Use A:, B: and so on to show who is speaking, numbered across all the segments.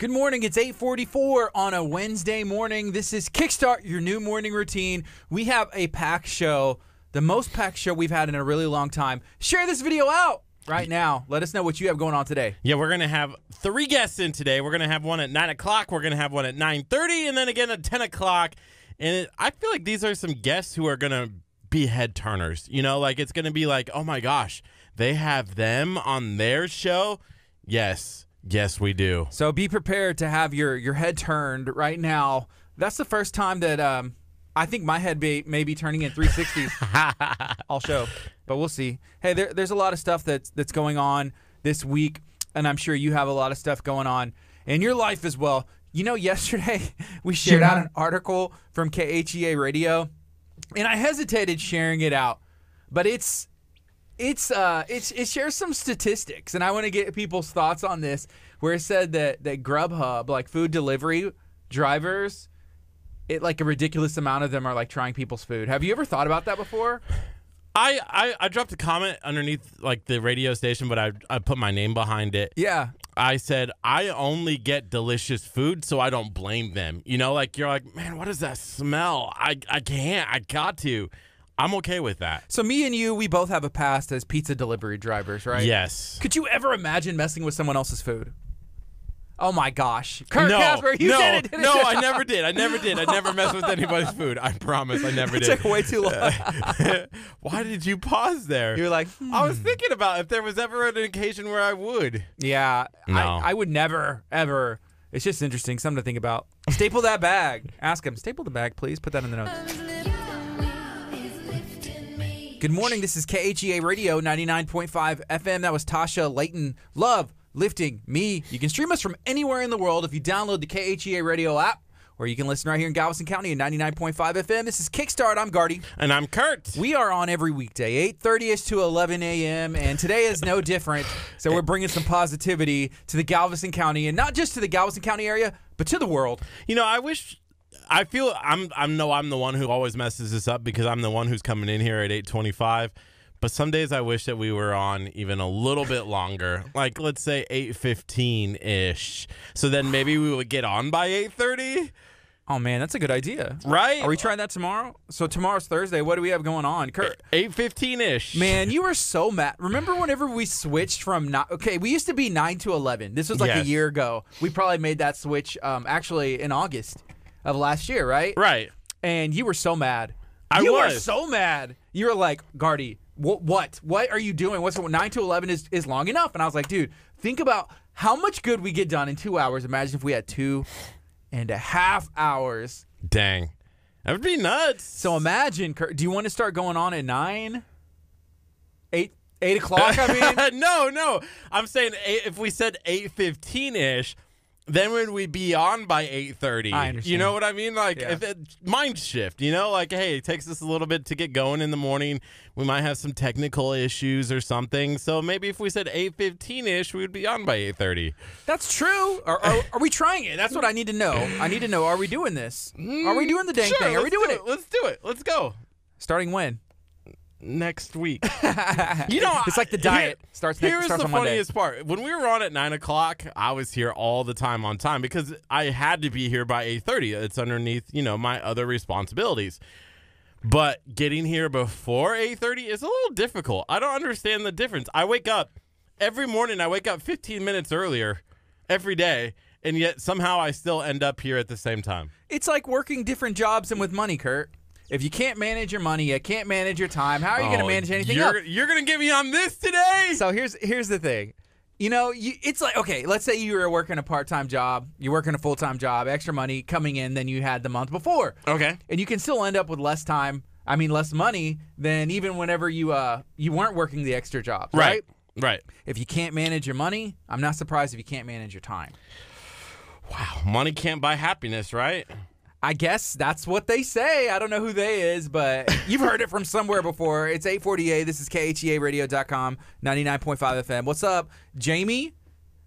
A: Good morning. It's 8:44 on a Wednesday morning. This is Kickstart, your new morning routine. We have a packed show, the most packed show we've had in a really long time. Share this video out right now. Let us know what you have going on today.
B: Yeah, we're going to have 3 guests in today. We're going to have one at 9 o'clock. We're going to have one at 9:30, and then again at 10 o'clock. And I feel like these are some guests who are going to be head turners. You know, like it's going to be like, oh my gosh, they have them on their show? Yes. Yes, we do.
A: So be prepared to have your head turned right now. That's the first time that I think my head may be turning in 360s. I'll show, but we'll see. Hey, there's a lot of stuff that's going on this week, and I'm sure you have a lot of stuff going on in your life as well. You know, yesterday we shared out an article from KHEA Radio, and I hesitated sharing it out, but it shares some statistics, and I want to get people's thoughts on this, where it said that Grubhub, like food delivery drivers, like a ridiculous amount of them are like trying people's food. Have you ever thought about that before?
B: I dropped a comment underneath like the radio station, but I put my name behind it.
A: Yeah.
B: I said, I only get delicious food, so I don't blame them. You know, like you're like, man, what does that smell? I can't. I got to. I'm okay with that.
A: So me and you, we both have a past as pizza delivery drivers, right?
B: Yes.
A: Could you ever imagine messing with someone else's food? Oh my gosh. Kurt
B: no,
A: Casper, you did it.
B: No, I never did. I never messed with anybody's food. I promise I never did.
A: It took way too long.
B: Why did you pause there?
A: You're like,
B: I was thinking about if there was ever an occasion where I would.
A: Yeah.
B: No.
A: I would never, ever. It's just interesting. Something to think about. Staple that bag. Ask him, staple the bag, please. Put that in the notes. Good morning. This is KHEA Radio 99.5 FM. That was Tasha Layton. Love lifting me. You can stream us from anywhere in the world if you download the KHEA Radio app, or you can listen right here in Galveston County at 99.5 FM. This is Kickstart. I'm Gardy.
B: And I'm Curt.
A: We are on every weekday, 8:30ish to 11 a.m., and today is no different. So we're bringing some positivity to the Galveston County, and not just to the Galveston County area, but to the world.
B: You know, I feel I'm the one who always messes this up because I'm the one who's coming in here at 8:25. But some days I wish that we were on even a little bit longer, like let's say 8:15-ish. So then maybe we would get on by 8:30.
A: Oh man, that's a good idea.
B: Right?
A: Are we trying that tomorrow? So tomorrow's Thursday. What do we have going on, Kurt?
B: 8:15-ish.
A: Man, you were so mad. Remember whenever we switched from we used to be 9 to 11. This was like a year ago. We probably made that switch actually in August of last year, right?
B: Right.
A: And you were so mad.
B: You
A: were so mad. You were like, Gardy, what are you doing? 9 to 11 is long enough. And I was like, dude, think about how much good we get done in 2 hours. Imagine if we had 2.5 hours.
B: Dang. That would be nuts.
A: So imagine, Kurt, do you want to start going on at 9? 8 o'clock, I mean?
B: No. I'm saying if we said 8:15-ish, then when we be on by 8:30,
A: I understand.
B: You know what I mean? Like,
A: Yeah.
B: mind shift, you know? Like, hey, it takes us a little bit to get going in the morning. We might have some technical issues or something. So maybe if we said 8:15-ish, we would be on by 8:30.
A: That's true. Are we trying it? That's what I need to know. I need to know, are we doing this? Are we doing the dang thing? Are we doing it?
B: Let's do it. Let's go.
A: Starting when?
B: Next week. You know,
A: it's like the diet. Starts
B: on
A: Monday.
B: Here's the funniest part. When we were on at 9 o'clock, I was here all the time on time because I had to be here by 8:30. It's underneath, my other responsibilities. But getting here before 8:30 is a little difficult. I don't understand the difference. I wake up every morning. I wake up 15 minutes earlier every day, and yet somehow I still end up here at the same time.
A: It's like working different jobs and with money, Kurt. If you can't manage your money, you can't manage your time. How are you going to manage anything else?
B: You're going to get me on this today?
A: So here's the thing. It's like, okay, let's say you were working a part-time job. You're working a full-time job, extra money coming in than you had the month before.
B: Okay.
A: And you can still end up with less money than even whenever you weren't working the extra job, right?
B: Right.
A: If you can't manage your money, I'm not surprised if you can't manage your time.
B: Wow. Money can't buy happiness, right?
A: I guess that's what they say. I don't know who they is, but you've heard it from somewhere before. It's 8:48. This is KHEARadio.com, 99.5 FM. What's up, Jamie?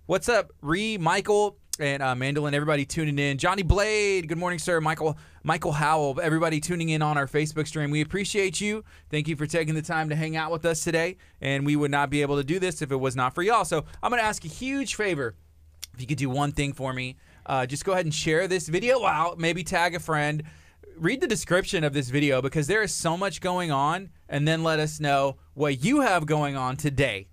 A: What's up, Ree, Michael, and Mandolin, everybody tuning in. Johnny Blade, good morning, sir. Michael Howell, everybody tuning in on our Facebook stream. We appreciate you. Thank you for taking the time to hang out with us today, and we would not be able to do this if it was not for y'all. So I'm going to ask a huge favor. if you could do one thing for me, just go ahead and share this video out, maybe tag a friend. Read the description of this video because there is so much going on, and then let us know what you have going on today.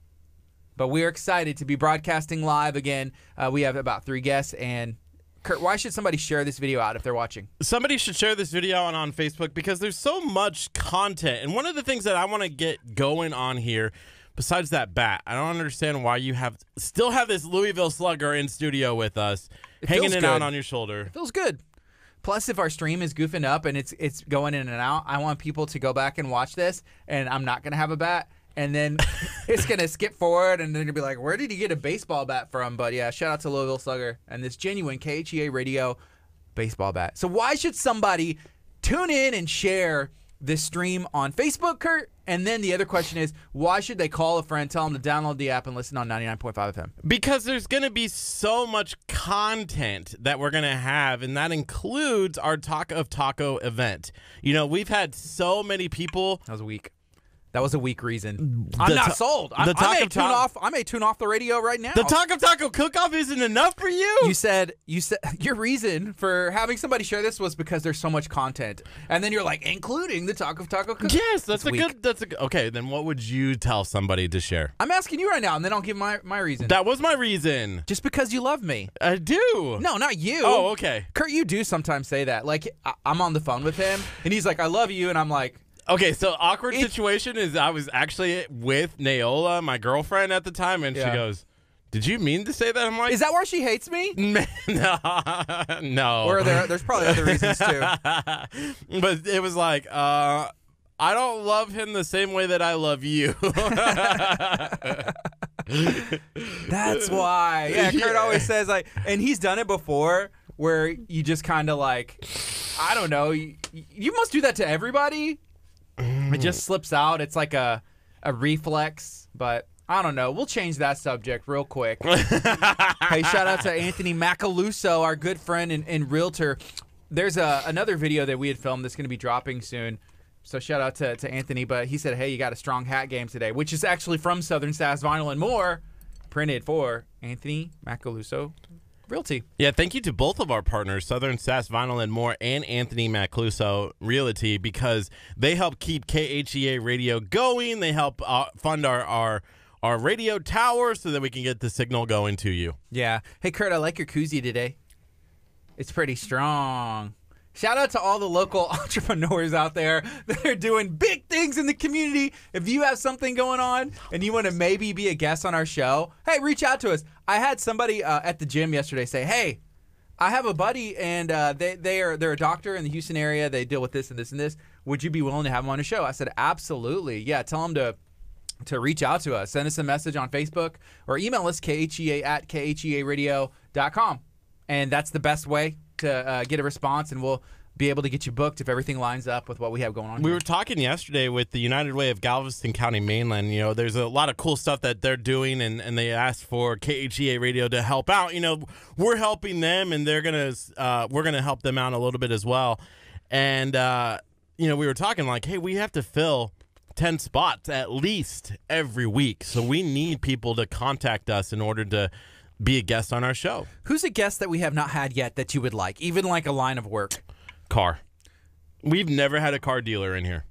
A: But we are excited to be broadcasting live again. We have about 3 guests, and Curt, why should somebody share this video out if they're watching?
B: Somebody should share this video on Facebook because there's so much content. And one of the things that I want to get going on here, besides that bat, I don't understand why you still have this Louisville Slugger in studio with us, hanging it out on your shoulder.
A: It feels good. Plus, if our stream is goofing up and it's going in and out, I want people to go back and watch this, and I'm not going to have a bat. And then it's going to skip forward, and they're going to be like, where did he get a baseball bat from? But, yeah, shout out to Louisville Slugger and this genuine KHEA radio baseball bat. So why should somebody tune in and share this stream on Facebook, Curt? And then the other question is, why should they call a friend, tell them to download the app and listen on 99.5 FM?
B: Because there's going to be so much content that we're going to have, and that includes our Talk of Taco event. You know, we've had so many people.
A: That was weak. That was a weak reason. I'm not sold. I may tune off the radio right now.
B: The Talk of Taco cook-off isn't enough for you?
A: You said your reason for having somebody share this was because there's so much content. And then you're like, including the Talk of Taco cook-off.
B: Yes, okay, then what would you tell somebody to share?
A: I'm asking you right now, and then I'll give my reason.
B: That was my reason.
A: Just because you love me.
B: I do.
A: No, not you.
B: Oh, okay.
A: Curt, you do sometimes say that. Like, I'm on the phone with him, and he's like, I love you, and I'm like,
B: okay, so awkward situation is I was actually with Naola, my girlfriend at the time, and she goes, did you mean to say that? I'm like,
A: is that why she hates me?
B: No.
A: Or there's probably other reasons too.
B: But it was like, I don't love him the same way that I love you.
A: That's why. Yeah, Curt always says, like, and he's done it before where you just kind of like, I don't know, you must do that to everybody. It just slips out. It's like a reflex, but I don't know. We'll change that subject real quick. Hey, shout out to Anthony Macaluso, our good friend and realtor. There's another video that we had filmed that's going to be dropping soon. So shout out to Anthony. But he said, hey, you got a strong hat game today, which is actually from Southern Sass Vinyl and More, printed for Anthony Macaluso Realty.
B: Yeah, thank you to both of our partners, Southern Sass Vinyl and More and Anthony Macluso Realty, because they help keep KHEA radio going. They help fund our radio tower so that we can get the signal going to you.
A: Yeah. Hey, Curt, I like your koozie today. It's pretty strong. Shout out to all the local entrepreneurs out there that are doing big things in the community. If you have something going on and you want to maybe be a guest on our show, hey, reach out to us. I had somebody at the gym yesterday say, hey, I have a buddy and they're a doctor in the Houston area. They deal with this and this and this. Would you be willing to have them on a show? I said, absolutely. Yeah, tell them to reach out to us. Send us a message on Facebook or email us khea@khearadio.com. And that's the best way to get a response, and we'll be able to get you booked if everything lines up with what we have going on.
B: We were talking yesterday with the United Way of Galveston County Mainland. You know, there's a lot of cool stuff that they're doing, and they asked for KHEA Radio to help out. You know, we're helping them, and we're gonna help them out a little bit as well. And you know, we were talking like, hey, we have to fill 10 spots at least every week, so we need people to contact us in order to be a guest on our show.
A: Who's a guest that we have not had yet that you would like, even like a line of work?
B: Car. We've never had a car dealer in here.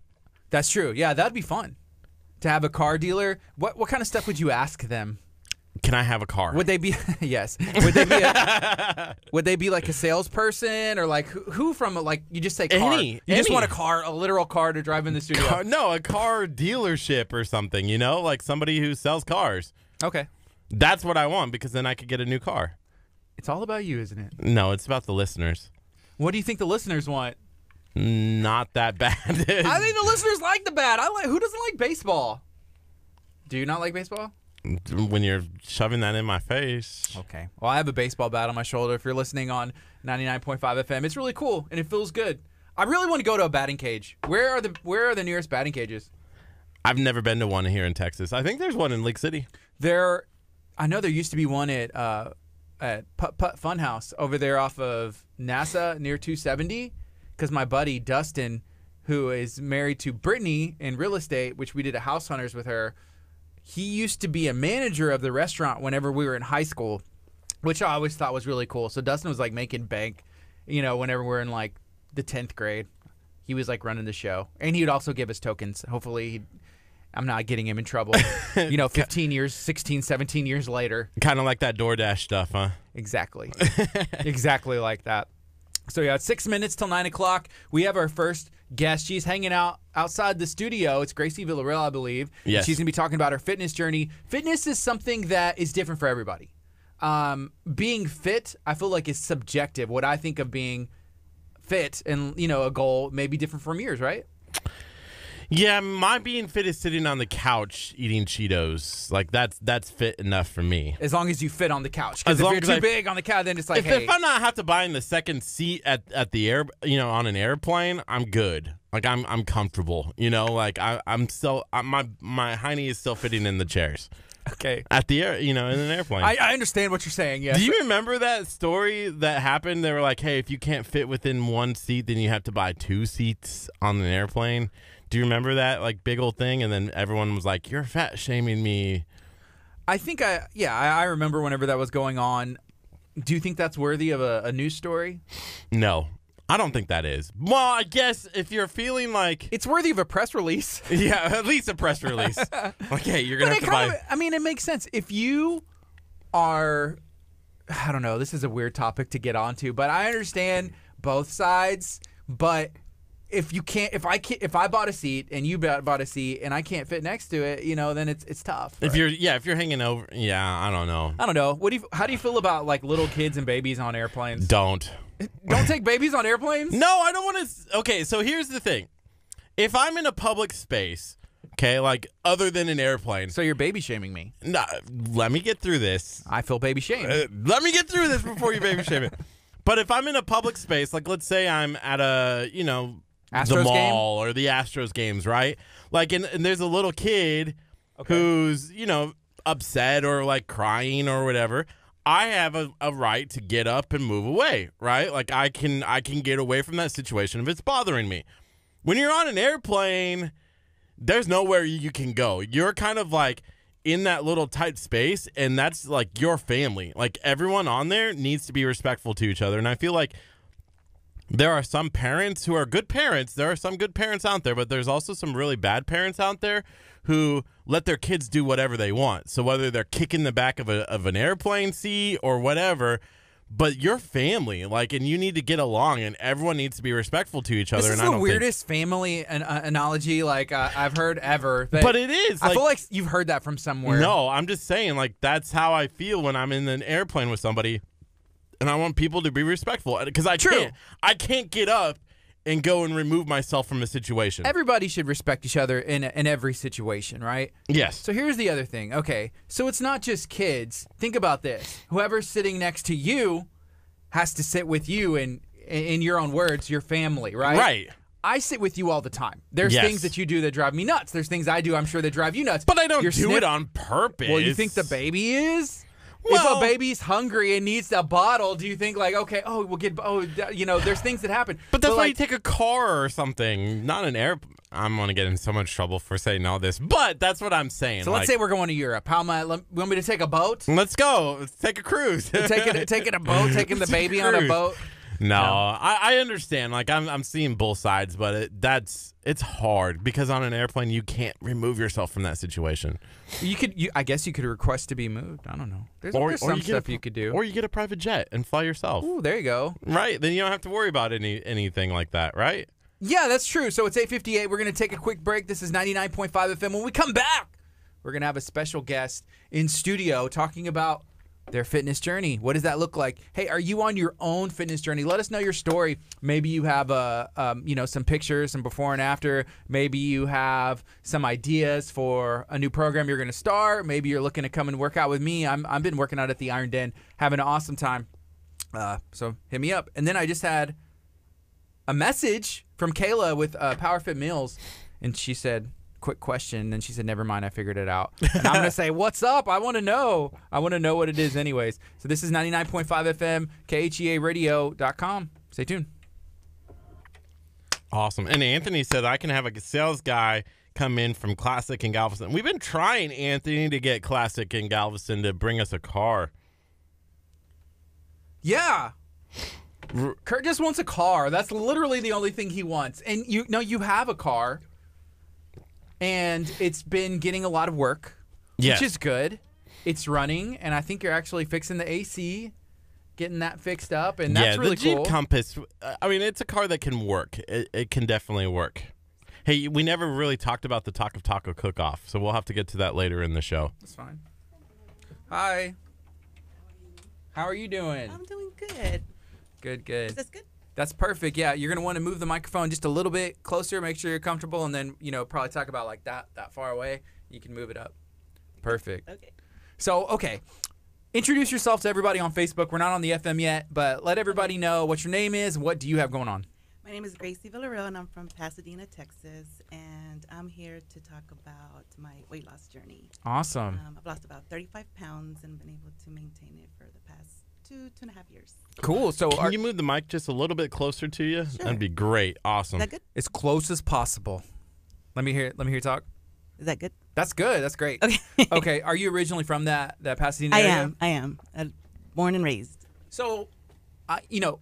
A: That's true. Yeah, that'd be fun to have a car dealer. What kind of stuff would you ask them?
B: Can I have a car?
A: Would they be yes? Would they be like a salesperson or like who from like you just say car? You just want a car, a literal car to drive in the studio?
B: No, a car dealership or something. You know, like somebody who sells cars.
A: Okay.
B: That's what I want because then I could get a new car.
A: It's all about you, isn't it?
B: No, it's about the listeners.
A: What do you think the listeners want?
B: Not that bad.
A: I think the listeners like the bad. Who doesn't like baseball? Do you not like baseball?
B: When you're shoving that in my face.
A: Okay. Well, I have a baseball bat on my shoulder. If you're listening on 99.5 FM, it's really cool and it feels good. I really want to go to a batting cage. Where are the nearest batting cages?
B: I've never been to one here in Texas. I think there's one in Lake City.
A: I know there used to be one at Putt Putt Funhouse over there off of NASA near 270 because my buddy Dustin, who is married to Brittany in real estate, which we did a House Hunters with her, he used to be a manager of the restaurant whenever we were in high school. which I always thought was really cool. So Dustin was like making bank, whenever we're in like the 10th grade, he was like running the show, and he would also give us tokens. Hopefully, I'm not getting him in trouble. 15 years, 16, 17 years later.
B: Kind of like that DoorDash stuff, huh?
A: Exactly. Exactly like that. So yeah, it's 6 minutes till 9 o'clock. We have our first guest. She's hanging out outside the studio. It's Gracie Villarreal, I believe.
B: Yes.
A: She's going to be talking about her fitness journey. Fitness is something that is different for everybody. Being fit, I feel like, is subjective. What I think of being fit and, a goal may be different from yours, right?
B: Yeah, my being fit is sitting on the couch eating Cheetos. Like that's fit enough for me.
A: As long as you fit on the couch. Because if you're too big on the couch, then it's like,
B: if I'm not have to buy in the second seat at the air, on an airplane, I'm good. Like I'm comfortable. I'm still my hiney is still fitting in the chairs.
A: Okay.
B: At the air, in an airplane.
A: I understand what you're saying. Yes.
B: Do you remember that story that happened? They were like, hey, if you can't fit within one seat, then you have to buy 2 seats on an airplane. Do you remember that big old thing? And then everyone was like, "You're fat shaming me."
A: I think I remember whenever that was going on. Do you think that's worthy of a news story?
B: No, I don't think that is. Well, I guess if you're feeling like
A: it's worthy of a press release.
B: Yeah, at least a press release. Okay, you're gonna have to buy.
A: It makes sense if you are. I don't know. This is a weird topic to get onto, but I understand both sides. But if you can't, if I bought a seat and you bought a seat and I can't fit next to it, then it's tough.
B: Right? If you're hanging over, I don't know.
A: How do you feel about little kids and babies on airplanes?
B: Don't
A: take babies on airplanes?
B: No, I don't want to. Okay, so here's the thing. If I'm in a public space, okay, other than an airplane.
A: So you're baby shaming me.
B: Nah, let me get through this.
A: I feel baby shamed.
B: Let me get through this before you baby shame it. But if I'm in a public space, let's say I'm at a,
A: Astros
B: the mall
A: game?
B: Or the Astros games, right? And there's a little kid who's, upset or crying or whatever. I have a right to get up and move away, right? I can get away from that situation if it's bothering me. When you're on an airplane, there's nowhere you can go. You're kind of in that little tight space, and that's your family. Everyone on there needs to be respectful to each other, and I feel like there are some parents who are good parents. There are some good parents out there, but there's also some really bad parents out there who let their kids do whatever they want. So whether they're kicking the back of an airplane seat or whatever, but your family, and you need to get along, and everyone needs to be respectful to each other.
A: This is the weirdest family analogy I've heard ever.
B: But it is.
A: I feel like you've heard that from somewhere.
B: No, I'm just saying, that's how I feel when I'm in an airplane with somebody. And I want people to be respectful because I can't get up and go and remove myself from a situation.
A: Everybody should respect each other in every situation, right?
B: Yes.
A: So here's the other thing. Okay, so it's not just kids. Think about this. Whoever's sitting next to you has to sit with you and, in your own words, your family, right?
B: Right.
A: I sit with you all the time. There's things that you do that drive me nuts. There's things I do, I'm sure, that drive you nuts.
B: But I don't do it on purpose.
A: Well, you think the baby is?
B: Well,
A: if a baby's hungry and needs a bottle, do you think there's things that happen.
B: But that's why you take a car or something, not an air. I'm going to get in so much trouble for saying all this, but that's what I'm saying.
A: So let's say we're going to Europe. How am I? You want me to take a boat?
B: Let's go. Let's take a cruise.
A: taking a boat, taking the baby on a boat.
B: No, I understand. I'm seeing both sides, but it's hard because on an airplane you can't remove yourself from that situation.
A: I guess you could request to be moved. I don't know. There's some stuff you could do.
B: Or you get a private jet and fly yourself.
A: Ooh, there you go.
B: Right, then you don't have to worry about anything like that, right?
A: Yeah, that's true. So it's 8:58. We're gonna take a quick break. This is 99.5 FM. When we come back, we're gonna have a special guest in studio talking about their fitness journey. What does that look like? Hey, are you on your own fitness journey? Let us know your story. Maybe you have some pictures, some before and after. Maybe you have some ideas for a new program you're going to start. Maybe you're looking to come and work out with me. I've been working out at the Iron Den, having an awesome time. So hit me up. And then I just had a message from Kayla with PowerFit Meals, and she said, quick question, and she said, never mind, I figured it out. And I'm going to say, what's up? I want to know. I want to know what it is anyways. So this is 99.5 FM, KHEA Stay tuned.
B: Awesome. And Anthony said, I can have a sales guy come in from Classic in Galveston. We've been trying, Anthony, to get Classic in Galveston to bring us a car.
A: Yeah. Curt just wants a car. That's literally the only thing he wants. And you have a car, and it's been getting a lot of work, which is good. It's running, and I think you're actually fixing the AC, getting that fixed up, and that's really cool.
B: Yeah, the Jeep Compass, I mean, it's a car that can work. It can definitely work. Hey, we never really talked about the Taco Taco Cook-Off, so we'll have to get to that later in the show.
A: That's fine. Hi. How are you doing?
C: I'm doing good.
A: Good.
C: Is this good?
A: That's perfect. Yeah, you're gonna want to move the microphone just a little bit closer, make sure you're comfortable, and then probably talk about like that far away. You can move it up. Perfect.
C: Okay.
A: So introduce yourself to everybody on Facebook. We're not on the FM yet, but let everybody know what your name is and what do you have going on.
C: My name is Gracie Villarreal, and I'm from Pasadena, Texas, and I'm here to talk about my weight loss journey.
A: Awesome.
C: I've lost about 35 pounds and been able to maintain it for the past 2.5 years.
A: Cool. So
B: Can you move the mic just a little bit closer to you?
C: Sure.
B: That'd be great. Awesome.
C: Is that good?
A: as close as possible. Let me hear you talk.
C: Is that good?
A: That's good. That's great.
C: Okay.
A: Okay. Are you originally from that Pasadena area?
C: I am. Born and raised.
A: So,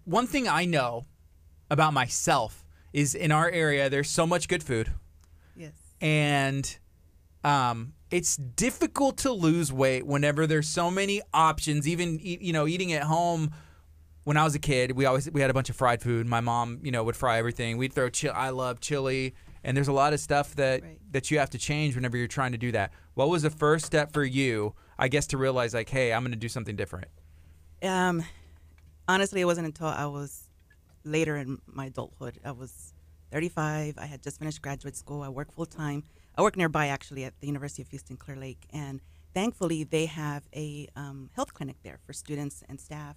A: one thing I know about myself is in our area there's so much good food.
C: Yes.
A: And it's difficult to lose weight whenever there's so many options. Even eating at home. When I was a kid, we had a bunch of fried food. My mom, would fry everything. We'd throw I love chili, and there's a lot of stuff that you have to change whenever you're trying to do that. What was the first step for you, I guess, to realize like, hey, I'm going to do something different?
C: Honestly, it wasn't until I was later in my adulthood. I was 35. I had just finished graduate school. I work full time. I work nearby, actually, at the University of Houston, Clear Lake, and thankfully they have a health clinic there for students and staff.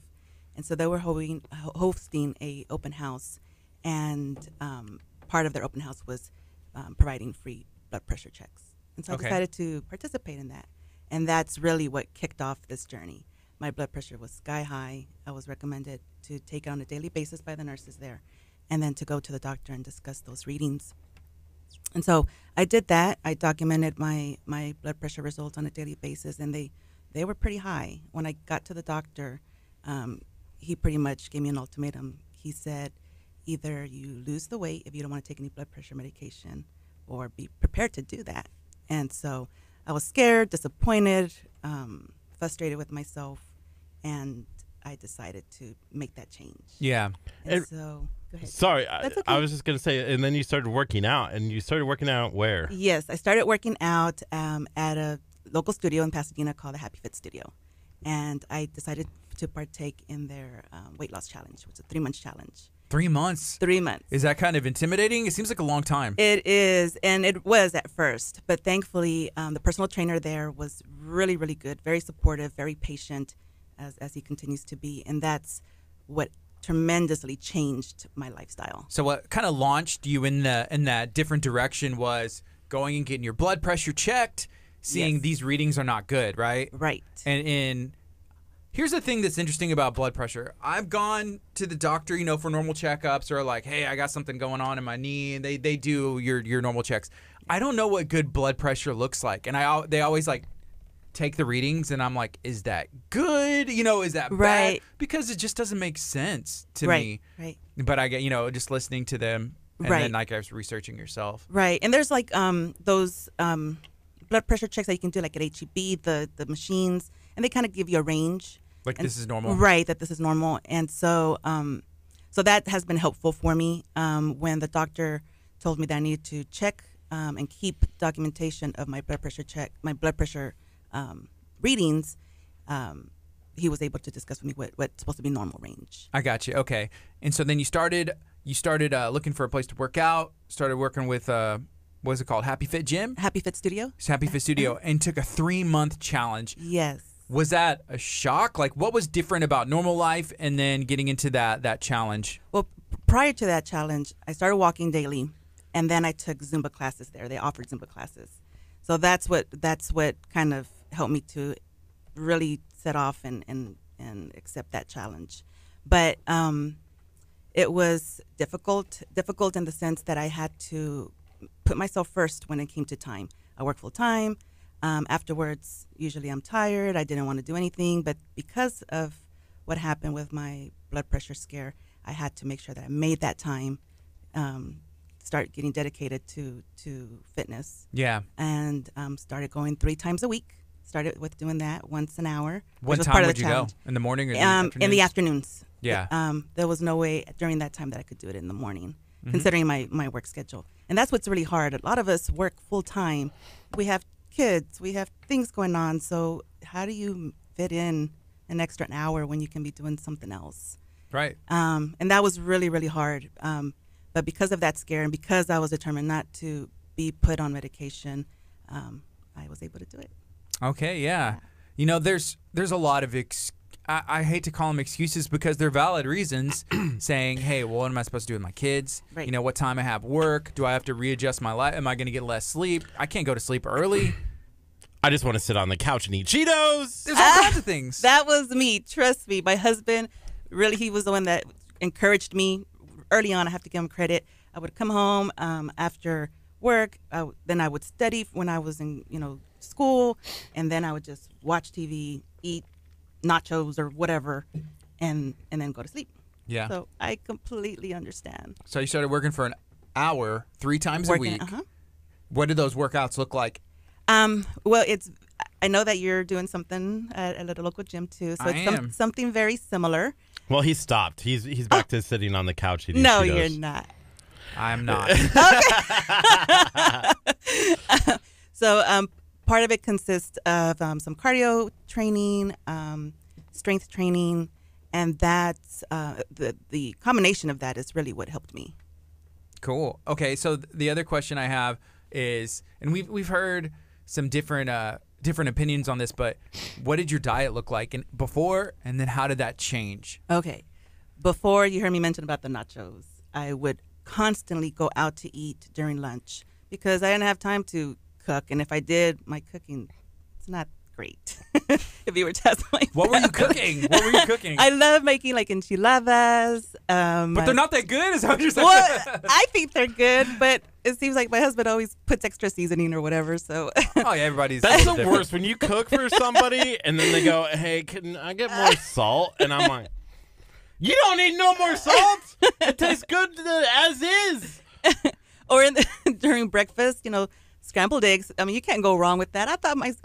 C: And so they were hosting a open house, and part of their open house was providing free blood pressure checks. And so I decided to participate in that, and that's really what kicked off this journey. My blood pressure was sky high. I was recommended to take it on a daily basis by the nurses there, and then to go to the doctor and discuss those readings. And so I did that. I documented my blood pressure results on a daily basis, and they were pretty high. When I got to the doctor, he pretty much gave me an ultimatum. He said, either you lose the weight if you don't want to take any blood pressure medication, or be prepared to do that. And so I was scared, disappointed, frustrated with myself, and I decided to make that change.
A: Yeah.
C: And so, go ahead.
B: Sorry,
C: That's okay.
B: I was just going to say, and then you started working out, and you started working out where?
C: Yes, I started working out at a local studio in Pasadena called the Happy Fit Studio. And I decided to partake in their weight loss challenge, which is a 3-month challenge.
A: 3 months?
C: 3 months.
A: Is that kind of intimidating? It seems like a long time.
C: It is, and it was at first. But thankfully, the personal trainer there was really, really good, very supportive, very patient, as he continues to be. And that's what tremendously changed my lifestyle.
A: So what kind of launched you in that different direction was going and getting your blood pressure checked, seeing these readings are not good, right?
C: Right.
A: And here's the thing that's interesting about blood pressure. I've gone to the doctor, for normal checkups, or like, hey, I got something going on in my knee, and they do your normal checks. I don't know what good blood pressure looks like, and they always like take the readings, and I'm like, is that good? Is that bad? Because it just doesn't make sense to me.
C: Right.
A: But I get, just listening to them, and then like I was researching yourself.
C: Right. And there's like those blood pressure checks that you can do like at HEB, the machines, and they kind of give you a range.
A: Like this is normal.
C: Right, that this is normal. And so so that has been helpful for me. When the doctor told me that I needed to check and keep documentation of my blood pressure readings, he was able to discuss with me what's supposed to be normal range.
A: I got you. Okay. And so then you started looking for a place to work out, started working with what is it called? Happy Fit Gym?
C: Happy Fit Studio.
A: It's Happy Fit Studio, and took a 3-month challenge.
C: Yes.
A: Was that a shock? Like, what was different about normal life and then getting into that challenge?
C: Well, prior to that challenge, I started walking daily, and then I took Zumba classes there. They offered Zumba classes. So that's what kind of helped me to really set off and accept that challenge. But it was difficult in the sense that I had to put myself first when it came to time. I work full time. Afterwards, usually I'm tired. I didn't want to do anything. But because of what happened with my blood pressure scare, I had to make sure that I made that time, start getting dedicated to fitness.
A: Yeah.
C: And started going 3 times a week. Started with doing that once an hour.
A: What
C: was
A: time
C: part of
A: would
C: the
A: you go?
C: challenge.
A: In the morning or
C: In the afternoons.
A: Yeah.
C: There was no way during that time that I could do it in the morning, considering my work schedule. And that's what's really hard. A lot of us work full time. We have kids. We have things going on. So how do you fit in an extra hour when you can be doing something else?
A: Right.
C: And that was really, really hard. But because of that scare and because I was determined not to be put on medication, I was able to do it.
A: Okay, yeah. You know, there's a lot of I hate to call them excuses because they're valid reasons, saying, hey, well, what am I supposed to do with my kids?
C: Right.
A: You know, what time I have work? Do I have to readjust my life? Am I going to get less sleep? I can't go to sleep early.
B: I just want to sit on the couch and eat Cheetos.
A: There's all kinds of things.
C: That was me. Trust me. My husband, really, he was the one that encouraged me. Early on, I have to give him credit. I would come home after work. Then I would study when I was in, school, and then I would just watch TV, eat nachos or whatever, and then go to sleep.
A: Yeah.
C: So I completely understand.
A: So you started working for an hour 3 times a week.
C: Uh-huh.
A: What did those workouts look like?
C: Well, I know that you're doing something at a local gym too, so
A: I
C: it's
A: am.
C: something very similar.
B: Well, he stopped. He's back to sitting on the couch eating
C: No,
B: Cheetos.
C: you're not.
A: I'm not.
C: So part of it consists of some cardio training, strength training, and that's the combination of that is really what helped me.
A: Cool. Okay, so the other question I have is, and we've heard some different opinions on this, but what did your diet look like before, and then how did that change?
C: Okay. Before, you heard me mention about the nachos. I would constantly go out to eat during lunch because I didn't have time to cook, and if I did, my cooking, it's not great. If you were to ask my
A: What were you cooking? What were you cooking?
C: I love making like enchiladas.
A: But they're not that good, is that what you're saying?
C: Well, I think they're good, but it seems like my husband always puts extra seasoning or whatever. So
A: Oh, yeah, everybody's
B: That's the
A: different.
B: worst when you cook for somebody and then they go, "Hey, can I get more salt?" And I'm like, "You don't need no more salt. It tastes good as is."
C: or during breakfast, scrambled eggs. I mean, you can't go wrong with that. I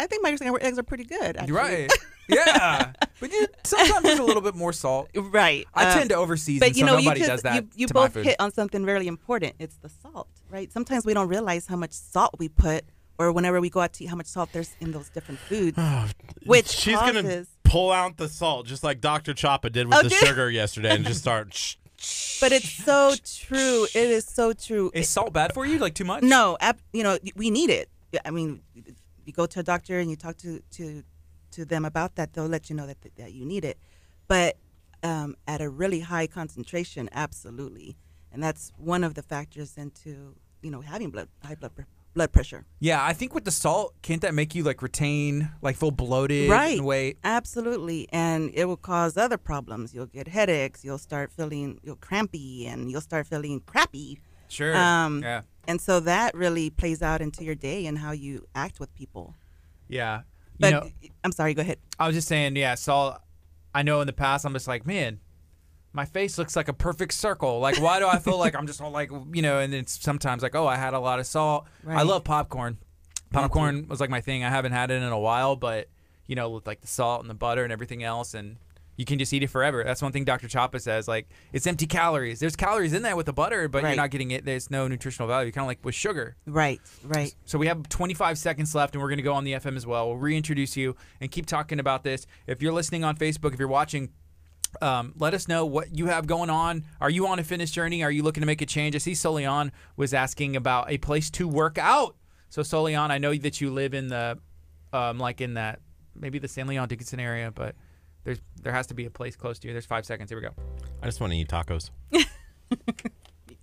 C: think my scrambled eggs are pretty good. Actually.
A: Right. Yeah. But sometimes there's a little bit more salt.
C: Right.
A: I tend to overseason,
C: But
A: so nobody does that
C: you
A: to my
C: both
A: food.
C: hit on something really important. It's the salt, right? Sometimes we don't realize how much salt we put, or whenever we go out to eat, how much salt there's in those different foods. Which
B: She's
C: causes...
B: gonna pull out the salt just like Dr. Choppa did with the sugar yesterday and just start.
C: But it's so true. It is so true.
A: Is salt bad for you? Like too much?
C: No, we need it. I mean, you go to a doctor and you talk to them about that, they'll let you know that you need it. But at a really high concentration, absolutely. And that's one of the factors into, having high blood pressure.
A: Yeah, I think with the salt, can't that make you like retain, like feel bloated
C: Right.
A: and weight?
C: Absolutely. And it will cause other problems. You'll get headaches. You'll start feeling crampy, and you'll start feeling crappy.
A: Sure. Yeah.
C: And so that really plays out into your day and how you act with people.
A: Yeah.
C: But I'm sorry, go ahead.
A: I was just saying, yeah, salt. I know in the past, I'm just like, man, my face looks like a perfect circle. Like, why do I feel like I'm just all like, and it's sometimes like, oh, I had a lot of salt.
C: Right.
A: I love popcorn. Popcorn was like my thing. I haven't had it in a while, but, with like the salt and the butter and everything else, and you can just eat it forever. That's one thing Dr. Choppa says. Like, it's empty calories. There's calories in that with the butter, but
C: Right.
A: you're not getting it. There's no nutritional value. Kind of like with sugar.
C: Right.
A: So we have 25 seconds left, and we're going to go on the FM as well. We'll reintroduce you and keep talking about this. If you're listening on Facebook, if you're watching, let us know what you have going on. Are you on a fitness journey? Are you looking to make a change? I see Solian was asking about a place to work out. So Solian, I know that you live in the, in that, maybe the San Leon Dickinson area, but there has to be a place close to you. There's 5 seconds. Here we go.
B: I just want to eat tacos.
C: Me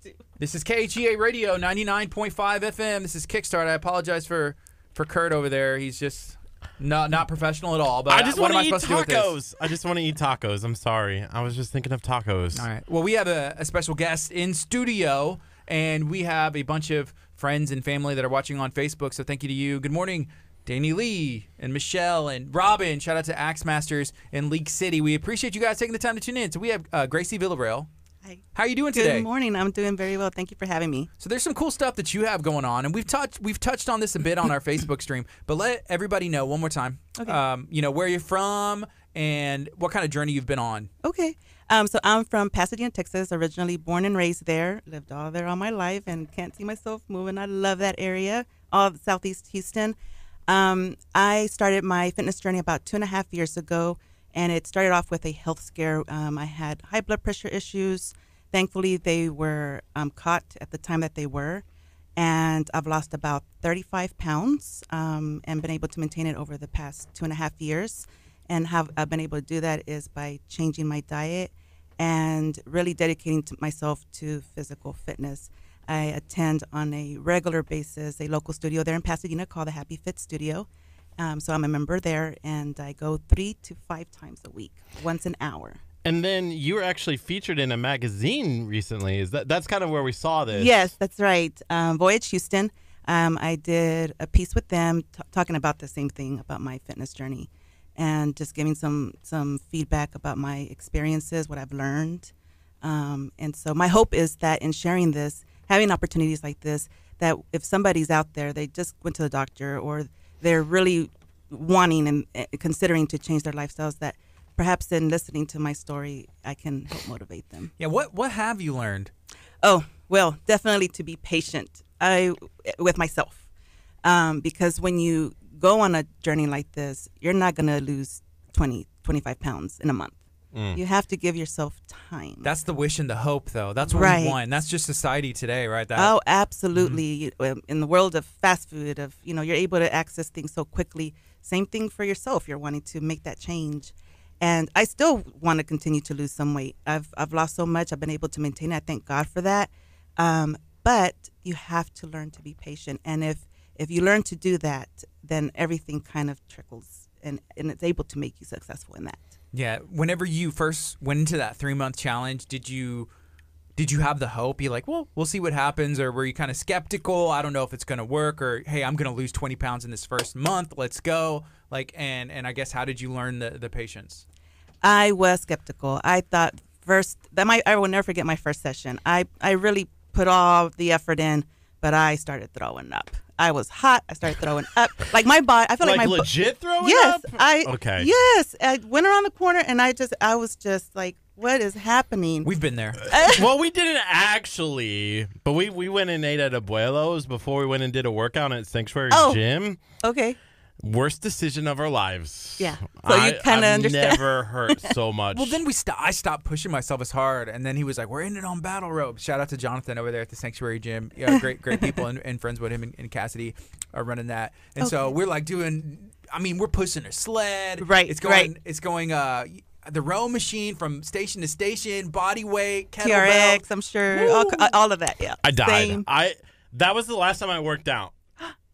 C: too.
A: This is KHEA Radio 99.5 FM. This is Kickstart. I apologize for Curt over there. He's just not professional at all. But
B: I just
A: what
B: want
A: am I
B: to eat
A: supposed to do with this?
B: tacos. I just want to eat tacos. I'm sorry. I was just thinking of tacos.
A: All right. Well, we have a special guest in studio, and we have a bunch of friends and family that are watching on Facebook. So thank you to you. Good morning, Danny Lee and Michelle and Robin. Shout out to Axe Masters in League City. We appreciate you guys taking the time to tune in. So we have Gracie Villareal.
C: Hi.
A: How are you doing today?
C: Good morning. I'm doing very well. Thank you for having me.
A: So there's some cool stuff that you have going on, and we've touched on this a bit on our Facebook stream, but let everybody know one more time.
C: Okay.
A: Where you're from and what kind of journey you've been on.
C: Okay. So I'm from Pasadena, Texas, originally born and raised there, lived all there all my life, and can't see myself moving. I love that area, all of Southeast Houston. I started my fitness journey about 2.5 years ago, and it started off with a health scare. I had high blood pressure issues. Thankfully, they were caught at the time that they were, and I've lost about 35 pounds and been able to maintain it over the past 2.5 years. And how I've been able to do that is by changing my diet and really dedicating myself to physical fitness. I attend on a regular basis a local studio there in Pasadena called the Happy Fit Studio. So I'm a member there, and I go 3 to 5 times a week, once an hour.
B: And then you were actually featured in a magazine recently. That's kind of where we saw this?
C: Yes, that's right. Voyage Houston. I did a piece with them talking about the same thing, about my fitness journey, and just giving some feedback about my experiences, what I've learned. And so my hope is that in sharing this, having opportunities like this, that if somebody's out there, they just went to the doctor or they're really wanting and considering to change their lifestyles, that perhaps in listening to my story, I can help motivate them.
A: Yeah, what have you learned?
C: Oh, well, definitely to be patient with myself. Because when you go on a journey like this, you're not going to lose 20, 25 pounds in a month. You have to give yourself time.
A: That's the wish and the hope, though. That's what we want. That's just society today, right?
C: Oh, absolutely. In the world of fast food, you're able to access things so quickly. Same thing for yourself. You're wanting to make that change. And I still want to continue to lose some weight. I've lost so much. I've been able to maintain it. I thank God for that. But you have to learn to be patient. And if you learn to do that, then everything kind of trickles and it's able to make you successful in that.
A: Yeah. Whenever you first went into that 3-month challenge, did you have the hope? You're like, well, we'll see what happens, or were you kind of skeptical? I don't know if it's going to work, or hey, I'm going to lose 20 pounds in this first month. Let's go. And I guess how did you learn the patience?
C: I was skeptical. I thought first I will never forget my first session. I really put all the effort in, but I started throwing up. I was hot. I started throwing up. Like my body, I feel like my
B: legit throwing
C: yes,
B: up? Okay.
C: Yes, I went around the corner and I was just like, what is happening?
A: We've been there.
B: Well, we didn't actually, but we went and ate at Abuelo's before we went and did a workout at Sanctuary Gym.
C: Okay.
B: Worst decision of our lives.
C: Yeah. So you kind of understand.
B: I've never hurt so much.
A: Well, then I stopped pushing myself as hard, and then he was like, "We're in it on battle rope." Shout out to Jonathan over there at the Sanctuary Gym. Yeah, great people and friends with him and Cassidy are running that. And so we're like we're pushing a sled.
C: Right.
A: It's going the row machine from station to station, body weight, kettlebell.
C: TRX, I'm sure, all of that. Yeah.
B: I died.
C: Same.
B: That was the last time I worked out.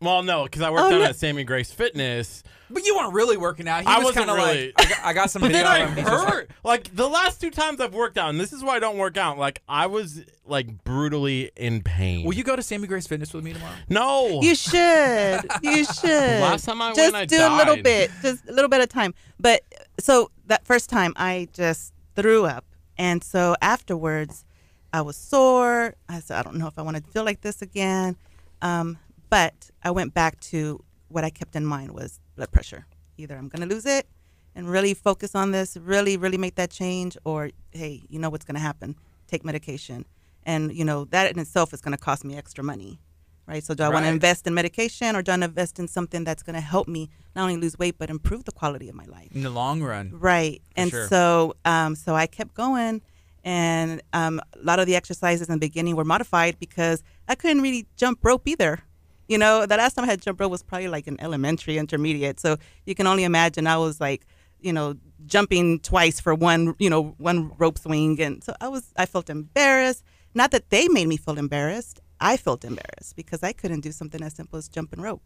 B: Well, no, because I worked out at Sammy Grace Fitness.
A: But you weren't really working out.
B: I wasn't
A: kind of
B: really.
A: I got some
B: But
A: video
B: then I
A: of him.
B: hurt. Like the last 2 times I've worked out, and this is why I don't work out. Like I was like brutally in pain.
A: Will you go to Sammy Grace Fitness with me tomorrow?
B: No.
C: You should. You should.
B: Last time I
C: just
B: went, I
C: do
B: died.
C: a little bit, just a little bit of time. But so that first time, I just threw up, and so afterwards, I was sore. I said, I don't know if I want to feel like this again. But I went back to what I kept in mind was blood pressure. Either I'm going to lose it and really focus on this, really, really make that change, or, hey, you know what's going to happen. Take medication. And, that in itself is going to cost me extra money, right? So do I want to invest in medication, or do I want to invest in something that's going to help me not only lose weight but improve the quality of my life?
A: In the long run.
C: Right. And
A: sure.
C: so I kept going. And a lot of the exercises in the beginning were modified because I couldn't really jump rope either. The last time I had jump rope was probably like in elementary, intermediate. So you can only imagine I was like, jumping twice for one rope swing. And so I felt embarrassed. Not that they made me feel embarrassed. I felt embarrassed because I couldn't do something as simple as jumping rope.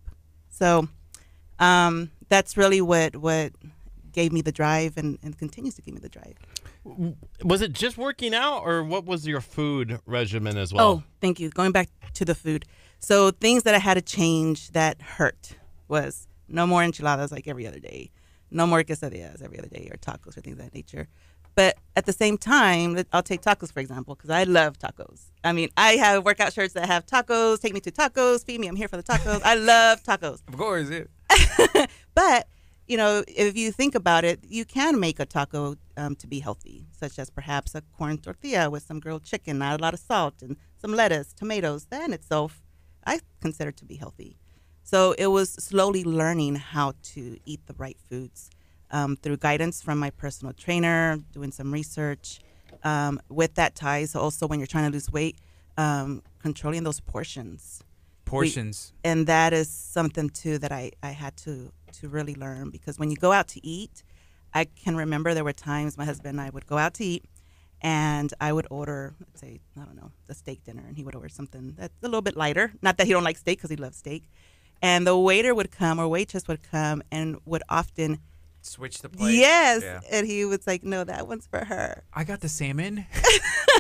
C: So that's really what gave me the drive and continues to give me the drive.
B: Was it just working out, or what was your food regimen as well?
C: Oh, thank you. Going back to the food. So things that I had to change that hurt was No more enchiladas like every other day. No more quesadillas every other day or tacos or things of that nature. But at the same time, I'll take tacos, for example, because I love tacos. I mean, I have workout shirts that have tacos. Take me to tacos. Feed me. I'm here for the tacos. I love tacos.
A: Of course, yeah.
C: But, you know, if you think about it, you can make a taco to be healthy, such as perhaps a corn tortilla with some grilled chicken, not a lot of salt, and some lettuce, tomatoes. That in itself, I consider to be healthy. So it was slowly learning how to eat the right foods through guidance from my personal trainer, doing some research. With that ties also when you're trying to lose weight, controlling those portions. And that is something too that I had to really learn, because when you go out to eat, I can remember there were times my husband and I would go out to eat, and I would order, let's say, I don't know, a steak dinner, and he would order something that's a little bit lighter. Not that he don't like steak, because he loves steak. And the waiter would come or waitress would come and would often
A: switch the plate.
C: Yes.
A: Yeah.
C: And he was like, no, that one's for her.
A: I got the salmon.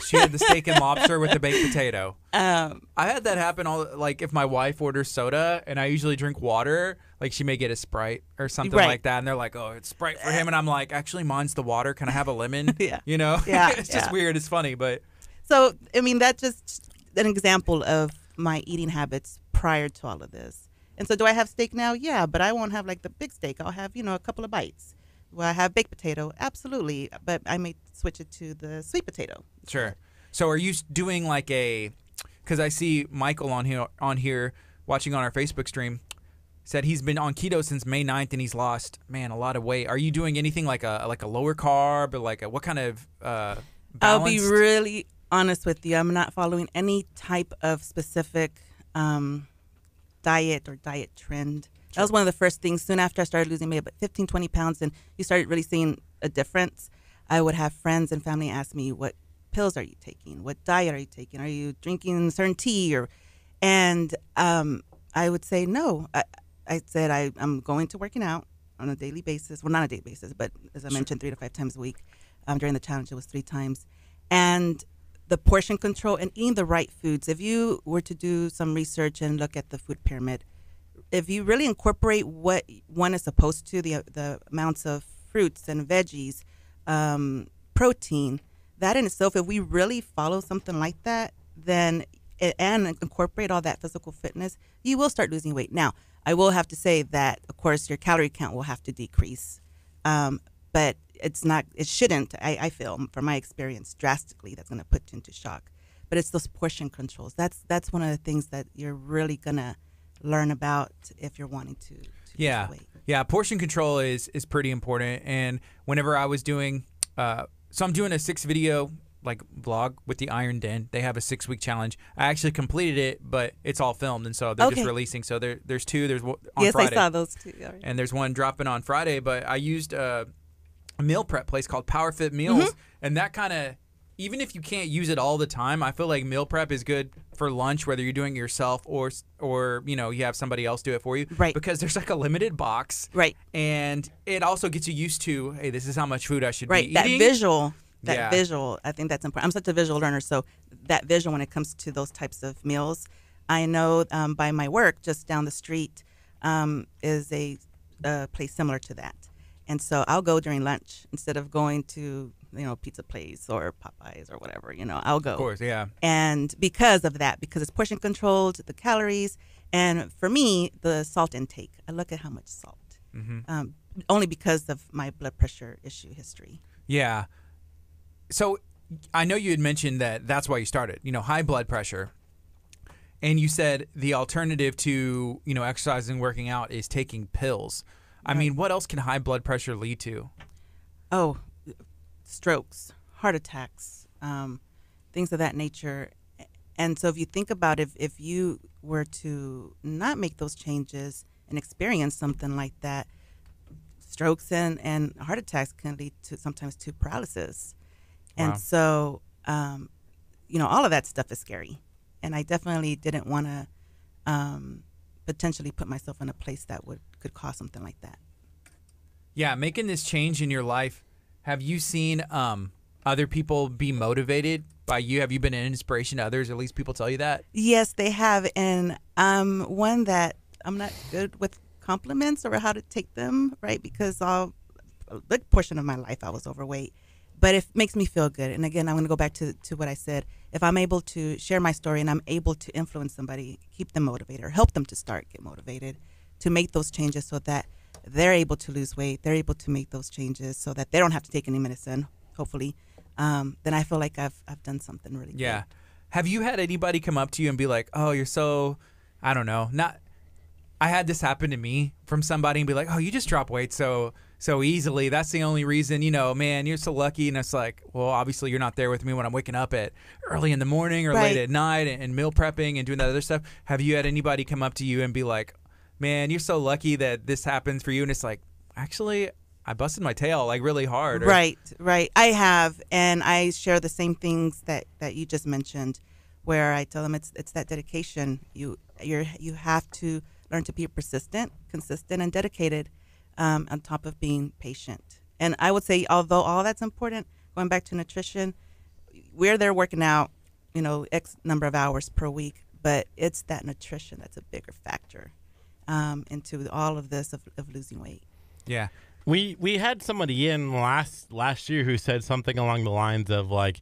A: She had the steak and lobster with the baked potato. I had that happen like if my wife orders soda and I usually drink water, like she may get a Sprite or something like that, and they're like, oh, it's Sprite for him, and I'm like, actually mine's the water. Can I have a lemon?
C: Yeah.
A: You know?
C: Yeah.
A: It's just weird. It's funny, but
C: so I mean that's just an example of my eating habits prior to all of this. And so do I have steak now? Yeah, but I won't have like the big steak. I'll have, a couple of bites. Will I have baked potato? Absolutely. But I may switch it to the sweet potato.
A: Sure. So are you doing like because I see Michael on here watching on our Facebook stream, said he's been on keto since May 9th and he's lost, a lot of weight. Are you doing anything like a lower carb or like what kind of balanced?
C: I'll be really honest with you. I'm not following any type of specific diet or diet trend. That was one of the first things. Soon after I started losing maybe about 15, 20 pounds and you started really seeing a difference, I would have friends and family ask me, what pills are you taking? What diet are you taking? Are you drinking certain tea? And I would say no. I said I'm going to working out on a daily basis. Well, not on a daily basis, but as I mentioned, 3 to 5 times a week. During the challenge, it was 3 times. And the portion control and eating the right foods. If you were to do some research and look at the food pyramid, if you really incorporate what one is supposed to, the amounts of fruits and veggies, protein, that in itself, if we really follow something like that, then and incorporate all that physical fitness, you will start losing weight. Now, I will have to say that, of course, your calorie count will have to decrease, but it shouldn't, I feel, from my experience, drastically. That's going to put you into shock. But it's those portion controls. That's one of the things that you're really going to learn about if you're wanting to lose weight.
A: Yeah, portion control is pretty important. And whenever I was doing, so I'm doing a 6-video vlog with the Iron Den. They have a 6-week challenge. I actually completed it, but it's all filmed, and so they're just releasing. So there's 2. There's on Friday.
C: Yes, I saw those 2. Right.
A: And there's one dropping on Friday. But I used a meal prep place called Power Fit Meals, and that kind of, even if you can't use it all the time, I feel like meal prep is good for lunch, whether you're doing it yourself or you have somebody else do it for you.
C: Right.
A: Because there's a limited box.
C: Right.
A: And it also gets you used to, hey, this is how much food I should be eating.
C: That visual, I think that's important. I'm such a visual learner, so that visual when it comes to those types of meals, I know by my work just down the street is a place similar to that. And so I'll go during lunch instead of going to, pizza place or Popeyes or whatever, I'll go.
A: Of course, yeah.
C: And because of that, because it's portion controlled, the calories, and for me, the salt intake. I look at how much salt, only because of my blood pressure issue history.
A: Yeah. So I know you had mentioned that's why you started, high blood pressure. And you said the alternative to, exercising, working out is taking pills. I mean, what else can high blood pressure lead to?
C: Oh, strokes, heart attacks, things of that nature. And so if you think about if you were to not make those changes and experience something like that, strokes and heart attacks can lead to sometimes to paralysis.
A: Wow.
C: And so, all of that stuff is scary. And I definitely didn't want to potentially put myself in a place that could cause something like that.
A: Yeah, making this change in your life, have you seen other people be motivated by you? Have you been an inspiration to others? At least people tell you that?
C: Yes, they have. And one that I'm not good with compliments or how to take them, right? Because a big portion of my life I was overweight. But it makes me feel good. And again, I'm going to go back to what I said. If I'm able to share my story and I'm able to influence somebody, keep them motivated, or help them to get motivated, to make those changes so that they're able to lose weight, they're able to make those changes so that they don't have to take any medicine, hopefully, then I feel like I've done something really good.
A: Have you had anybody come up to you and be like, oh, you're so, I don't know, I had this happen to me from somebody and be like, oh, you just drop weight so easily. That's the only reason, man, you're so lucky. And it's like, well, obviously you're not there with me when I'm waking up at early in the morning or late at night and meal prepping and doing that other stuff. Have you had anybody come up to you and be like, man, you're so lucky that this happens for you? And it's like, actually, I busted my tail like really hard.
C: Right. I have, and I share the same things that you just mentioned, where I tell them it's that dedication. You have to learn to be persistent, consistent, and dedicated, on top of being patient. And I would say, although all that's important, going back to nutrition, we're there working out, X number of hours per week, but it's that nutrition that's a bigger factor into all of this of losing weight.
A: Yeah.
B: We had somebody in last year who said something along the lines of like,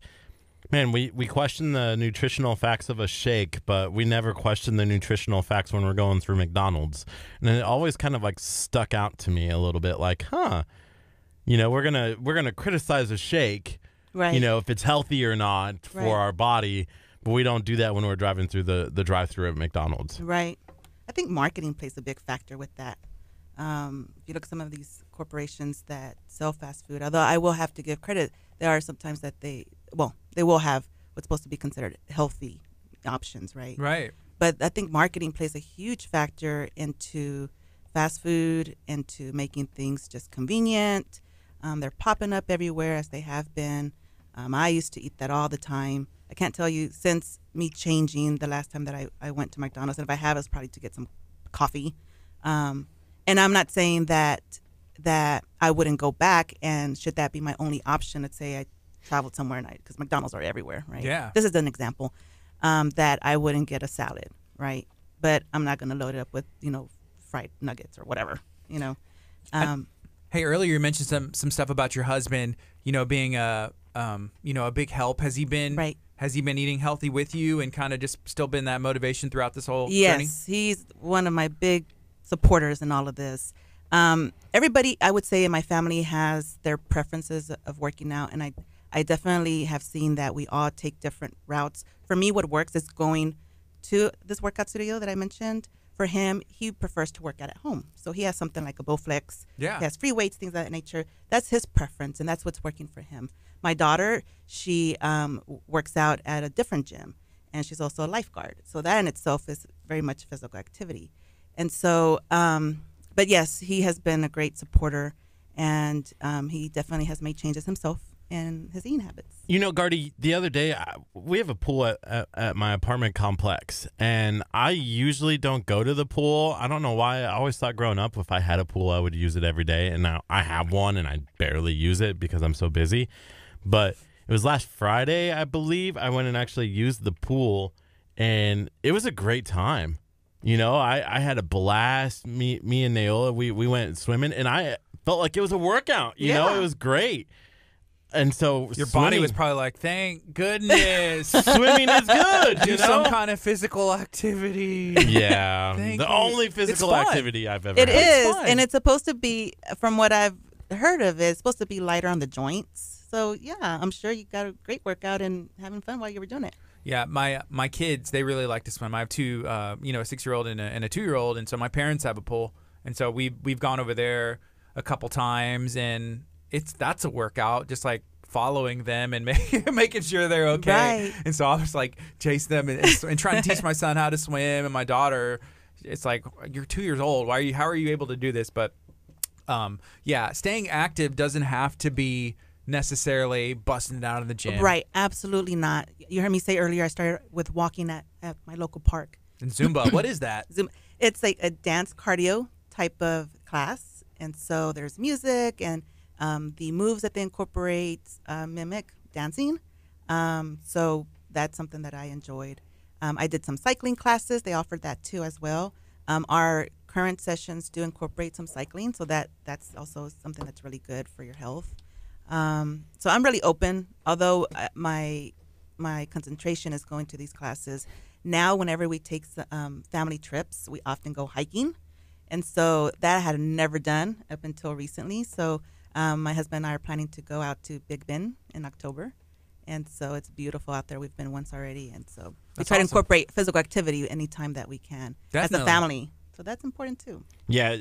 B: man, we question the nutritional facts of a shake, but we never question the nutritional facts when we're going through McDonald's. And it always kind of like stuck out to me a little bit like, we're gonna criticize a shake,
C: right?
B: If it's healthy or not for our body, but we don't do that when we're driving through the drive-through at McDonald's.
C: Right. I think marketing plays a big factor with that. If you look at some of these corporations that sell fast food, although I will have to give credit, there are sometimes that they will have what's supposed to be considered healthy options, right?
A: Right.
C: But I think marketing plays a huge factor into fast food, into making things just convenient. They're popping up everywhere as they have been. I used to eat that all the time. I can't tell you since me changing the last time that I went to McDonald's, and if I have, it's probably to get some coffee. And I'm not saying that I wouldn't go back, and should that be my only option, let's say I traveled somewhere and because McDonald's are everywhere, right?
A: Yeah.
C: This is an example that I wouldn't get a salad, right? But I'm not going to load it up with, fried nuggets or whatever,
A: Hey, earlier you mentioned some stuff about your husband, being a big help. Has he been eating healthy with you and kind of just still been that motivation throughout this whole journey?
C: Yes, he's one of my big supporters in all of this. Everybody, I would say, in my family has their preferences of working out, and I definitely have seen that we all take different routes. For me, what works is going to this workout studio that I mentioned. For him, he prefers to work out at home. So he has something like a Bowflex.
A: Yeah.
C: He has free weights, things of that nature. That's his preference, and that's what's working for him. My daughter, she works out at a different gym, and she's also a lifeguard. So that in itself is very much physical activity. And so, but yes, he has been a great supporter, and he definitely has made changes himself in his eating habits.
B: Gardy, the other day, we have a pool at my apartment complex, and I usually don't go to the pool. I don't know why. I always thought growing up, if I had a pool, I would use it every day, and now I have one, and I barely use it because I'm so busy. But it was last Friday, I believe, I went and actually used the pool, and it was a great time. I had a blast. Me and Naola, we went swimming, and I felt like it was a workout. It was great. And so
A: your body was probably like, thank goodness.
B: Swimming is good.
A: Do some kind of physical activity.
B: Yeah. Only physical activity I've ever
C: had. It is.
A: Fun.
C: And it's supposed to be, from what I've heard of it, it's supposed to be lighter on the joints. So, yeah, I'm sure you got a great workout and having fun while you were doing it.
A: Yeah, my kids, they really like to swim. I have two, a 6-year-old and a 2-year-old, and so my parents have a pool, and so we've gone over there a couple times, and that's a workout, just like following them and making sure they're okay.
C: Right.
A: And so I was like chasing them and trying to teach my son how to swim, and my daughter, it's like, you're 2 years old. How are you able to do this? But staying active doesn't have to be necessarily busting it out of the gym.
C: Right, absolutely not. You heard me say earlier I started with walking at my local park.
A: And Zumba, what is that?
C: It's like a dance cardio type of class, and so there's music and the moves that they incorporate mimic dancing. So that's something that I enjoyed. I did some cycling classes. They offered that too as well. Our current sessions do incorporate some cycling, so that's also something that's really good for your health. So I'm really open, although my concentration is going to these classes. Now, whenever we take family trips, we often go hiking. And so that I had never done up until recently. So my husband and I are planning to go out to Big Bend in October. And so it's beautiful out there. We've been once already. And so we try to incorporate physical activity anytime that we can as a family. So that's important too.
B: Yeah,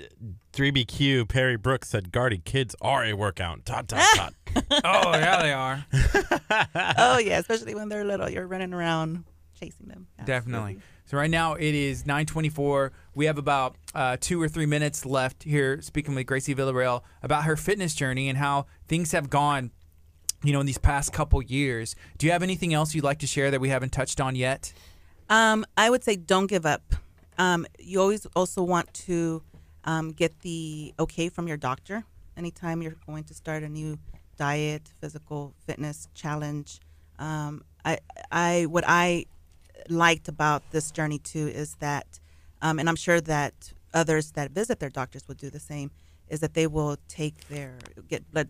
B: 3BQ Perry Brooks said, Gardy, kids are a workout. ...
A: Oh, yeah, they are.
C: Oh, yeah, especially when they're little. You're running around chasing them.
A: Definitely. So right now it is 9:24. We have about 2 or 3 minutes left here speaking with Gracie Villarreal about her fitness journey and how things have gone, in these past couple years. Do you have anything else you'd like to share that we haven't touched on yet?
C: I would say don't give up. You always also want to get the okay from your doctor anytime you're going to start a new diet, physical fitness challenge. What I liked about this journey too is that, and I'm sure that others that visit their doctors will do the same, is that they will get blood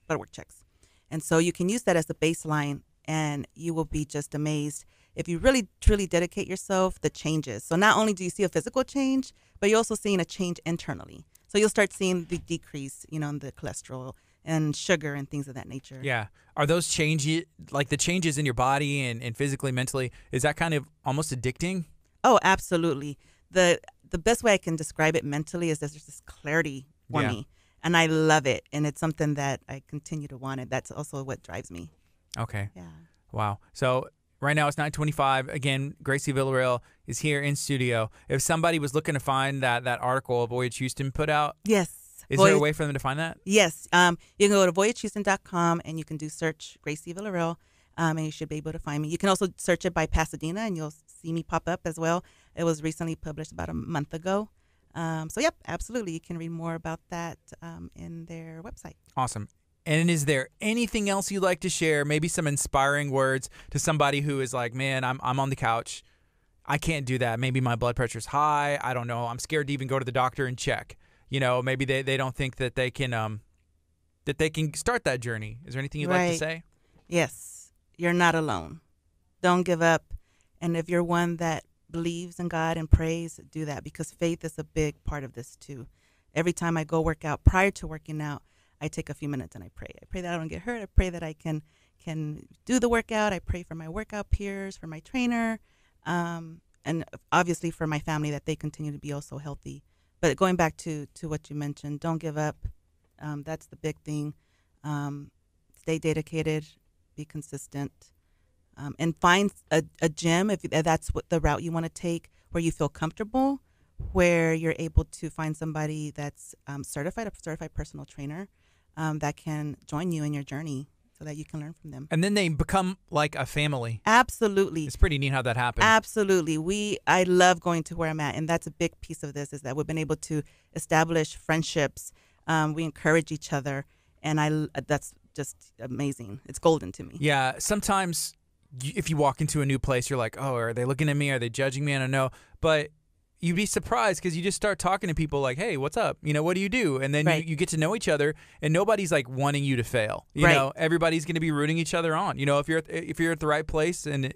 C: work checks. And so you can use that as a baseline, and you will be just amazed if you really truly dedicate yourself, the changes. So not only do you see a physical change, but you're also seeing a change internally. So you'll start seeing the decrease, in the cholesterol and sugar and things of that nature.
A: Yeah. Are those changes, like the changes in your body and physically, mentally, is that kind of almost addicting?
C: Oh, absolutely. The best way I can describe it mentally is there's this clarity for me. And I love it. And it's something that I continue to want. And that's also what drives me.
A: Okay.
C: Yeah.
A: Wow. So right now it's 9:25. Again, Gracie Villarreal is here in studio. If somebody was looking to find that article Voyage Houston put out,
C: yes.
A: Is there a way for them to find that?
C: Yes. You can go to voyagehouston.com and you can do search Gracie Villarreal, and you should be able to find me. You can also search it by Pasadena, and you'll see me pop up as well. It was recently published about a month ago. So, yep, absolutely. You can read more about that in their website.
A: Awesome. And is there anything else you'd like to share? Maybe some inspiring words to somebody who is like, man, I'm on the couch. I can't do that. Maybe my blood pressure's high. I don't know. I'm scared to even go to the doctor and check. Maybe they don't think that they can start that journey. Is there anything you'd like to say?
C: Yes. You're not alone. Don't give up. And if you're one that believes in God and prays, do that, because faith is a big part of this too. Every time I go work out, prior to working out, I take a few minutes and I pray. I pray that I don't get hurt. I pray that I can do the workout. I pray for my workout peers, for my trainer, and obviously for my family, that they continue to be also healthy. But going back to what you mentioned, don't give up. That's the big thing. Stay dedicated, be consistent, and find a gym if that's what the route you want to take, where you feel comfortable, where you're able to find somebody that's a certified personal trainer that can join you in your journey so that you can learn from them.
A: And then they become like a family.
C: Absolutely.
A: It's pretty neat how that happens.
C: Absolutely. I love going to where I'm at, and that's a big piece of this, is that we've been able to establish friendships. We encourage each other, and that's just amazing. It's golden to me.
A: Yeah. Sometimes if you walk into a new place, you're like, oh, are they looking at me? Are they judging me? I don't know. But you'd be surprised because you just start talking to people like, hey, what's up? What do you do? And then you get to know each other, and nobody's like wanting you to fail. You know, everybody's going to be rooting each other on. If you're at the right place, and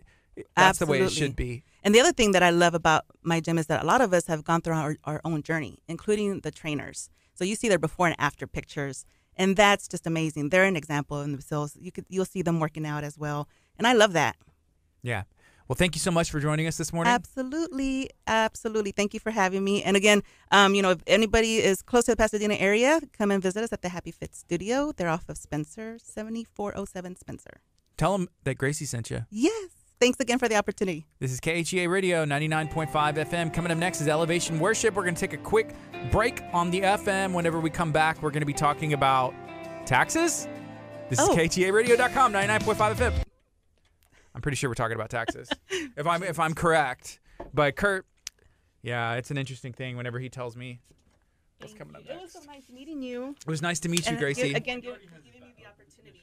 A: that's the way it should be.
C: And the other thing that I love about my gym is that a lot of us have gone through our own journey, including the trainers. So you see their before and after pictures, and that's just amazing. They're an example in themselves. You'll see them working out as well, and I love that.
A: Yeah. Well, thank you so much for joining us this morning.
C: Absolutely. Thank you for having me. And again, if anybody is close to the Pasadena area, come and visit us at the Happy Fit Studio. They're off of Spencer, 7407 Spencer.
A: Tell them that Gracie sent you.
C: Yes. Thanks again for the opportunity.
A: This is KHEA Radio, 99.5 FM. Coming up next is Elevation Worship. We're going to take a quick break on the FM. Whenever we come back, we're going to be talking about taxes. This is KHEARadio.com, 99.5 FM. I'm pretty sure we're talking about taxes, if I'm correct. But Curt, yeah, it's an interesting thing whenever he tells me what's coming up next.
C: It was so nice meeting you.
A: It was nice to meet you, Gracie.
C: Again, giving me the opportunity.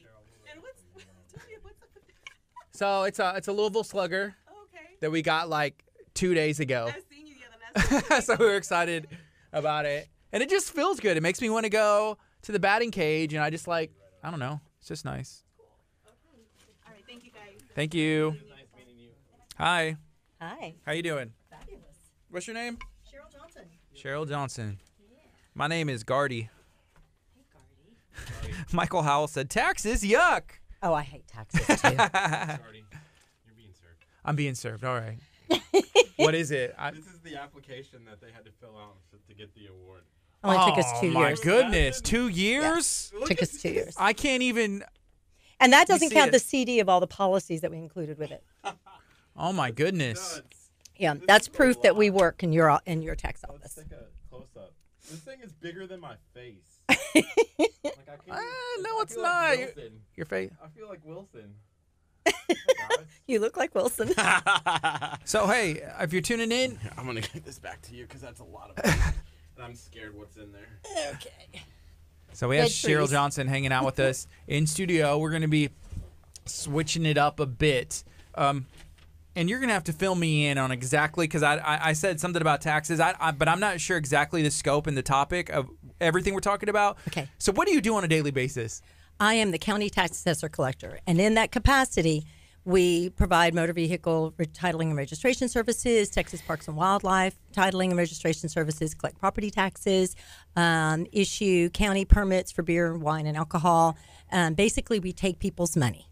C: And what's
A: So it's a Louisville Slugger that we got like 2 days ago.
C: I've seen you the
A: So we're excited about it. And it just feels good. It makes me want to go to the batting cage, and I just I don't know. It's just nice.
C: All right, thank you guys.
A: Thank you.
B: Nice meeting you.
A: Hi.
D: Hi.
A: How you doing?
D: Fabulous.
A: What's your name?
D: Cheryl Johnson.
A: Cheryl Johnson. My name is Gardy.
D: Hey, Gardy.
A: Michael Howell said, taxes, yuck.
D: Oh, I hate taxes too.
B: Gardy, you're being served.
A: I'm being served. All right. What is it?
B: This is the application that they had to fill out to get the award.
D: Only took us 2 years.
A: Oh, my goodness. 2 years?
D: Took us 2 years.
A: I can't even.
D: And that doesn't
A: see
D: count
A: it.
D: the CD of all the policies that we included with it.
A: Oh, my goodness.
D: Yeah, that's proof that we work in your tax
B: Let's
D: office.
B: take a close up. This thing is bigger than my face. I can't
A: No,
B: I
A: it's
B: feel
A: not.
B: Like Wilson.
A: Your face.
B: I feel like Wilson.
D: You look like Wilson.
A: So, hey, if you're tuning in,
B: I'm going to give this back to you because that's a lot of money. And I'm scared what's in there.
D: Okay.
A: so we have
D: Red
A: Cheryl
D: trees.
A: Johnson hanging out with us in studio. We're going to be switching it up a bit. And you're going to have to fill me in on exactly, because I said something about taxes, but I'm not sure exactly the scope and the topic of everything we're talking about.
D: Okay.
A: So what do you do on a daily basis?
D: I am the county tax assessor collector, and in that capacity, we provide motor vehicle titling and registration services, Texas Parks and Wildlife titling and registration services, collect property taxes, issue county permits for beer, wine, and alcohol. Basically, we take people's money.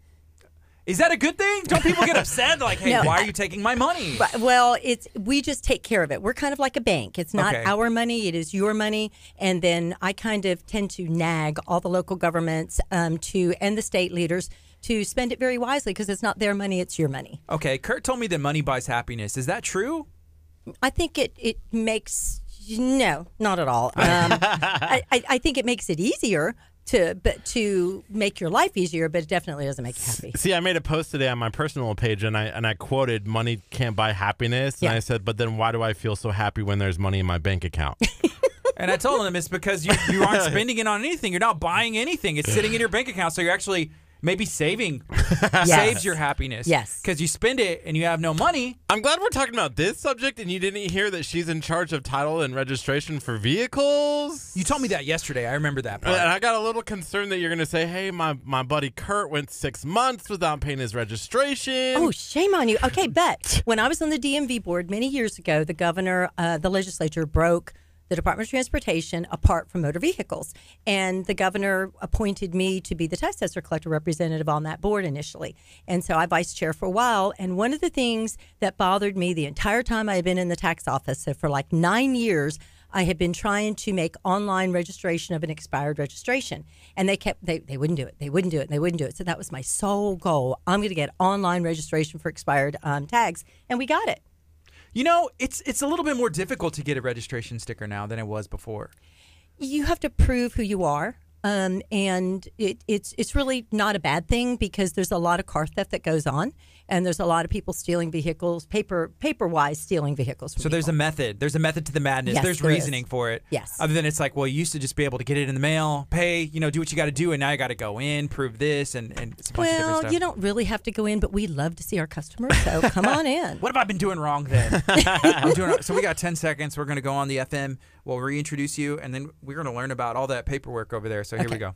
A: Is that a good thing? Don't people get upset? Like, hey,
D: No,
A: why are you taking my money?
D: But, well, we just take care of it. We're kind of like a bank. It's not
A: Okay.
D: our money; it is your money. And then I kind of tend to nag all the local governments and the state leaders to spend it very wisely, because it's not their money; it's your money.
A: Okay, Kurt told me that money buys happiness. Is that true?
D: I think it makes not at all. I think it makes it easier to make your life easier, but it definitely doesn't make you happy.
B: See, I made a post today on my personal page, and I quoted, "Money can't buy happiness."
D: Yeah.
B: And I said, "But then why do I feel so happy when there's money in my bank account?"
A: And I told him it's because you aren't spending it on anything. You're not buying anything. It's sitting in your bank account, so you're actually maybe saving. Saves your happiness.
D: Yes.
A: Because you spend it and you have no money.
B: I'm glad we're talking about this subject, and you didn't hear that she's in charge of title and registration for vehicles.
A: You told me that yesterday. I remember that
B: And
A: part.
B: I got a little concerned that you're going to say, hey, my buddy Kurt went 6 months without paying his registration.
D: Oh, shame on you. Okay, but when I was on the DMV board many years ago, the governor, the legislature broke the Department of Transportation apart from motor vehicles. And the governor appointed me to be the tax assessor collector representative on that board initially. And so I vice chair for a while. And one of the things that bothered me the entire time I had been in the tax office, so for like 9 years, I had been trying to make online registration of an expired registration. And they wouldn't do it. They wouldn't do it. They wouldn't do it. So that was my sole goal. I'm going to get online registration for expired tags. And we got it.
A: You know, it's a little bit more difficult to get a registration sticker now than it was before.
D: You have to prove who you are. And it's really not a bad thing, because there's a lot of car theft that goes on, and there's a lot of people stealing vehicles, paper-wise stealing vehicles from
A: So there's a
D: people.
A: method. There's a method to the madness.
D: Yes,
A: There's
D: there is.
A: reasoning for it.
D: Yes.
A: Other than it's like, well, you used to just be able to get it in the mail, pay, do what you got to do, and now you got to go in, prove this, and it's a bunch of different
D: Well,
A: stuff.
D: you don't really have to go in, but we love to see our customers, so come on in.
A: What have I been doing wrong then? So we got 10 seconds. We're going to go on the FM. We'll reintroduce you, and then we're going to learn about all that paperwork over there. So here we
D: Okay.
A: go.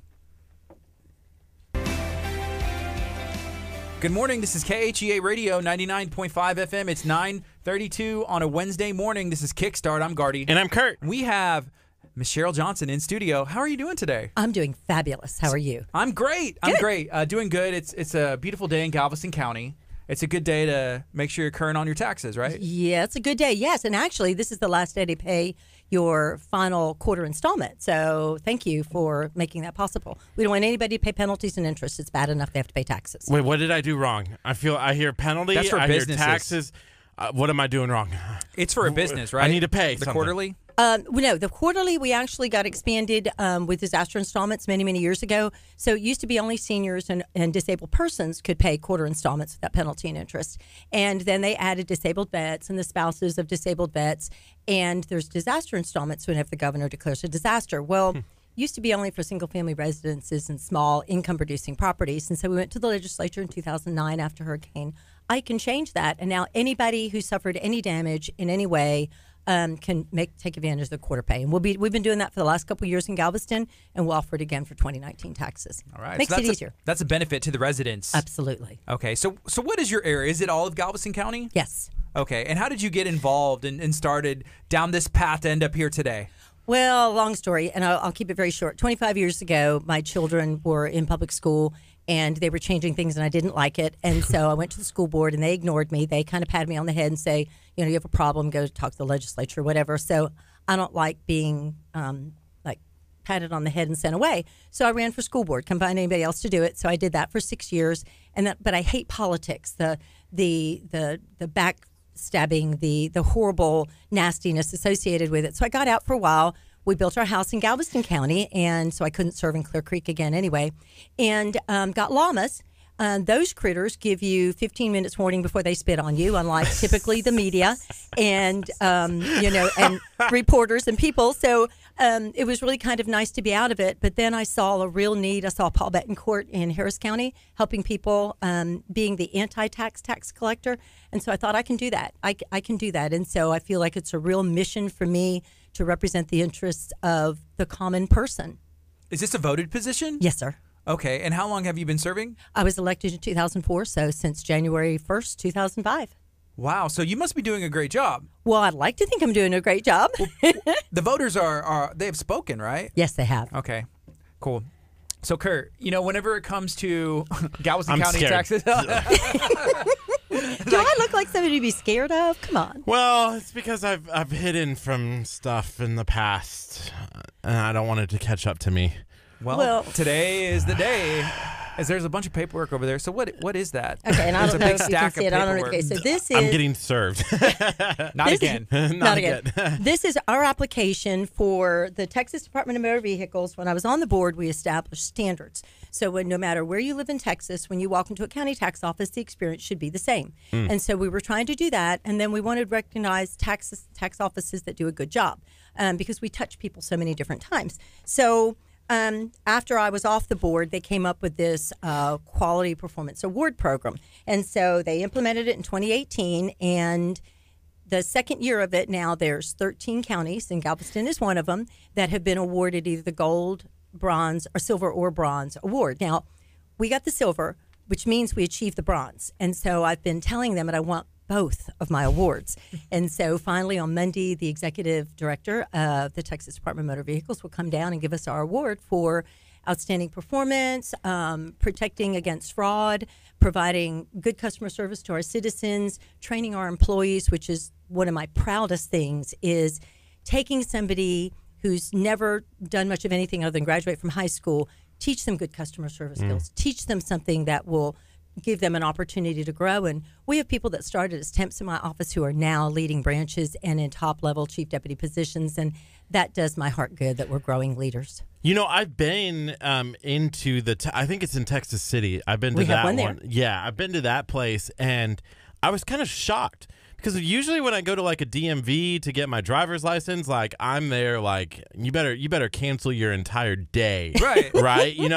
A: Good morning. This is KHEA Radio 99.5 FM. It's 9:32 on a Wednesday morning. This is Kickstart. I'm Gardy.
B: And I'm Kurt.
A: We have Miss Cheryl Johnson in studio. How are you doing today?
D: I'm doing fabulous. How are you?
A: I'm great. I'm great. Doing good. It's a beautiful day in Galveston County. It's a good day to make sure you're current on your taxes, right?
D: Yeah, it's a good day. Yes, and actually, this is the last day to pay your final quarter installment. So thank you for making that possible. We don't want anybody to pay penalties and interest. It's bad enough they have to pay taxes.
B: Wait, what did I do wrong? I hear penalty.
A: That's for
B: I
A: businesses.
B: hear taxes. What am I doing wrong?
A: It's for a business, right?
B: I need to pay
A: the
B: something.
A: quarterly.
D: No, the quarterly, we actually got expanded with disaster installments many, many years ago. So it used to be only seniors and disabled persons could pay quarter installments without penalty and interest. And then they added disabled vets and the spouses of disabled vets. And there's disaster installments whenever the governor declares a disaster. Well, used to be only for single-family residences and small income-producing properties. And so we went to the legislature in 2009 after Hurricane Ike and changed that. And now anybody who suffered any damage in any way can take advantage of the quarter pay. And we've been doing that for the last couple of years in Galveston, and we'll offer it again for 2019 taxes.
A: All right.
D: Makes
A: So
D: it easier.
A: That's a benefit to the residents.
D: Absolutely.
A: Okay. So what is your area? Is it all of Galveston County?
D: Yes.
A: Okay. And how did you get involved and started down this path to end up here today?
D: Well, long story, and I'll keep it very short. 25 years ago, my children were in public school, and they were changing things, and I didn't like it. And so I went to the school board, and they ignored me. They kind of patted me on the head and say, you have a problem, go talk to the legislature, whatever. So I don't like being patted on the head and sent away. So I ran for school board, couldn't find anybody else to do it. So I did that for 6 years. But I hate politics, the backstabbing, the horrible nastiness associated with it. So I got out for a while. We built our house in Galveston County, and so I couldn't serve in Clear Creek again anyway, and got llamas. Those critters give you 15 minutes warning before they spit on you, unlike typically the media and and reporters and people. So it was really kind of nice to be out of it. But then I saw a real need. I saw Paul Betancourt in Harris County helping people, being the anti-tax tax collector. And so I thought I can do that. I can do that. And so I feel like it's a real mission for me to represent the interests of the common person.
A: Is this a voted position?
D: Yes, sir.
A: Okay. And how long have you been serving?
D: I was elected in 2004, so since January 1st, 2005.
A: Wow. So you must be doing a great job.
D: Well, I'd like to think I'm doing a great job.
A: The voters they have spoken, right?
D: Yes, they have.
A: Okay. Cool. So, Curt, whenever it comes to Galveston County
B: scared.
A: taxes.
D: Do I look like somebody to be scared of? Come on.
B: Well, it's because I've hidden from stuff in the past, and I don't want it to catch up to me.
A: Well, today is the day. As there's a bunch of paperwork over there. So what is that?
D: Okay, and I
A: There's
D: don't
A: a
D: know
A: big
D: if you can
A: stack
D: see it.
A: of
D: I don't know.
A: paperwork.
D: Okay, so this is...
B: I'm getting served.
A: Not again.
D: Not again. This is our application for the Texas Department of Motor Vehicles. When I was on the board, we established standards. So no matter where you live in Texas, when you walk into a county tax office, the experience should be the same. And so we were trying to do that, and then we wanted to recognize tax offices that do a good job because we touch people so many different times. So... after I was off the board, they came up with this quality performance award program. And so they implemented it in 2018. And the second year of it now, there's 13 counties, and Galveston is one of them, that have been awarded either the gold, bronze, or silver or bronze award. Now, we got the silver, which means we achieved the bronze. And so I've been telling them that I want both of my awards. And so finally on Monday, the executive director of the Texas Department of Motor Vehicles will come down and give us our award for outstanding performance, protecting against fraud, providing good customer service to our citizens, training our employees, which is one of my proudest things, is taking somebody who's never done much of anything other than graduate from high school, teach them good customer service skills, teach them something that will give them an opportunity to grow. And we have people that started as temps in my office who are now leading branches and in top-level chief deputy positions, and that does my heart good that we're growing leaders.
B: I've been into I think it's in Texas City. I've been to
D: We have
B: that
D: one there.
B: Yeah, I've been to that place, and I was kind of shocked. Because usually when I go to like a DMV to get my driver's license, like I'm there, like you better cancel your entire day,
A: Right.
B: right? You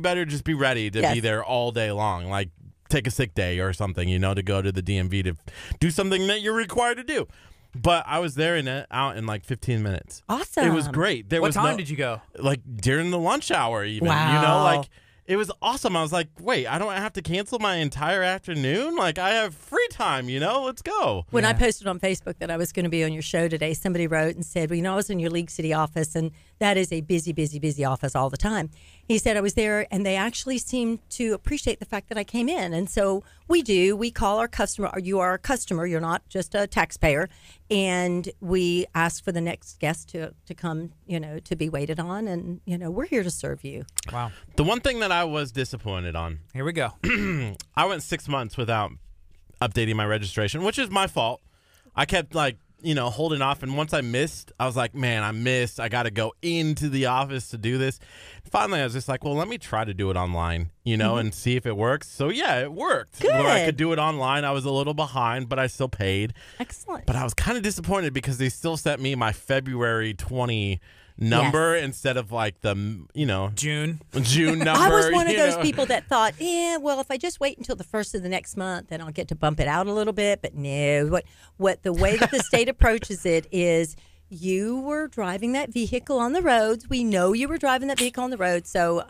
B: better just be ready to be there all day long, like take a sick day or something, to go to the DMV to do something that you're required to do. But I was there out in like 15 minutes.
D: Awesome.
B: It was great.
A: What time did you go?
B: Like during the lunch hour, even.
D: Wow.
B: It was awesome. I was like, wait, I don't have to cancel my entire afternoon? Like, I have free time, let's go.
D: When I posted on Facebook that I was going to be on your show today, somebody wrote and said, well, I was in your League City office, and that is a busy, busy, busy office all the time. He said I was there, and they actually seemed to appreciate the fact that I came in. And so we do. We call our customer, or you are a customer. You're not just a taxpayer. And we ask for the next guest to come, to be waited on. And, we're here to serve you.
A: Wow.
B: The one thing that I was disappointed on,
A: Here we go.
B: I went 6 months without updating my registration, which is my fault. I kept holding off. And once I missed, I was like, man, I missed. I got to go into the office to do this. Finally, I was just like, well, let me try to do it online, and see if it works. So, yeah, it worked.
D: Good.
B: Where I could do it online. I was a little behind, but I still paid.
D: Excellent.
B: But I was kind of disappointed because they still sent me my February 20 number instead of like the,
A: June.
B: number.
D: I was one of those people that thought, well, if I just wait until the first of the next month, then I'll get to bump it out a little bit. But no, what the way that the state approaches it is, you were driving that vehicle on the roads. We know you were driving that vehicle on the road. So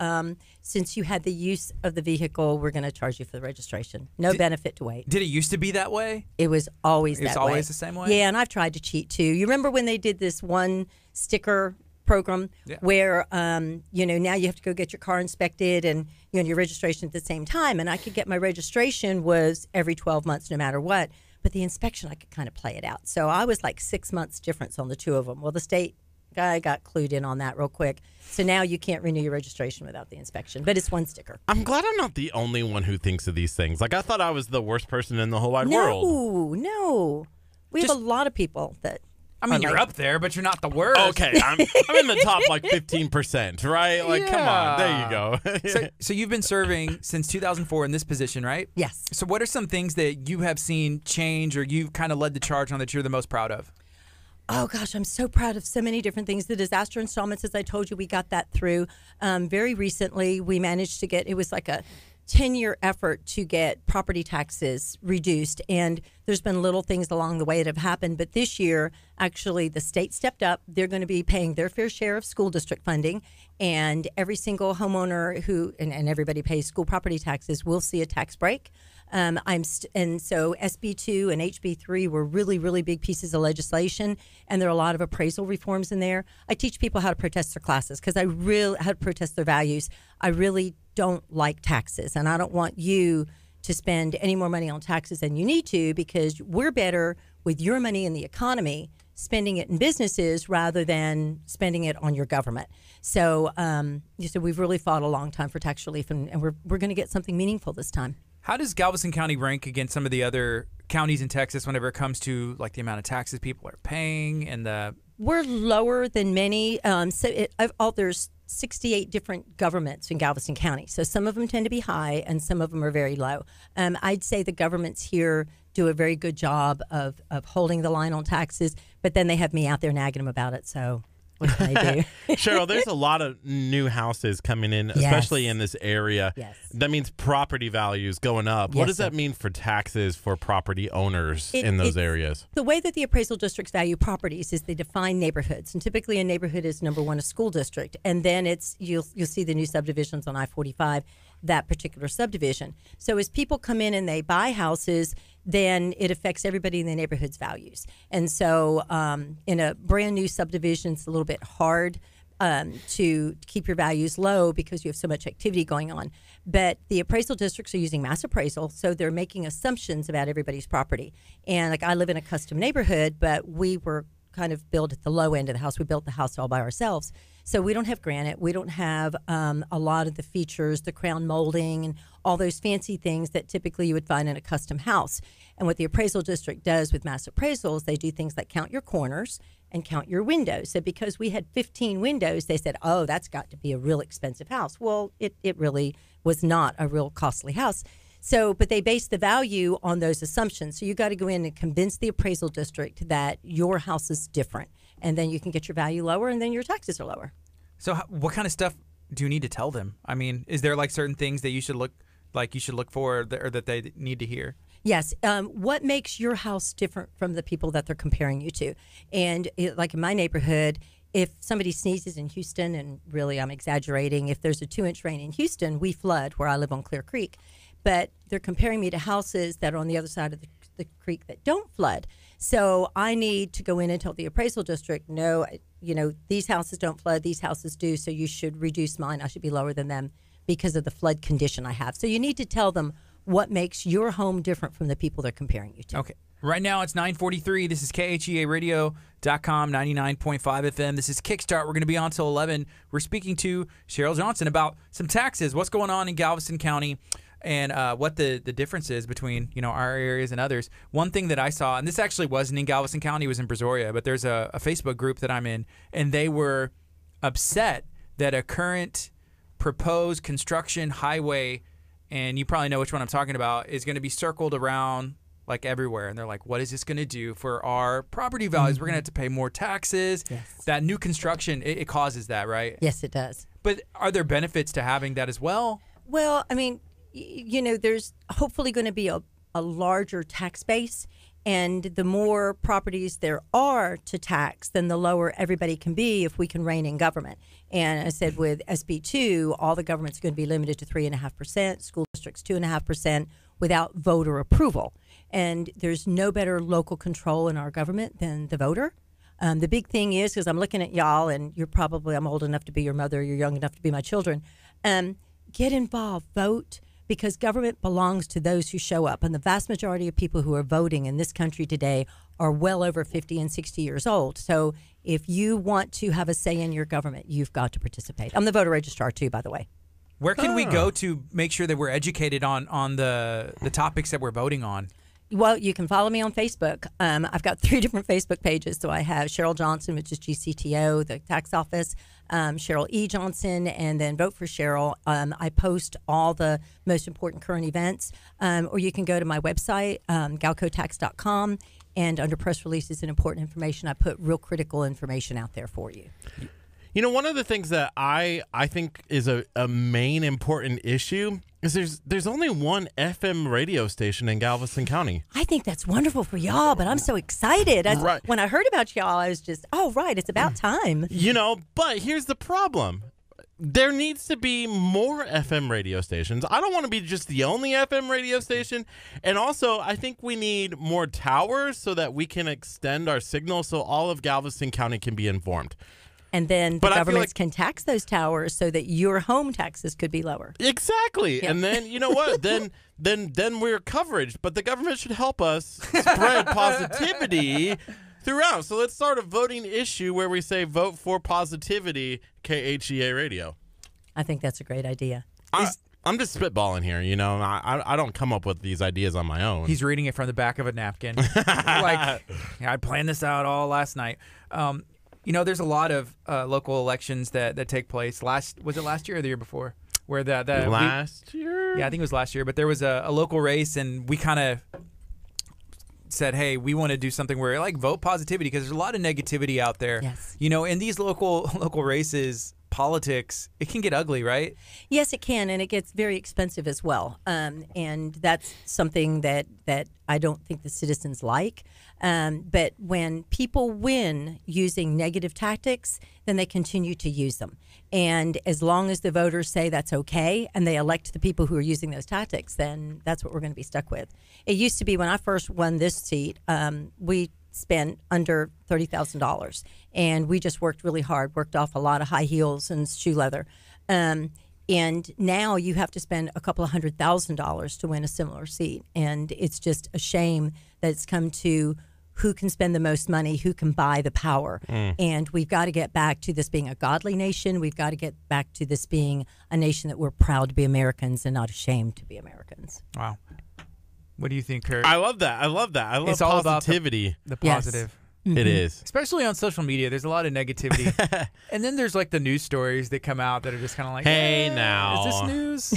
D: since you had the use of the vehicle, we're going to charge you for the registration. No benefit to wait.
A: Did it used to be that way?
D: It was always that way.
A: It's always the same way?
D: Yeah, and I've tried to cheat too. You remember when they did this one sticker program where, now you have to go get your car inspected and your registration at the same time. And I could get my registration was every 12 months no matter what. But the inspection, I could kind of play it out. So I was like 6 months difference on the two of them. Well, the state guy got clued in on that real quick. So now you can't renew your registration without the inspection. But it's one sticker.
B: I'm glad I'm not the only one who thinks of these things. Like, I thought I was the worst person in the whole wide world.
D: No. We have a lot of people that...
A: I mean, you're up there, but you're not the worst.
B: Okay, I'm in the top like 15%, right? Like, come on, there you go.
A: So you've been serving since 2004 in this position, right?
D: Yes.
A: So what are some things that you have seen change or you've kind of led the charge on that you're the most proud of?
D: Oh, gosh, I'm so proud of so many different things. The disaster installments, as I told you, we got that through. Very recently, we managed to get, it was like a 10-year effort to get property taxes reduced, and there's been little things along the way that have happened. But this year, actually, the state stepped up. They're going to be paying their fair share of school district funding, and every single homeowner who and everybody pays school property taxes will see a tax break. And so SB2 and HB3 were really, really big pieces of legislation, and there are a lot of appraisal reforms in there. I teach people how to protest their classes because how to protest their values. I really don't like taxes, and I don't want you to spend any more money on taxes than you need to, because we're better with your money in the economy spending it in businesses rather than spending it on your government. So, we've really fought a long time for tax relief, and we're going to get something meaningful this time.
A: How does Galveston County rank against some of the other counties in Texas whenever it comes to like the amount of taxes people are paying and the?
D: We're lower than many. There's 68 different governments in Galveston County. So some of them tend to be high and some of them are very low. I'd say the governments here do a very good job of holding the line on taxes, but then they have me out there nagging them about it. So what can I do?
B: Cheryl, there's a lot of new houses coming in, especially in this area.
D: Yes.
B: That means property values going up. What does that mean for taxes for property owners in those areas?
D: The way that the appraisal districts value properties is they define neighborhoods, and typically a neighborhood is number one, a school district, and then you'll see the new subdivisions on I-45, that particular subdivision. So as people come in and they buy houses, then it affects everybody in the neighborhood's values. And so in a brand new subdivision, it's a little bit hard to keep your values low because you have so much activity going on. But the appraisal districts are using mass appraisal, so they're making assumptions about everybody's property. And like, I live in a custom neighborhood, but we were kind of built at the low end of the house. We built the house all by ourselves. So we don't have granite. We don't have a lot of the features, the crown molding and all those fancy things that typically you would find in a custom house. And what the appraisal district does with mass appraisals, they do things like count your corners and count your windows. So because we had 15 windows, they said, oh, that's got to be a real expensive house. Well, it really was not a real costly house. So, but they base the value on those assumptions. So you got to go in and convince the appraisal district that your house is different, and then you can get your value lower, and then your taxes are lower.
A: So, what kind of stuff do you need to tell them? I mean, is there like certain things that you should look for, or that they need to hear?
D: Yes. What makes your house different from the people that they're comparing you to? And like in my neighborhood, if somebody sneezes in Houston, and really I'm exaggerating, if there's a 2-inch rain in Houston, we flood where I live on Clear Creek. But they're comparing me to houses that are on the other side of the creek that don't flood. So I need to go in and tell the appraisal district, no, these houses don't flood, these houses do, so you should reduce mine. I should be lower than them because of the flood condition I have. So you need to tell them what makes your home different from the people they're comparing you to.
A: Okay. Right now it's 9:43. This is KHEA Radio.com, 99.5 FM. This is Kickstart. We're going to be on till 11. We're speaking to Cheryl Johnson about some taxes, what's going on in Galveston County, and what the difference is between our areas and others. One thing that I saw, and this actually wasn't in Galveston County, it was in Brazoria, but there's a Facebook group that I'm in, and they were upset that a current proposed construction highway, and you probably know which one I'm talking about, is going to be circled around like everywhere, and they're like, what is this going to do for our property values? We're going to have to pay more taxes.
D: Yes.
A: That new construction, it causes that, right?
D: Yes, it does.
A: But are there benefits to having that as well?
D: Well, I mean, there's hopefully going to be a larger tax base. And the more properties there are to tax, then the lower everybody can be if we can rein in government. And I said with SB 2, all the government's going to be limited to 3.5%, school districts 2.5% without voter approval. And there's no better local control in our government than the voter. The big thing is, because I'm looking at y'all, and I'm old enough to be your mother, you're young enough to be my children, get involved, vote. Because government belongs to those who show up. And the vast majority of people who are voting in this country today are well over 50 and 60 years old. So if you want to have a say in your government, you've got to participate. I'm the voter registrar, too, by the way.
A: Where can we go to make sure that we're educated on the topics that we're voting on?
D: Well, you can follow me on Facebook. I've got 3 different Facebook pages. So I have Cheryl Johnson, which is GCTO, the tax office, Cheryl E. Johnson, and then Vote for Cheryl. I post all the most important current events. Or you can go to my website, galcotax.com, and under press releases and important information, I put real critical information out there for you.
B: One of the things that I think is a main important issue is there's only one FM radio station in Galveston County.
D: I think that's wonderful for y'all, but I'm so excited.
B: Right.
D: When I heard about y'all, I was just, it's about time.
B: But here's the problem. There needs to be more FM radio stations. I don't want to be just the only FM radio station. And also, I think we need more towers so that we can extend our signal so all of Galveston County can be informed.
D: And then the governments can tax those towers so that your home taxes could be lower.
B: Exactly. Yep. And then, you know what? then we're coverage. But the government should help us spread positivity throughout. So let's start a voting issue where we say vote for positivity, KHEA radio.
D: I think that's a great idea.
B: I'm just spitballing here, I don't come up with these ideas on my own.
A: He's reading it from the back of a napkin. I planned this out all last night. There's a lot of local elections that take place. Was it last year or the year before? Where
B: last year?
A: Yeah, I think it was last year. But there was a local race, and we kind of said, hey, we want to do something where vote positivity, because there's a lot of negativity out there.
D: Yes.
A: In these local races, politics, it can get ugly, right?
D: Yes, it can, and it gets very expensive as well. And that's something that I don't think the citizens like. But when people win using negative tactics, then they continue to use them. And as long as the voters say that's okay and they elect the people who are using those tactics, then that's what we're going to be stuck with. It used to be when I first won this seat, we spent under $30,000, and we just worked really hard, worked off a lot of high heels and shoe leather. And now you have to spend a couple of $100,000 to win a similar seat. And it's just a shame that it's come to who can spend the most money, who can buy the power. And we've got to get back to this being a godly nation. We've got to get back to this being a nation that we're proud to be Americans and not ashamed to be Americans.
A: Wow. What do you think, Curt?
B: I love that. I love
A: it's all
B: positivity.
A: About the positive.
D: Yes.
B: It is.
A: Especially on social media, there's a lot of negativity. And then there's the news stories that come out that are just kind of like,
B: hey, now.
A: Is this news?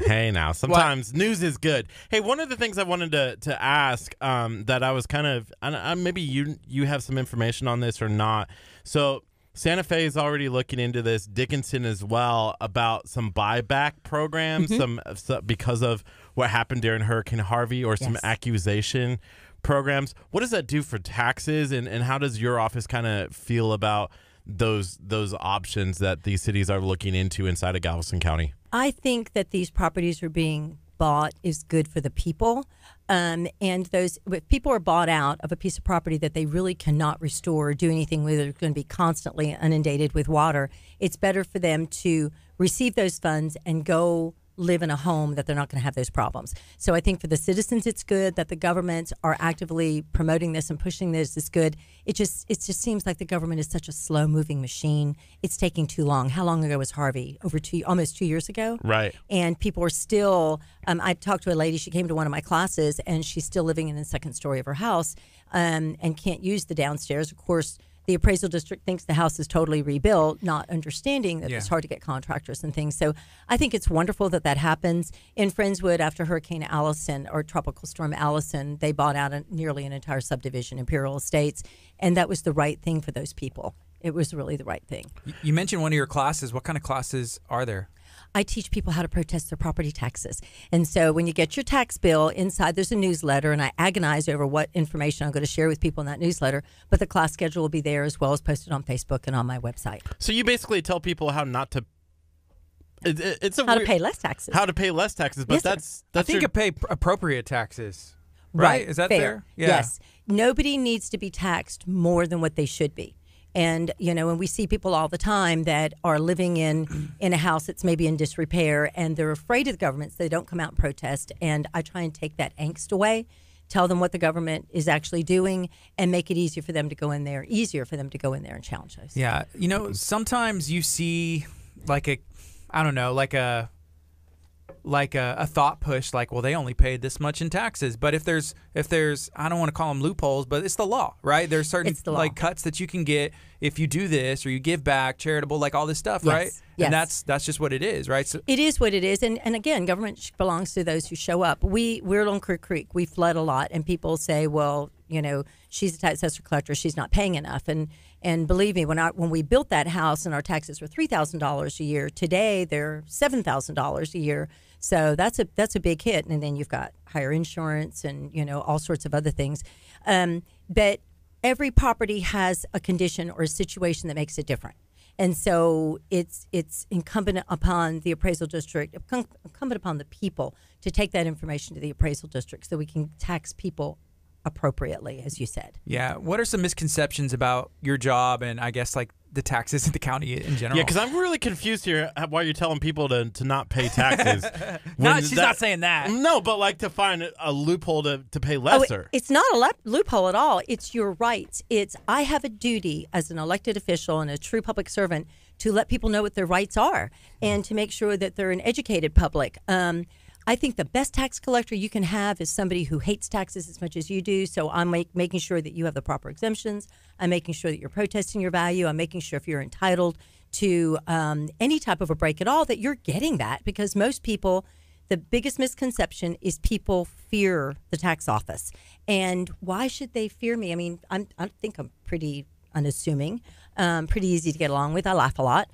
B: Hey, now. Sometimes news is good. Hey, one of the things I wanted to ask that I was kind of, maybe you have some information on this or not. So Santa Fe is already looking into this, Dickinson as well, about some buyback programs, some because of what happened during Hurricane Harvey, or some accusation programs. What does that do for taxes, and how does your office kind of feel about those options that these cities are looking into inside of Galveston County?
D: I think that these properties are being bought is good for the people. And if people are bought out of a piece of property that they really cannot restore or do anything with, they're going to be constantly inundated with water, it's better for them to receive those funds and go live in a home that they're not going to have those problems. So I think for the citizens, it's good that the governments are actively promoting this and pushing this. It's good. It just seems like the government is such a slow moving machine. It's taking too long. How long ago was Harvey? Almost 2 years ago.
B: Right.
D: And people are still. I talked to a lady. She came to one of my classes, and she's still living in the second story of her house, and can't use the downstairs. Of course, the appraisal district thinks the house is totally rebuilt, not understanding that it's hard to get contractors and things. So I think it's wonderful that that happens. In Friendswood, after Hurricane Allison or Tropical Storm Allison, they bought out nearly an entire subdivision, Imperial Estates, and that was the right thing for those people. It was really the right thing.
A: You mentioned one of your classes. What kind of classes are there?
D: I teach people how to protest their property taxes. And so when you get your tax bill, inside there's a newsletter, and I agonize over what information I'm going to share with people in that newsletter. But the class schedule will be there as well as posted on Facebook and on my website.
B: So you basically tell people how not to. It's a
D: how to pay less taxes.
B: How to pay less taxes, but
D: Yes,
B: that's
A: I think
B: your,
A: pay appropriate taxes. Right? Is that fair? Yeah.
D: Yes. Nobody needs to be taxed more than what they should be. And, you know, and we see people all the time that are living in a house that's maybe in disrepair, and they're afraid of the government, so they don't come out and protest. And I try and take that angst away, tell them what the government is actually doing, and make it easier for them to go in there and challenge those.
A: Yeah. You know, sometimes you see like a thought push, like, well, they only paid this much in taxes. But if there's I don't want to call them loopholes, but it's the law, right? There's certain like cuts that you can get if you do this, or you give back, charitable, like all this stuff, right?
D: Yes.
A: And that's just what it is, right? So
D: it is what it is. And again, government belongs to those who show up. We're on Curt Creek. We flood a lot, and people say, well, you know, she's a tax assessor collector, she's not paying enough. And believe me, when we built that house and our taxes were $3,000 a year, today they're $7,000 a year. So that's a big hit. And then you've got higher insurance and, you know, all sorts of other things. But every property has a condition or a situation that makes it different. And so it's incumbent upon the appraisal district, incumbent upon the people to take that information to the appraisal district so we can tax people appropriately, as you said.
A: Yeah. What are some misconceptions about your job and I guess like the taxes in the county in general?
B: Yeah, because I'm really confused here why you're telling people to not pay taxes.
A: She's not saying that.
B: No, but like to find a loophole to pay lesser.
D: It's not a loophole at all. It's your rights. I have a duty as an elected official and a true public servant to let people know what their rights are and to make sure that they're an educated public. I think the best tax collector you can have is somebody who hates taxes as much as you do. So I'm making sure that you have the proper exemptions. I'm making sure that you're protesting your value. I'm making sure if you're entitled to any type of a break at all that you're getting that, because most people, the biggest misconception is people fear the tax office. And why should they fear me? I mean, I think I'm pretty unassuming, pretty easy to get along with. I laugh a lot.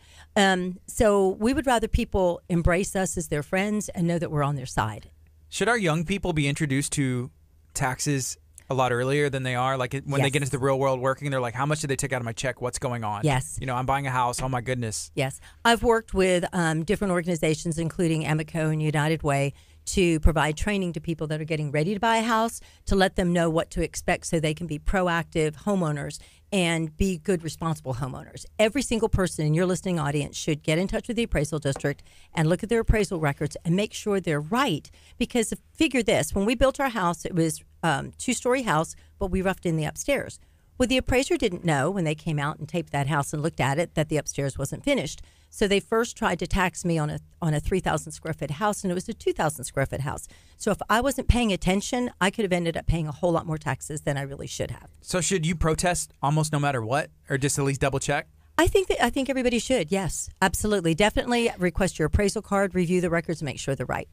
D: So we would rather people embrace us as their friends and know that we're on their side.
A: Should our young people be introduced to taxes a lot earlier than they are? Like when they get into the real world working, they're like, how much did they take out of my check? What's going on?
D: Yes.
A: You know, I'm buying a house. Oh, my goodness.
D: Yes. I've worked with different organizations, including Amico and United Way, to provide training to people that are getting ready to buy a house, to let them know what to expect so they can be proactive homeowners and be good, responsible homeowners. Every single person in your listening audience should get in touch with the appraisal district and look at their appraisal records and make sure they're right. Because figure this, when we built our house, it was two-story house, but we roughed in the upstairs. Well, the appraiser didn't know when they came out and taped that house and looked at it that the upstairs wasn't finished. So they first tried to tax me on a 3,000 square foot house, and it was a 2,000 square foot house. So if I wasn't paying attention, I could have ended up paying a whole lot more taxes than I really should have.
A: So should you protest almost no matter what, or just at least double check?
D: I think everybody should. Yes, absolutely, definitely request your appraisal card, review the records, and make sure they're right.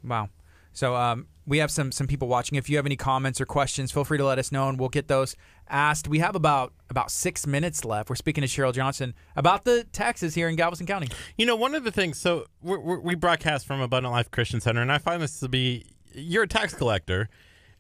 A: Wow. So we have some people watching. If you have any comments or questions, feel free to let us know, and we'll get those asked. We have about 6 minutes left. We're speaking to Cheryl Johnson about the taxes here in Galveston County.
B: You know, one of the things, so we broadcast from Abundant Life Christian Center, and I find this to be, you're a tax collector,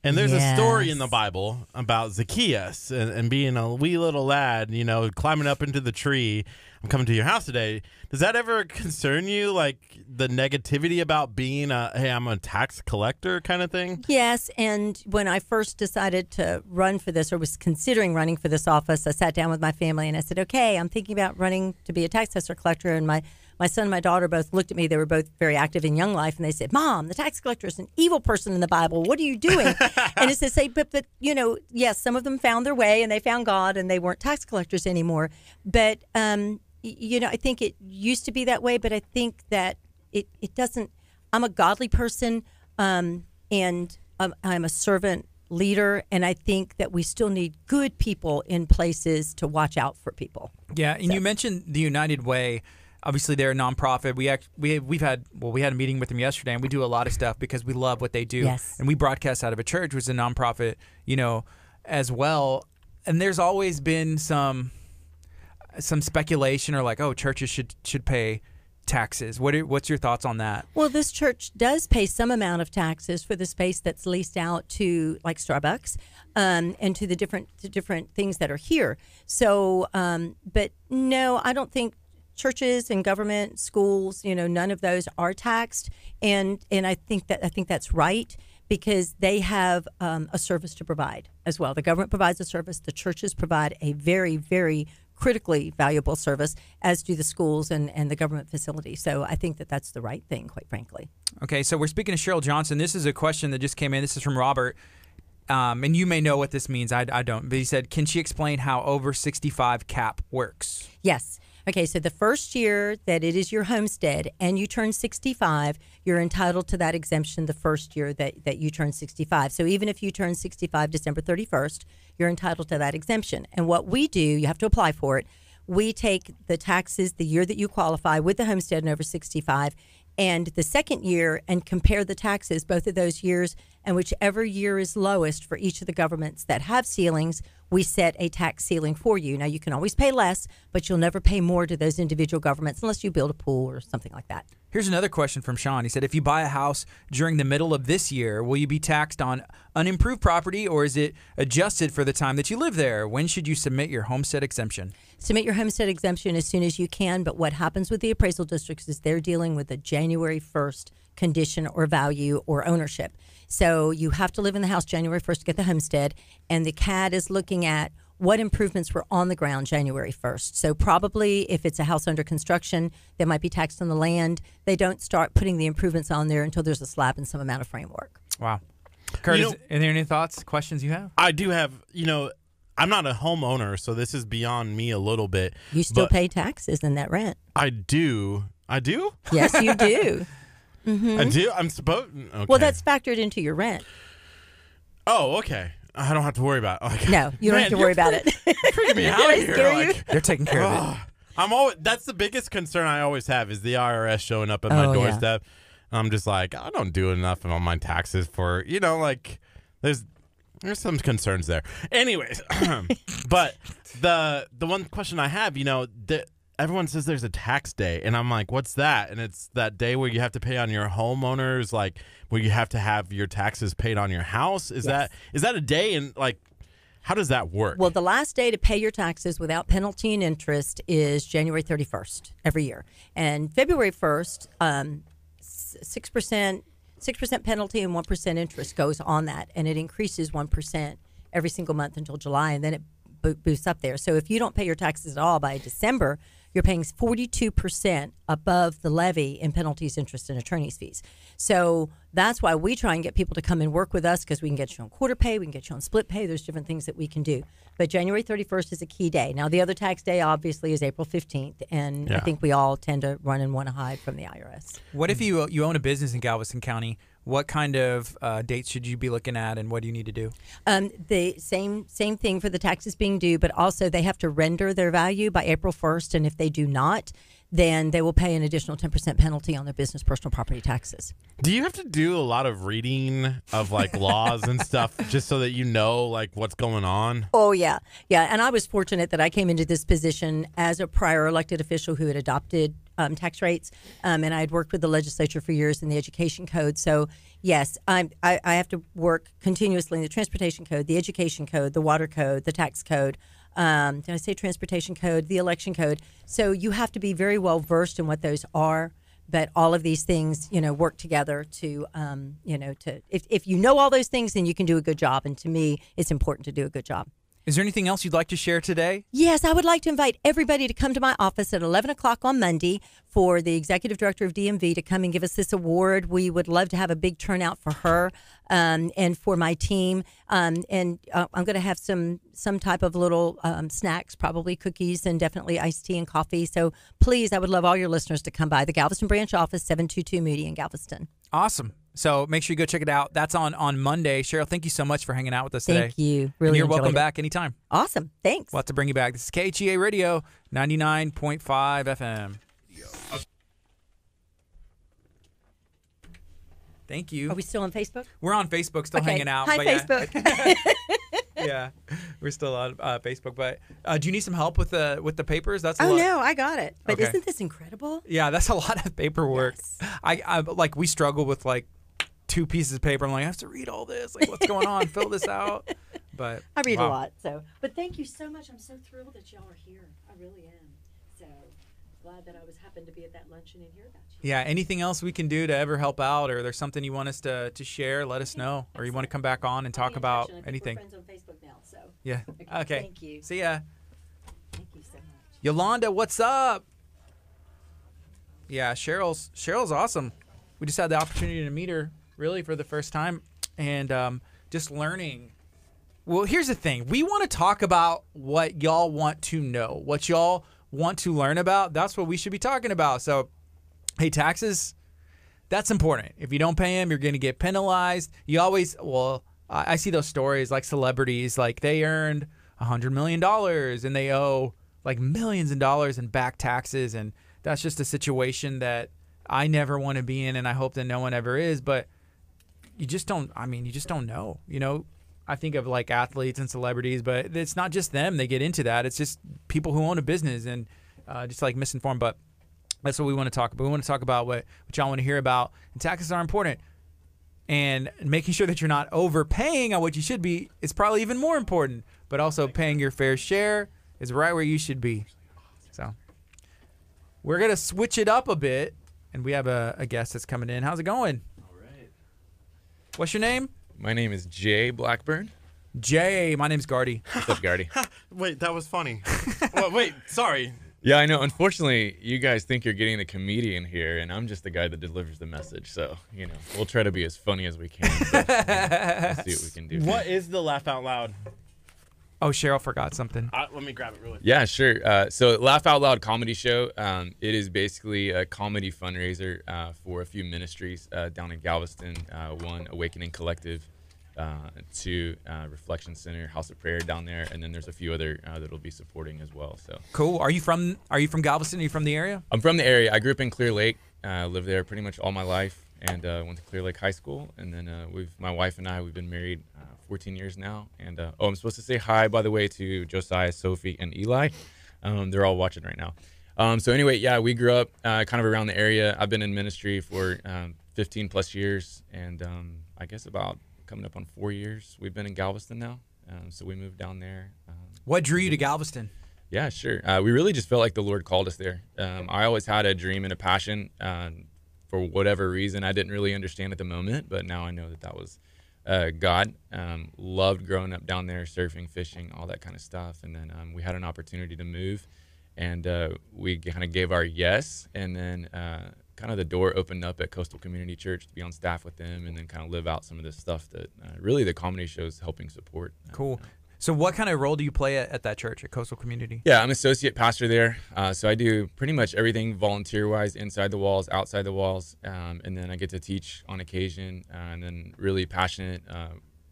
B: and there's a story in the Bible about Zacchaeus and being a wee little lad, you know, climbing up into the tree. I'm coming to your house today. Does that ever concern you, like the negativity about being I'm a tax collector kind of thing?
D: Yes, and when I first decided to run for this, or was considering running for this office, I sat down with my family and I said, okay, I'm thinking about running to be a tax assessor collector. And my son and my daughter both looked at me. They were both very active in Young Life, and they said, Mom, the tax collector is an evil person in the Bible. What are you doing? And it's to say, but you know, yes, some of them found their way and they found God and they weren't tax collectors anymore. But you know, I think it used to be that way, but I think that it doesn't. I'm a godly person, and I'm a servant leader, and I think that we still need good people in places to watch out for people.
A: Yeah, and you mentioned the United Way. Obviously, they're a nonprofit. We had a meeting with them yesterday, and we do a lot of stuff because we love what they do.
D: Yes.
A: And we broadcast out of a church, which is a nonprofit, as well. And there's always been some speculation or like, oh, churches should pay taxes. What's your thoughts on that?
D: Well, this church does pay some amount of taxes for the space that's leased out to like Starbucks, and to the different things that are here. So, but no, I don't think churches and government, schools, none of those are taxed, and I think that's right, because they have a service to provide as well. The government provides a service. The churches provide a very, very critically valuable service, as do the schools and the government facilities. So I think that that's the right thing, quite frankly.
A: Okay, so we're speaking to Cheryl Johnson. This is a question that just came in. This is from Robert. And you may know what this means. I don't. But he said, can she explain how over 65 cap works?
D: Yes. Okay, so the first year that it is your homestead and you turn 65, you're entitled to that exemption the first year that you turn 65. So even if you turn 65 December 31st, you're entitled to that exemption. And what we do, you have to apply for it. We take the taxes the year that you qualify with the homestead and over 65, and the second year, and compare the taxes both of those years, and whichever year is lowest for each of the governments that have ceilings, we set a tax ceiling for you. Now, you can always pay less, but you'll never pay more to those individual governments unless you build a pool or something like that.
A: Here's another question from Sean. He said, if you buy a house during the middle of this year, will you be taxed on unimproved property, or is it adjusted for the time that you live there? When should you submit your homestead exemption?
D: Submit your homestead exemption as soon as you can, but what happens with the appraisal districts is they're dealing with a January 1st condition or value or ownership. So you have to live in the house January 1st to get the homestead, and the CAD is looking at what improvements were on the ground January 1st. So probably if it's a house under construction, they might be taxed on the land. They don't start putting the improvements on there until there's a slab and some amount of framework.
A: Wow. Kurt, are there any thoughts, questions you have?
B: I do have, I'm not a homeowner, so this is beyond me a little bit.
D: You still pay taxes in that rent.
B: I do. I do?
D: Yes, you do.
B: I do? I'm supposed... Okay.
D: Well, that's factored into your rent.
B: Oh, okay. I don't have to worry about it. Okay.
D: No, you don't have to worry about it.
B: Freaking me out
D: Did I
B: here.
D: scare you?
A: They're taking care of it.
B: That's the biggest concern I always have is the IRS showing up at my doorstep. Yeah. I'm just like, I don't do enough on my taxes for, there's some concerns there. Anyways, but the one question I have, everyone says there's a tax day, and I'm like, what's that? And it's that day where you have to pay on your homeowners, like where you have to have your taxes paid on your house. Is that a day? And like, how does that work?
D: Well, the last day to pay your taxes without penalty and interest is January 31st every year. And February 1st, 6% penalty and 1% interest goes on that. And it increases 1% every single month until July, and then it boosts up there. So if you don't pay your taxes at all by December, you're paying 42% above the levy in penalties, interest, and attorney's fees. So that's why we try and get people to come and work with us, because we can get you on quarter pay, we can get you on split pay. There's different things that we can do. But January 31st is a key day. Now, the other tax day, obviously, is April 15th, and I think we all tend to run and want to hide from the IRS.
A: What if you own a business in Galveston County? What kind of dates should you be looking at, and what do you need to do?
D: The same thing for the taxes being due, but also they have to render their value by April 1st, and if they do not, then they will pay an additional 10% penalty on their business personal property taxes.
B: Do you have to do a lot of reading of like laws and stuff just so that you know like what's going on?
D: Oh, yeah. Yeah, and I was fortunate that I came into this position as a prior elected official who had adopted tax rates, and I had worked with the legislature for years in the education code. So, yes, I have to work continuously in the transportation code, the education code, the water code, the tax code. Did I say transportation code, the election code? So you have to be very well versed in what those are. But all of these things, work together to, if you know all those things, then you can do a good job. And to me, it's important to do a good job.
A: Is there anything else you'd like to share today?
D: Yes, I would like to invite everybody to come to my office at 11 o'clock on Monday for the executive director of DMV to come and give us this award. We would love to have a big turnout for her and for my team. I'm going to have some type of little snacks, probably cookies and definitely iced tea and coffee. So please, I would love all your listeners to come by the Galveston branch office, 722 Moody in Galveston.
A: Awesome. So make sure you go check it out. That's on Monday. Cheryl, thank you so much for hanging out with us today.
D: Thank you.
A: And
D: Really
A: you're
D: enjoyed
A: welcome
D: it.
A: back anytime.
D: Awesome. Thanks.
A: We'll have to bring you back. This is KHEA Radio, 99.5 FM. Thank you.
D: Are we still on Facebook?
A: We're on Facebook, still
D: Okay.
A: hanging out.
D: Hi,
A: but
D: Facebook.
A: Yeah, we're still on Facebook. But do you need some help with the papers? That's a
D: Oh
A: lot.
D: no, I got it. But
A: Okay.
D: isn't this incredible?
A: Yeah, that's a lot of paperwork.
D: Yes.
A: I like we struggle with like 2 pieces of paper. I'm like, I have to read all this. Like, what's going on? Fill this out. But
D: I read
A: wow.
D: a lot. So, but thank you so much. I'm so thrilled that y'all are here. I really am. So glad that I happened to be at that luncheon and hear about you.
A: Yeah, anything else we can do to ever help out, or there's something you want us to share, let us know, or you want to come back on and talk about anything.
D: We're friends on Facebook now, so
A: Yeah. Okay.
D: Thank you.
A: See ya.
D: Thank you so much.
A: Yolanda, what's up? Yeah, Cheryl's awesome. We just had the opportunity to meet her really for the first time, and just learning. Well, here's the thing. We want to talk about what y'all want to know, what y'all want to learn about. That's what we should be talking about. So, hey, taxes, that's important. If you don't pay them, you're going to get penalized. You always, I see those stories like celebrities, like they earned $100 million and they owe like millions of dollars in back taxes. And that's just a situation that I never want to be in, and I hope that no one ever is. But you just don't know, I think of like athletes and celebrities, but it's not just them. They get into that. It's just people who own a business and just like misinformed. But that's what we want to talk about. We want to talk about what y'all want to hear about. And taxes are important. And making sure that you're not overpaying on what you should be is probably even more important. But also paying your fair share is right where you should be. So we're going to switch it up a bit. And we have a guest that's coming in. How's it going?
E: All right.
A: What's your name?
E: My name is Jay Blackburn.
A: Jay. My name's Gardy.
E: What's up, Gardy?
B: Wait, that was funny. Well, wait, sorry.
E: Yeah, I know. Unfortunately, you guys think you're getting the comedian here, and I'm just the guy that delivers the message. So, we'll try to be as funny as we can. But, we'll see what we can do.
B: What is the laugh out loud?
A: Oh, Cheryl forgot something.
B: Let me grab it really quick.
E: Yeah, sure. So Laugh Out Loud Comedy Show, it is basically a comedy fundraiser for a few ministries down in Galveston. One, Awakening Collective, two, Reflection Center, House of Prayer down there, and then there's a few other that'll be supporting as well. So
A: Cool. Are you from Galveston? Are you from the area?
E: I'm from the area. I grew up in Clear Lake, lived there pretty much all my life, and went to Clear Lake High School. And then my wife and I, we've been married 14 years now. And I'm supposed to say hi, by the way, to Josiah, Sophie, and Eli. They're all watching right now. So anyway, yeah, we grew up kind of around the area. I've been in ministry for 15 plus years, and I guess about coming up on 4 years we've been in Galveston now. So we moved down there.
A: What drew you to Galveston?
E: Yeah, sure. We really just felt like the Lord called us there. I always had a dream and a passion. For whatever reason, I didn't really understand at the moment, but now I know that was God. Loved growing up down there, surfing, fishing, all that kind of stuff. And then we had an opportunity to move, and we kind of gave our yes. And then kind of the door opened up at Coastal Community Church to be on staff with them, and then kind of live out some of this stuff that really the comedy show is helping support.
A: Cool. So what kind of role do you play at that church, at Coastal Community?
E: Yeah, I'm associate pastor there. So I do pretty much everything volunteer-wise, inside the walls, outside the walls. And then I get to teach on occasion, and then really passionate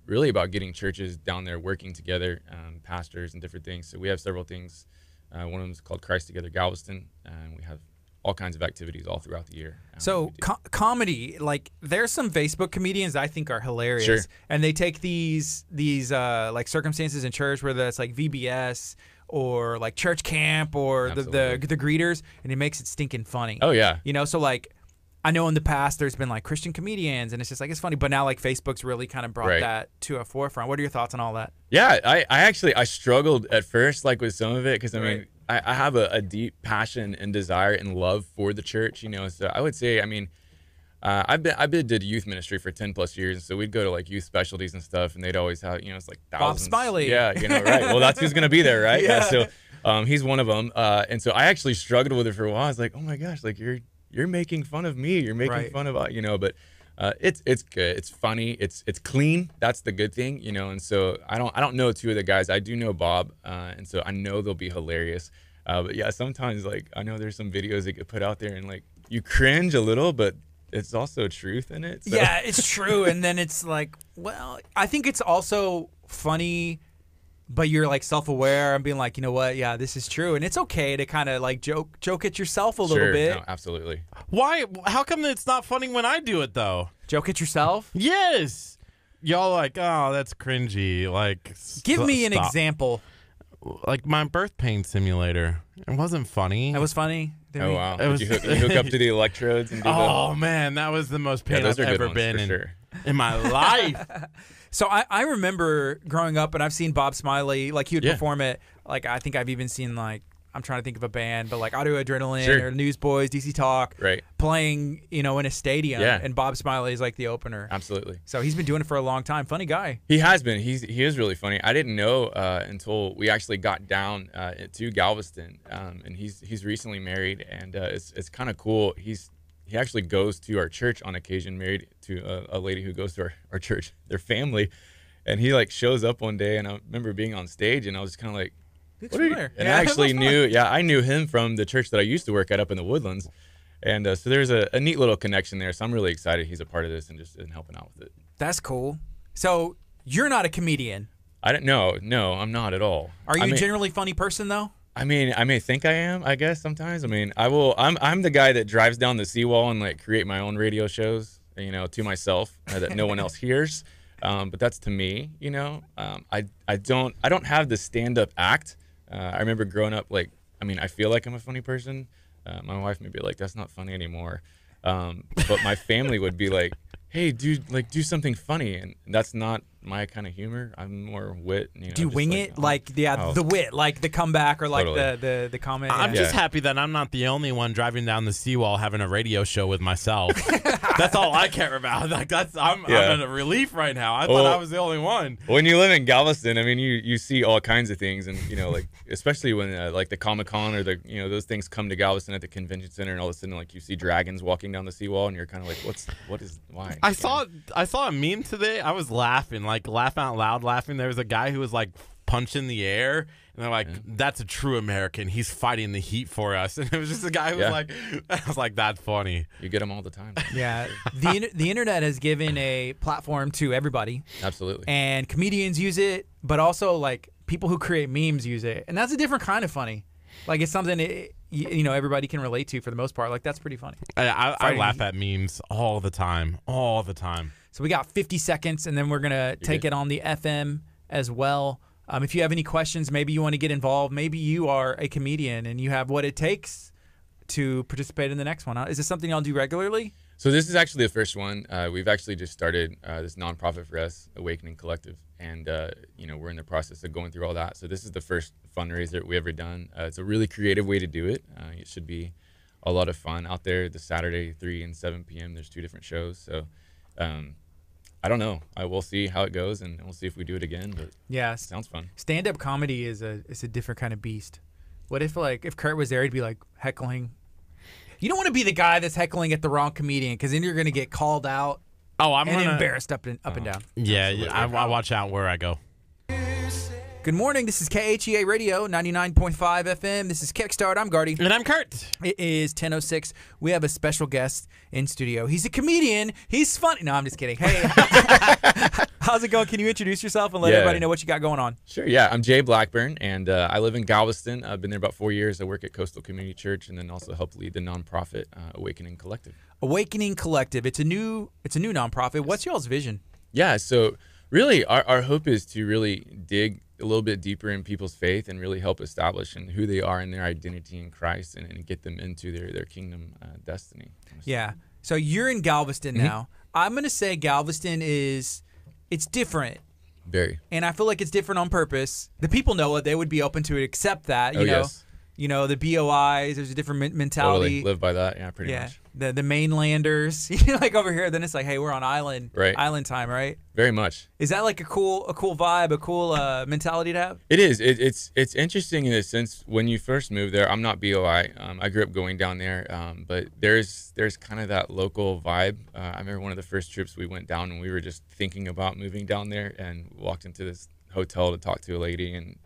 E: really about getting churches down there working together, pastors and different things. So we have several things. One of them is called Christ Together Galveston, and we have all kinds of activities all throughout the year.
A: So comedy, like there's some Facebook comedians I think are hilarious,
E: Sure.
A: and they take these like circumstances in church, whether it's like VBS or like church camp or the greeters, and it makes it stinking funny.
E: Oh yeah.
A: So like I know in the past there's been like Christian comedians, and it's just like it's funny, but now like Facebook's really kind of brought that to a forefront. What are your thoughts on all that?
E: Yeah, I actually struggled at first, like with some of it, because I mean I have a deep passion and desire and love for the church, So I would say, I mean, I've did youth ministry for 10 plus years, and so we'd go to like youth specialties and stuff, and they'd always have, it's like thousands.
A: Bob Smiley.
E: Yeah, right. Well, that's who's gonna be there, right? Yeah. So he's one of them, and so I actually struggled with it for a while. I was like, oh my gosh, like you're making fun of me. You're making fun of but. It's good. It's funny. It's clean. That's the good thing, And so I don't know two of the guys. I do know Bob, and so I know they'll be hilarious. But yeah, sometimes like I know there's some videos that get put out there and like you cringe a little, but it's also truth in it. So.
A: Yeah, it's true. And then it's like, well, I think it's also funny, but you're like self-aware and being like, you know what? Yeah, this is true. And it's okay to kind of like joke at yourself a little bit.
E: No, absolutely.
B: Why? How come it's not funny when I do it though?
A: Joke at yourself?
B: Yes. Y'all like, oh, that's cringy. Like,
A: Give me an
B: stop.
A: example.
B: Like my birth pain simulator. It wasn't funny.
A: That was funny.
E: Oh, wow.
B: It was-
E: Did you hook up to the electrodes and do
B: Oh man, that was the most pain
E: those
B: I've
E: are good
B: ever
E: ones,
B: been
E: for
B: in
E: sure.
B: in my life.
A: So I remember growing up, and I've seen Bob Smiley, like he would
E: Yeah.
A: perform it. Like I think I've even seen like, I'm trying to think of a band, but like Audio Adrenaline
E: Sure.
A: or Newsboys, DC Talk,
E: Right.
A: playing, in a stadium.
E: Yeah.
A: And Bob Smiley is like the opener.
E: Absolutely.
A: So he's been doing it for a long time. Funny guy.
E: He has been. He is really funny. I didn't know until we actually got down to Galveston, and he's recently married, and it's kind of cool. He actually goes to our church on occasion, married to a lady who goes to our church, their family, and he like shows up one day, and I remember being on stage, and I was just kind of like,
A: Looks
E: what are you?
A: familiar.
E: And
A: Yeah,
E: I
A: it
E: actually
A: looks
E: knew, I knew him from the church that I used to work at up in the Woodlands, and so there's a neat little connection there. So I'm really excited he's a part of this and just helping out with it.
A: That's cool. So you're not a comedian.
E: I don't know. No, I'm not at all.
A: Are you
E: I mean,
A: a generally funny person though?
E: I mean, I may think I am, I guess sometimes. I mean, I will. I'm the guy that drives down the seawall and like create my own radio shows, to myself that no one else hears. But that's to me, I don't have the stand-up act. I remember growing up, like, I mean, I feel like I'm a funny person. My wife may be like, that's not funny anymore. But my family would be like, hey, dude, like, do something funny. And that's not my kind of humor. I'm more wit.
A: Do you
E: just
A: wing
E: like,
A: it?
E: oh,
A: Like,
E: oh.
A: the wit, like the comeback or like
E: Totally.
A: the comment?
B: I'm
A: yeah.
B: just happy that I'm not the only one driving down the seawall having a radio show with myself. That's all I care about. Like I'm in a relief right now. I thought I was the only one.
E: When you live in Galveston, I mean, you see all kinds of things, and like especially when like the Comic-Con or the those things come to Galveston at the convention center, and all of a sudden like you see dragons walking down the seawall, and you're kind of like, why?
B: I saw a meme today. I was laughing, like laugh out loud laughing. There was a guy who was like punching the air, and they're like, that's a true American. He's fighting the heat for us. And it was just a guy who was like, I was like, that's funny.
E: You get them all the time.
A: Yeah, the internet has given a platform to everybody,
E: Absolutely.
A: and comedians use it, but also like people who create memes use it, and that's a different kind of funny. Like it's something everybody can relate to for the most part. Like that's pretty funny.
B: I laugh at memes all the time.
A: So we got 50 seconds, and then we're gonna take it on the FM as well. If you have any questions, maybe you want to get involved, maybe you are a comedian and you have what it takes to participate in the next one. Is this something y'all do regularly?
E: So this is actually the first one. We've actually just started this nonprofit for us, Awakening Collective, and we're in the process of going through all that. So this is the first fundraiser we ever done. It's a really creative way to do it. It should be a lot of fun out there. This Saturday, 3 and 7 p.m. There's 2 different shows. So I don't know. We'll see how it goes, and we'll see if we do it again. But
A: yeah,
E: it sounds fun.
A: Stand-up comedy is a different kind of beast. What if if Curt was there, he'd be like heckling. You don't want to be the guy that's heckling at the wrong comedian, because then you're going to get called out and embarrassed up and down.
B: Yeah, I watch out where I go.
A: Good morning. This is KHEA Radio 99.5 FM. This is Kickstart. I'm Gardy.
B: And I'm Curt.
A: It is 10:06. We have a special guest in studio. He's a comedian. He's funny. No, I'm just kidding. Hey, how's it going? Can you introduce yourself and let everybody know what you got going on?
E: Sure. Yeah, I'm Jay Blackburn, and I live in Galveston. I've been there about 4 years. I work at Coastal Community Church, and then also help lead the nonprofit Awakening Collective.
A: Awakening Collective. It's a new nonprofit. What's y'all's vision?
E: Yeah. So really, our hope is to really dig a little bit deeper in people's faith and really help establish who they are and their identity in Christ, and get them into their kingdom destiny.
A: Yeah. So you're in Galveston now. I'm going to say Galveston it's different.
E: Very.
A: And I feel like it's different on purpose. The people know it. They would be open to accept that, you know.
E: Yes.
A: The BOIs, there's a different mentality.
E: Totally live by that. Yeah, pretty much.
A: The mainlanders, like over here, then it's like, hey, we're on island time, right?
E: Very much.
A: Is that like a cool vibe, a cool mentality to have?
E: It is. It's interesting in a sense. When you first move there, I'm not BOI. I grew up going down there, but there's kind of that local vibe. I remember one of the first trips we went down, and we were just thinking about moving down there, and walked into this hotel to talk to a lady, and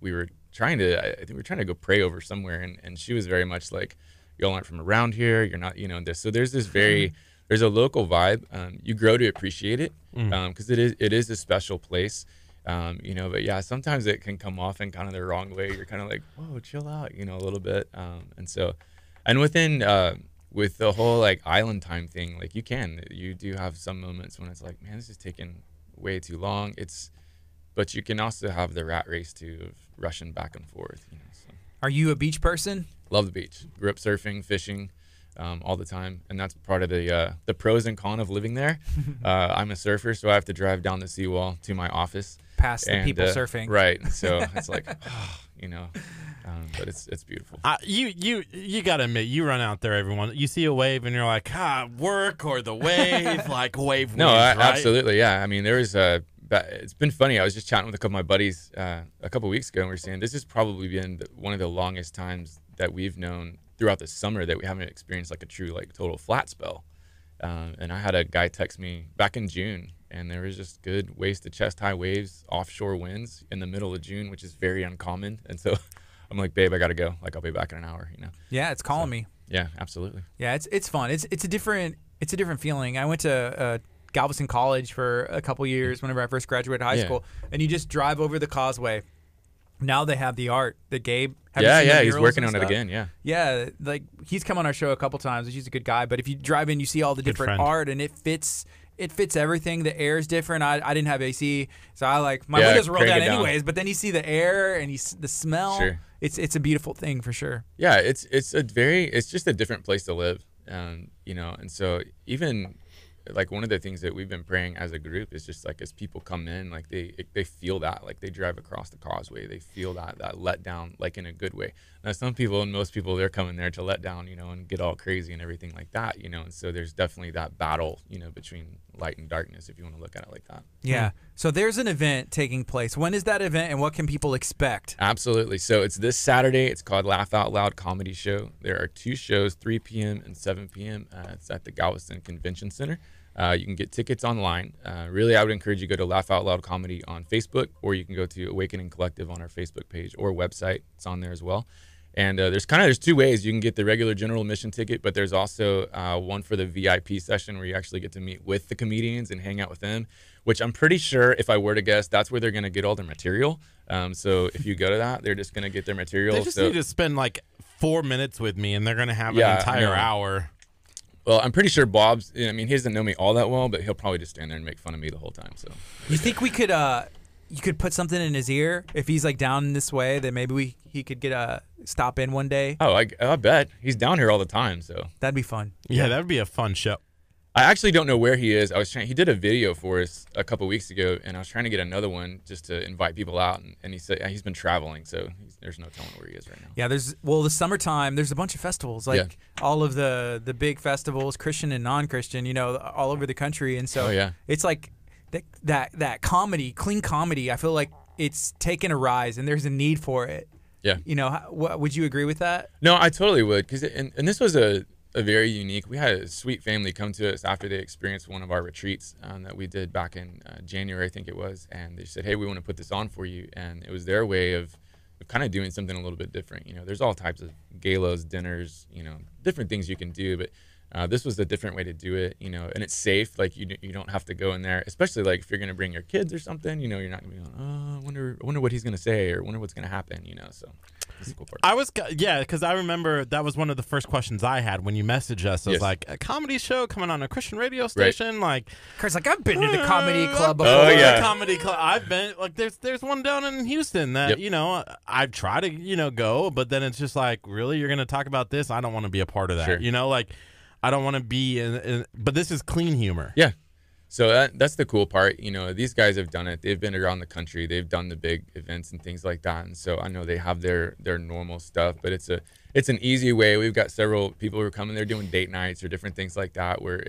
E: we were trying to go pray over somewhere, and she was very much like, y'all aren't from around here. You're not, this. So there's this there's a local vibe. You grow to appreciate it because it is a special place. But yeah, sometimes it can come off in kind of the wrong way. You're kind of like, whoa, chill out, a little bit. And with the whole like island time thing, like you do have some moments when it's like, man, this is taking way too long. But you can also have the rat race too of rushing back and forth. So.
A: Are you a beach person?
E: Love the beach. Grew up surfing, fishing, all the time, and that's part of the pros and cons of living there. I'm a surfer, so I have to drive down the seawall to my office.
A: Past the people surfing,
E: right? So it's like, but it's beautiful.
B: You gotta admit, you run out there, everyone. You see a wave, and you're like, work or the wave, like wave.
E: No,
B: waves, right?
E: Absolutely, yeah. I mean, there was it's been funny. I was just chatting with a couple of my buddies a couple of weeks ago, and we were saying this has probably been one of the longest times that we've known throughout the summer that we haven't experienced like a true like total flat spell. And I had a guy text me back in June, and there was just good waist to chest high waves, offshore winds in the middle of June, which is very uncommon. And so I'm like, babe, I gotta go. Like, I'll be back in an hour.
A: Yeah, it's calling me.
E: Yeah, absolutely.
A: Yeah, it's fun. It's a different feeling. I went to Galveston College for a couple years whenever I first graduated high school, and you just drive over the causeway. Now they have the art that Gabe.
E: He's working on it again.
A: Yeah, like he's come on our show a couple times. He's a good guy, but if you drive in, you see all the different art, and it fits everything. The air is different. I didn't have AC, so I like my windows roll down anyways. But then you see the air and the smell.
E: Sure.
A: It's a beautiful thing for sure.
E: Yeah, it's just a different place to live, and so even like one of the things that we've been praying as a group is just like as people come in, like they feel that, like they drive across the causeway, they feel that let down, like in a good way. Now some people and most people, they're coming there to let down, and get all crazy and everything like that, and so there's definitely that battle, between light and darkness, if you want to look at it like that.
A: Yeah. So there's an event taking place. When is that event, and what can people expect?
E: Absolutely. So it's this Saturday. It's called Laugh Out Loud Comedy Show. There are 2 shows, 3 p.m. and 7 p.m. It's at the Galveston Convention Center. You can get tickets online. Really, I would encourage you to go to Laugh Out Loud Comedy on Facebook, or you can go to Awakening Collective on our Facebook page or website. It's on there as well. And there's 2 ways. You can get the regular general admission ticket, but there's also one for the VIP session where you actually get to meet with the comedians and hang out with them, which I'm pretty sure, if I were to guess, that's where they're going to get all their material. So if you go to that, they're just going to get their material.
B: They just need to spend like 4 minutes with me, and they're going to have an entire hour.
E: Well, I'm pretty sure Bob's, he doesn't know me all that well, but he'll probably just stand there and make fun of me the whole time. So,
A: you think we could, you could put something in his ear if he's like down this way, that maybe he could get a stop in one day?
E: Oh, I bet he's down here all the time. So
A: that'd be fun.
B: Yeah, that'd be a fun show.
E: I actually don't know where he is. He did a video for us a couple weeks ago, and I was trying to get another one just to invite people out, and he said he's been traveling, so there's no telling where he is right now.
A: Yeah, the summertime, there's a bunch of festivals, like all of the big festivals, Christian and non-Christian, all over the country, and so it's like that comedy, clean comedy, I feel like it's taken a rise, and there's a need for it.
E: Yeah.
A: Would you agree with that?
E: No, I totally would, because and this was a very unique. We had a sweet family come to us after they experienced one of our retreats that we did back in January, I think it was, and they said, hey, we want to put this on for you, and it was their way of kind of doing something a little bit different. There's all types of galas, dinners, different things you can do, but this was a different way to do it, and it's safe. Like you don't have to go in there, especially like if you're going to bring your kids or something, you're not going to be going, oh, I wonder what he's going to say, or wonder what's going to happen, so. Cool part.
B: Because I remember that was one of the first questions I had when you messaged us. I was like, a comedy show coming on a Christian radio station, like.
A: Kurt's like, I've been to the comedy club before.
E: Oh yeah,
B: comedy club. I've been like, there's one down in Houston that I've tried to go, but then it's just like, really, you're gonna talk about this? I don't want to be a part of that.
E: Sure.
B: Like, I don't want to be in. But this is clean humor.
E: Yeah. So that's the cool part. These guys have done it. They've been around the country. They've done the big events and things like that. And so I know they have their normal stuff, but it's an easy way. We've got several people who are coming there doing date nights or different things like that, where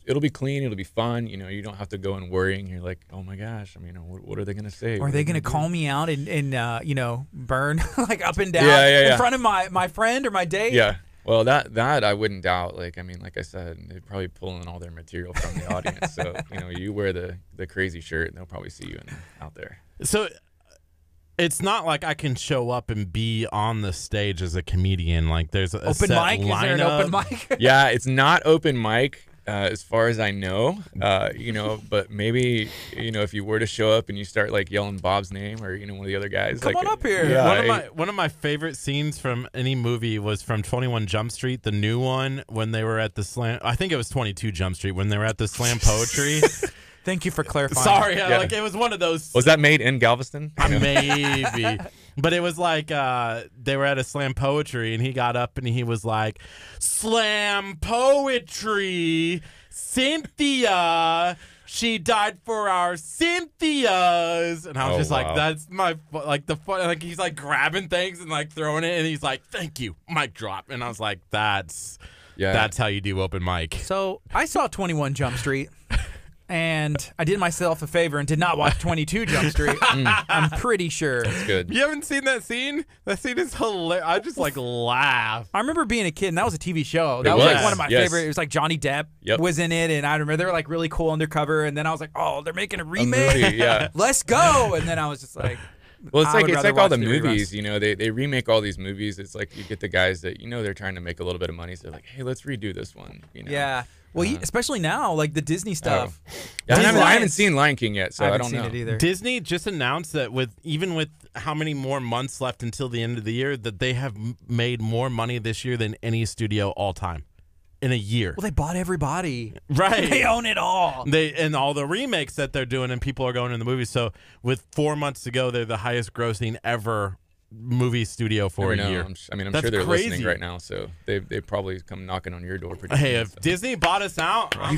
E: it'll be clean. It'll be fun. You don't have to go and worrying. You're like, oh my gosh, what are they going to say?
A: Or are they going to call me out and burn like up and down in front of my friend or my date?
E: Yeah. Well, that I wouldn't doubt. Like I said, they're probably pulling all their material from the audience. So, you wear the crazy shirt, and they'll probably see you out there.
B: So It's not like I can show up and be on the stage as a comedian. Like there's a
A: Open
B: set
A: mic? Is there an open
B: lineup.
A: mic?
E: Yeah, it's not open mic. As far as I know, but maybe, if you were to show up and you start like yelling Bob's name or, one of the other guys.
A: Come
E: like,
A: on up here.
E: Yeah,
B: One of my favorite scenes from any movie was from 21 Jump Street, the new one, when they were at the slam. I think it was 22 Jump Street when they were at the slam poetry.
A: Thank you for clarifying.
B: Sorry,
E: Yeah.
B: like it was one of those.
E: Was that made in Galveston?
B: Maybe. But it was like they were at a slam poetry and he got up and he was like, "Slam poetry, Cynthia. She died for our Cynthias." And I was just like,
E: wow.
B: that's my, like the fun, like he's like grabbing things and like throwing it and he's like, "Thank you, mic drop." And I was like, that's how you do open mic.
A: So I saw 21 Jump Street, and I did myself a favor and did not watch 22 Jump Street. I'm pretty sure.
E: That's good.
B: You haven't seen that scene? That scene is hilarious. I just like laugh.
A: I remember being a kid, and that was a TV show. That
E: It
A: was like
E: was,
A: one of my
E: yes.
A: favorite. It was like Johnny Depp
E: Yep.
A: was in it, and I remember they were like really cool undercover. And then I was like, oh, they're making a remake.
E: movie, yeah.
A: Let's go. And then I was just like,
E: Well, it's
A: I would
E: like
A: rather
E: all
A: watch
E: the
A: the
E: movies,
A: reruns.
E: they remake all these movies. It's like you get the guys that they're trying to make a little bit of money, so they're like, hey, let's redo this one.
A: yeah. Well, especially now, like the Disney stuff.
E: Yeah,
A: Disney
E: I haven't
A: Lions-
E: seen Lion King yet, so I
A: haven't
E: don't
A: seen
E: know.
A: it either.
B: Disney just announced that with how many more months left until the end of the year, that they have made more money this year than any studio all time in a year.
A: Well, they bought everybody.
B: Right.
A: They own it all.
B: And all the remakes that they're doing and people are going in the movies. So with 4 months to go, they're the highest grossing ever movie studio for
E: Never
B: a
E: know.
B: year.
E: I'm
B: That's
E: sure they're
B: crazy.
E: listening right now, so they probably come knocking on your door pretty
B: Hey,
E: soon,
B: if
E: so.
B: Disney bought us out, I'm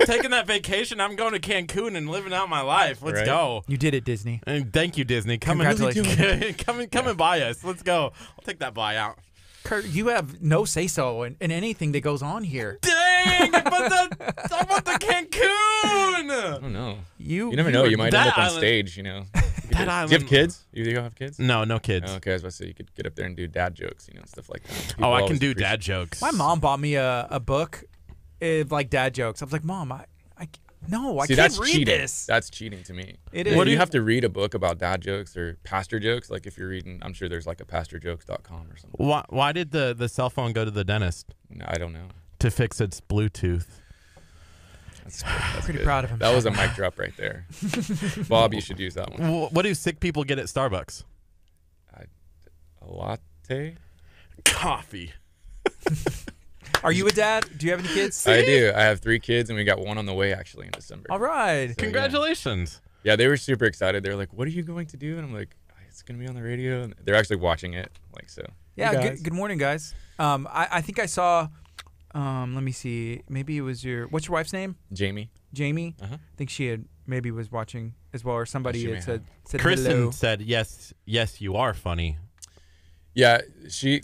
B: taking that vacation. I'm going to Cancun and living out my life. Let's
E: Right.
B: go.
A: You did it, Disney.
B: And thank you, Disney. Come and come and buy us. Let's go. I'll take that buyout.
A: Kurt, you have no say-so in anything that goes on here.
B: Dang! I want the Cancun.
E: I don't know. You never know. You might end
B: that
E: up on
B: island-
E: stage,
B: That
E: Do you
B: island-
E: have kids? You have kids?
B: No kids.
E: Oh, okay, I was about to say you could get up there and do dad jokes, and stuff like that. People
B: Oh, I can
E: always
B: do
E: appreciate-
B: dad jokes.
A: My mom bought me a book of like dad jokes. I was like, Mom, I
E: See,
A: can't
E: that's
A: read
E: cheating.
A: this.
E: That's cheating to me.
A: It
E: If
A: is.
E: you have to read a book about dad jokes or pastor jokes, like if you're reading, I'm sure there's like a pastorjokes.com or something.
B: Why did the cell phone go to the dentist?
E: No, I don't know.
B: To fix its Bluetooth.
E: That's
A: Pretty
E: good.
A: proud of him.
E: That was a mic drop right there. Bob, you should use that one.
B: What do sick people get at Starbucks?
E: A latte?
B: Coffee.
A: Are you a dad? Do you have any kids?
E: I do. I have 3 kids, and we got one on the way actually in December.
A: All right.
E: So,
B: Congratulations.
E: Yeah, they were super excited. They're like, "What are you going to do?" And I'm like, "It's going to be on the radio." And they're actually watching it. Like so.
A: Yeah.
E: Hey, guys.
A: Good morning, guys. I think I saw. Let me see. Maybe it was what's your wife's name?
E: Jamie.
A: Jamie.
E: Uh-huh.
A: I think she had maybe was watching as well, or somebody
E: She may
A: had said
B: Kristen
A: hello.
B: said, yes, you are funny.
E: Yeah,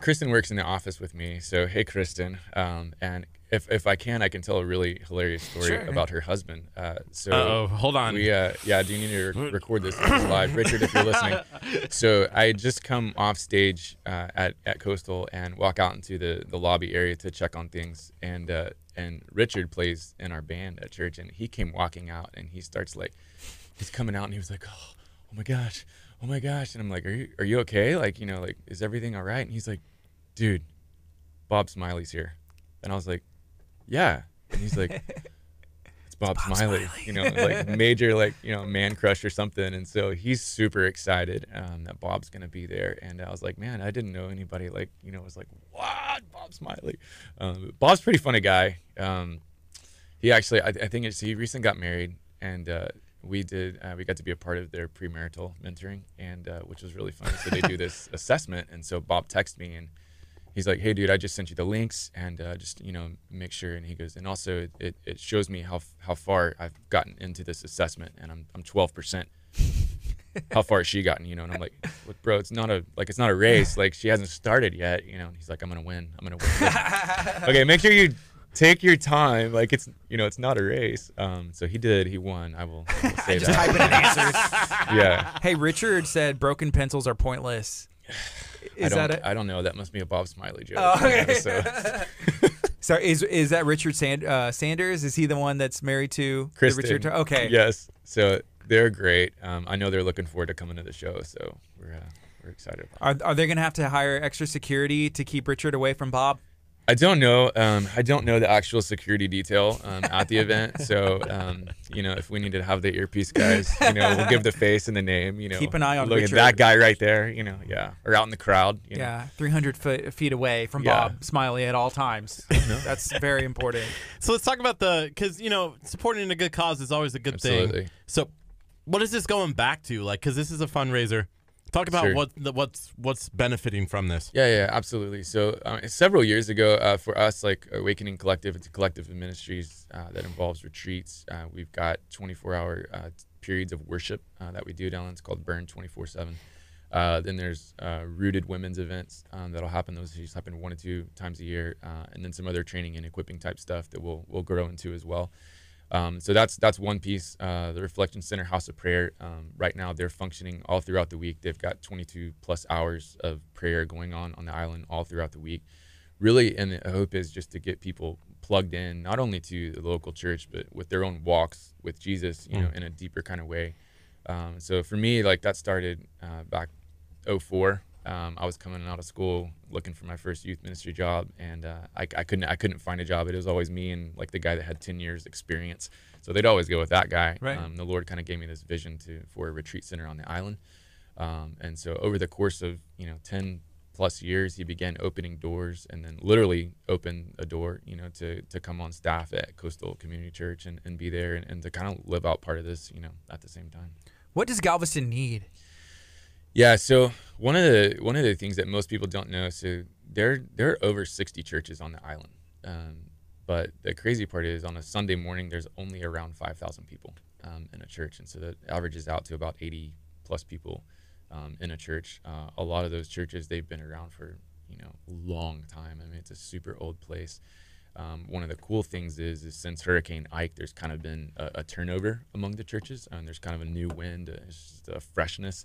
E: Kristen works in the office with me. So hey, Kristen. And if I can tell a really hilarious story
A: Sure.
E: about her husband.
B: Hold on.
E: We do you need to record this live, Richard, if you're listening? So I just come off stage at Coastal and walk out into the lobby area to check on things, and Richard plays in our band at church, and he came walking out, and he starts he's coming out, and he was like, oh my gosh, and I'm like, are you okay? Like is everything all right? And he's like, dude, Bob Smiley's here, and I was like, yeah, and he's like. Bob Smiley, major man crush or something, and so he's super excited that Bob's gonna be there. And I was like, man, I didn't know anybody was like, what, Bob Smiley? Bob's a pretty funny guy. He actually, I think he recently got married, and we got to be a part of their premarital mentoring, and which was really fun. So they do this assessment, and so Bob texted me and. He's like, hey, dude, I just sent you the links, and just, make sure. And he goes, and also it shows me how far I've gotten into this assessment, and I'm 12%. How far has she gotten, And I'm like, look, bro, it's not a race. Like, she hasn't started yet, And he's like, I'm going to win. Okay, make sure you take your time. Like, it's, it's not a race. So he did. He won. I will say
A: Just
E: that.
A: typing in answers.
E: Yeah.
A: Hey, Richard said broken pencils are pointless.
E: I don't know. That must be a Bob Smiley joke.
A: Oh, okay.
E: So
A: is that Richard Sanders? Is he the one that's married to
E: Kristen.
A: Richard? Okay.
E: Yes. So they're great. I know they're looking forward to coming to the show, so we're excited about it.
A: Are they going to have to hire extra security to keep Richard away from Bob?
E: I don't know. I don't know the actual security detail at the event. So, if we need to have the earpiece guys, we'll give the face and the name.
A: Keep an eye on
E: look
A: Richard.
E: at that guy right there. Or out in the crowd.
A: Yeah, 300 feet away from Bob Smiley at all times. That's very important.
B: So let's talk about because supporting a good cause is always a good
E: Absolutely.
B: thing. So, what is this going back to? Like, because this is a fundraiser. Talk about
E: Sure.
B: what's benefiting from this.
E: Yeah, absolutely. So several years ago, for us, like Awakening Collective, it's a collective of ministries that involves retreats. We've got 24-hour periods of worship that we do down. It's called Burn 24/7. Then there's rooted women's events that'll happen. Those just happen 1 to 2 times a year, and then some other training and equipping type stuff that we'll grow into as well. So that's one piece. The Reflection Center House of Prayer, right now they're functioning all throughout the week. They've got 22 plus hours of prayer going on the island all throughout the week. Really, and the hope is just to get people plugged in, not only to the local church, but with their own walks with Jesus, in a deeper kind of way. So for me, like that started back 2004. I was coming out of school looking for my first youth ministry job, and I couldn't find a job. It was always me and like the guy that had 10 years experience. So they'd always go with that guy.
A: Right.
E: The Lord kind of gave me this vision for a retreat center on the island. And so over the course of 10 plus years, he began opening doors, and then literally opened a door to come on staff at Coastal Community Church and be there and to kind of live out part of this at the same time.
A: What does Galveston need?
E: Yeah, so one of the things that most people don't know, so there are over 60 churches on the island, but the crazy part is on a Sunday morning there's only around 5,000 people in a church, and so that averages out to about 80 plus people in a church. A lot of those churches, they've been around for a long time. I mean, it's a super old place. One of the cool things is since Hurricane Ike, there's kind of been a turnover among the churches, and there's kind of a new wind, just a freshness.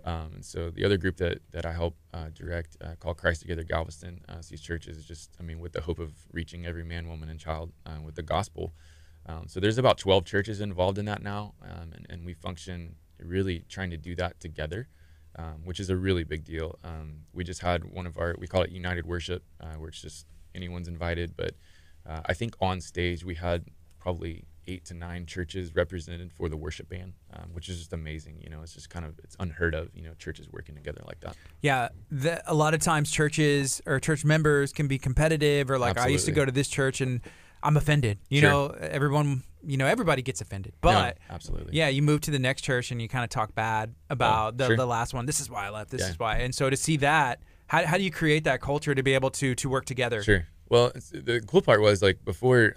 E: And so the other group that I help direct called Christ Together Galveston sees churches just, with the hope of reaching every man, woman, and child with the gospel. So there's about 12 churches involved in that now, and we function really trying to do that together, which is a really big deal. We just had we call it United Worship, where it's just anyone's invited, but I think on stage we had probably 8 to 9 churches represented for the worship band, which is just amazing. It's just it's unheard of, churches working together like that.
A: Yeah, a lot of times churches or church members can be competitive, or like
E: Absolutely.
A: I used to go to this church and I'm offended.
E: Sure.
A: Everybody gets offended. But
E: No, absolutely.
A: yeah, you move to the next church and you kind of talk bad about
E: sure.
A: the last one. This is why I left. This
E: Yeah.
A: is why. And so to see that, how do you create that culture to be able to work together?
E: Sure. Well, the cool part was like before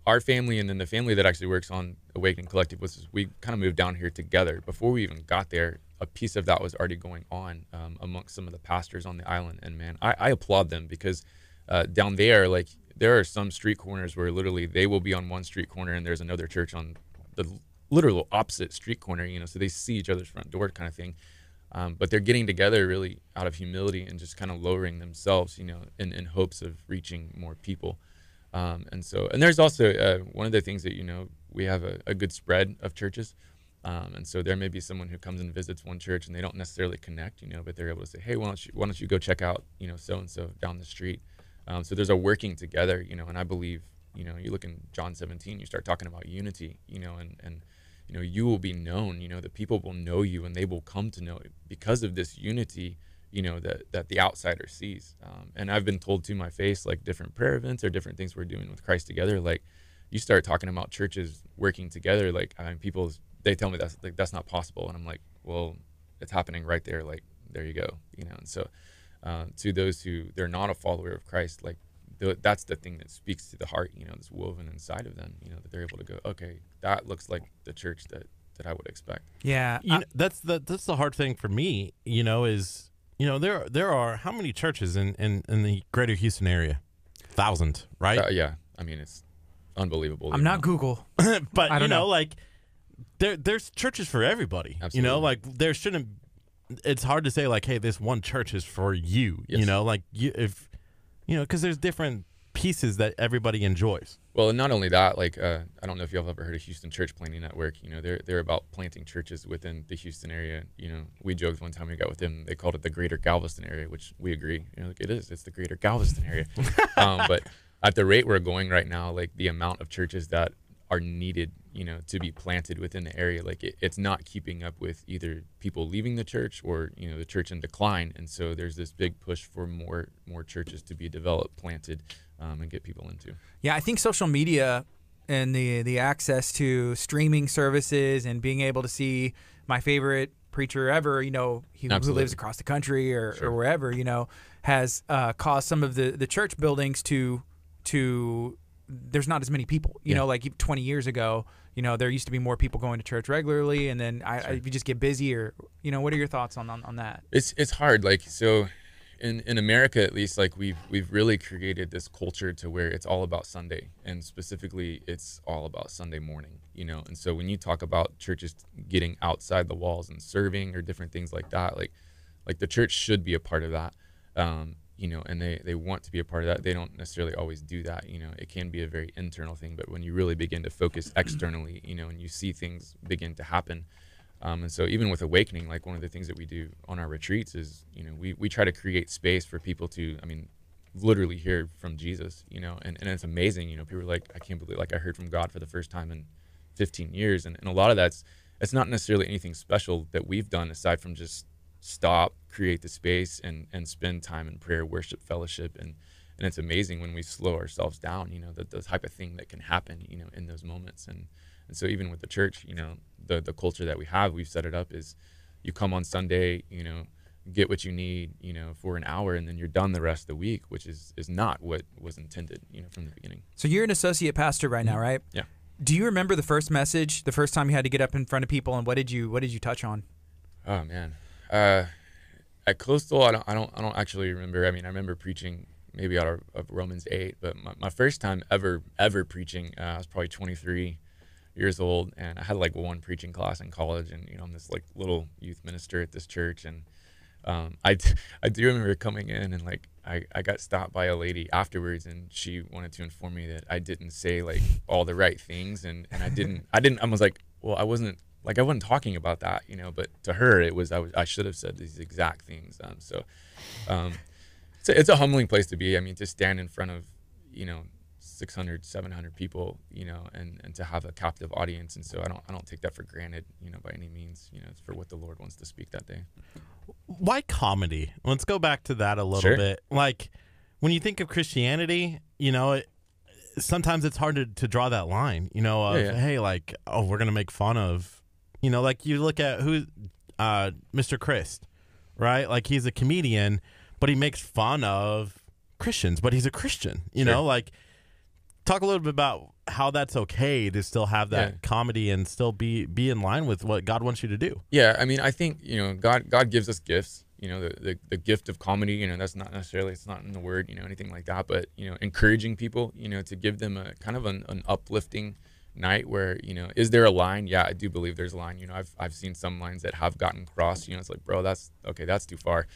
E: our family and then the family that actually works on Awakening Collective we kind of moved down here together. Before we even got there, a piece of that was already going on amongst some of the pastors on the island. And man, I applaud them because down there, like there are some street corners where literally they will be on one street corner and there's another church on the literal opposite street corner, so they see each other's front door kind of thing. But they're getting together really out of humility and just kind of lowering themselves, in hopes of reaching more people. And there's also one of the things that, we have a good spread of churches. And so there may be someone who comes and visits one church and they don't necessarily connect, but they're able to say, hey, why don't you go check out, so-and-so down the street. So there's a working together, and I believe, you look in John 17, you start talking about unity, and you will be known, the people will know you and they will come to know it because of this unity, that the outsider sees. And I've been told to my face, like different prayer events or different things we're doing with Christ Together, like you start talking about churches working together, like they tell me that's not possible. And I'm like, well, it's happening right there. Like, there you go. And so to those who they're not a follower of Christ, like that's the thing that speaks to the heart, that's woven inside of them, that they're able to go, okay, that looks like the church that I would expect.
A: Yeah.
B: That's the hard thing for me, is, there are how many churches in the greater Houston area? 1,000, right?
E: Yeah. It's unbelievable.
A: I'm not Google.
B: But,
A: I don't know.
B: like there's churches for everybody,
E: Absolutely.
B: like there shouldn't, it's hard to say like, hey, this one church is for you,
E: Yes.
B: like if, because there's different pieces that everybody enjoys.
E: Well, and not only that, like I don't know if y'all have ever heard of Houston Church Planting Network. They're about planting churches within the Houston area. We joked one time we got with them, they called it the Greater Galveston area, which we agree. Like it is. It's the Greater Galveston area. But at the rate we're going right now, like the amount of churches that are needed, to be planted within the area, like it's not keeping up with either people leaving the church or the church in decline. And so there's this big push for more churches to be developed, planted, and get people into.
A: Yeah, I think social media and the access to streaming services and being able to see my favorite preacher ever, who lives across the country or wherever, has caused some of the church buildings to there's not as many people, like 20 years ago, there used to be more people going to church regularly. And then if you just get busy or, what are your thoughts on that?
E: It's hard. Like, so in America, at least, like we've really created this culture to where it's all about Sunday, and specifically it's all about Sunday morning, and so when you talk about churches getting outside the walls and serving or different things like that, like the church should be a part of that. And they want to be a part of that. They don't necessarily always do that. It can be a very internal thing, but when you really begin to focus externally, and you see things begin to happen. And so even with Awakening, like one of the things that we do on our retreats is, we try to create space for people to, literally hear from Jesus, and it's amazing. People are like, I can't believe, like I heard from God for the first time in 15 years. And a lot of it's not necessarily anything special that we've done aside from just stop, create the space, and spend time in prayer, worship, fellowship, and it's amazing when we slow ourselves down, the type of thing that can happen, in those moments. And so even with the church, the culture that we've set it up is you come on Sunday, get what you need, for an hour, and then you're done the rest of the week, which is not what was intended, from the beginning.
A: So you're an associate pastor right now, right?
E: Yeah.
A: Do you remember the first message, the first time you had to get up in front of people, and what did you touch on?
E: Oh man. At Coastal, I don't actually remember. I remember preaching maybe out of Romans 8, but my first time ever preaching, I was probably 23 years old, and I had like one preaching class in college, and I'm this like little youth minister at this church, and I do remember coming in, and like I got stopped by a lady afterwards, and she wanted to inform me that I didn't say like all the right things, and I was like, well, I wasn't talking about that, but to her it was, I should have said these exact things. It's a humbling place to be. To stand in front of, 600, 700 people, and to have a captive audience. And so I don't take that for granted, by any means, it's for what the Lord wants to speak that day.
B: Why comedy? Let's go back to that a little bit. Like when you think of Christianity, sometimes it's hard to draw that line, hey, like, oh, we're going to make fun of, like you look at Mr. Christ, right? Like he's a comedian, but he makes fun of Christians, but he's a Christian, know, like talk a little bit about how that's okay to still have that comedy and still be in line with what God wants you to do.
E: Yeah. I think, God gives us gifts, the gift of comedy, that's not necessarily, it's not in the word, anything like that, but, encouraging people, to give them a kind of an uplifting night where, is there a line? Yeah, I do believe there's a line. I've seen some lines that have gotten crossed, it's like, bro, that's too far.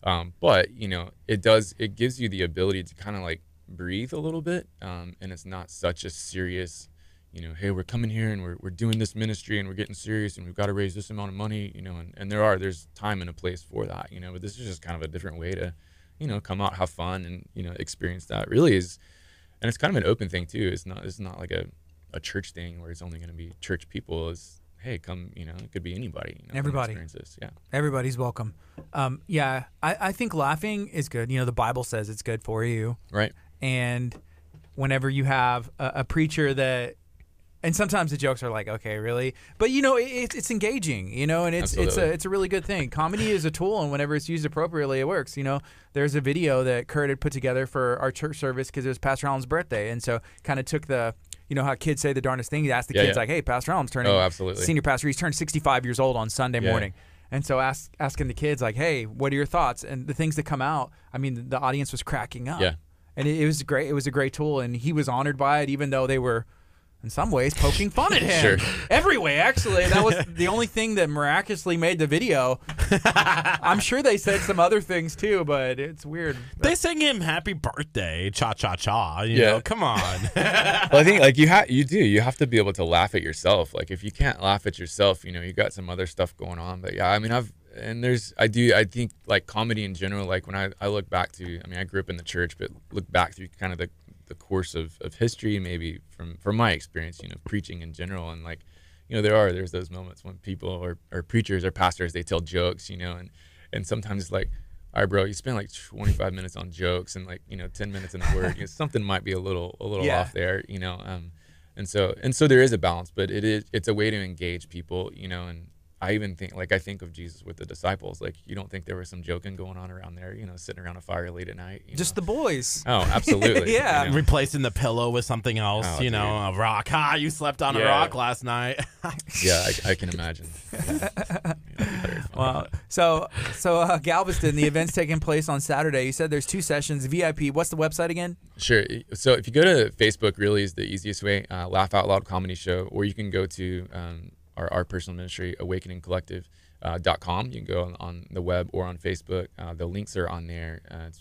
E: But, it gives you the ability to kind of like breathe a little bit. And it's not such a serious, hey, we're coming here and we're doing this ministry and we're getting serious and we've got to raise this amount of money, and there's time and a place for that, but this is just kind of a different way to, come out, have fun, and, experience that really is. And it's kind of an open thing too. It's not like a church thing where it's only going to be church people. Is, hey, come, it could be anybody.
A: Everybody.
E: Experience this. Yeah.
A: Everybody's welcome. I think laughing is good. The Bible says it's good for you.
E: Right.
A: And whenever you have a preacher that, and sometimes the jokes are like, okay, really? But, it's engaging, and it's a really good thing. Comedy is a tool, and whenever it's used appropriately, it works. There's a video that Curt had put together for our church service because it was Pastor Allen's birthday, and so kind of took the, how kids say the darndest thing. He asked the kids, like, hey, Pastor Allen's turning, senior pastor, he's turned 65 years old on Sunday morning. And so asking the kids, like, hey, what are your thoughts? And the things that come out, the audience was cracking up.
E: Yeah.
A: And it was great. It was a great tool, and he was honored by it, even though they were in some ways, poking fun at him.
E: Sure.
A: Every way, actually. That was the only thing that miraculously made the video. I'm sure they said some other things too, but it's weird.
B: They sang him "Happy Birthday," cha cha cha. You know, come on.
E: Well, I think like you have to be able to laugh at yourself. Like if you can't laugh at yourself, you got some other stuff going on. But yeah, I mean, I think like comedy in general. Like when I look back to, I grew up in the church, but look back through kind of the course of history, maybe from my experience, preaching in general, and like, there's those moments when people or preachers or pastors, they tell jokes, and sometimes it's like, all right, bro, you spend like 25 minutes on jokes and like 10 minutes in the word. Something might be a little off there, and so there is a balance, but it's a way to engage people, and I even think I think of Jesus with the disciples. Like, you don't think there was some joking going on around there, sitting around a fire late at night?
A: Just the boys.
E: Oh, absolutely.
A: Yeah.
B: Replacing the pillow with something else,
E: dude.
B: a rock. You slept on a rock last night.
E: Yeah, I can imagine.
A: Wow. So Galveston, the event's taking place on Saturday. You said there's 2 sessions, VIP. What's the website again?
E: Sure. So if you go to Facebook, really is the easiest way, Laugh Out Loud Comedy Show, or you can go to our personal ministry, awakeningcollective.com. You can go on the web or on Facebook. The links are on there.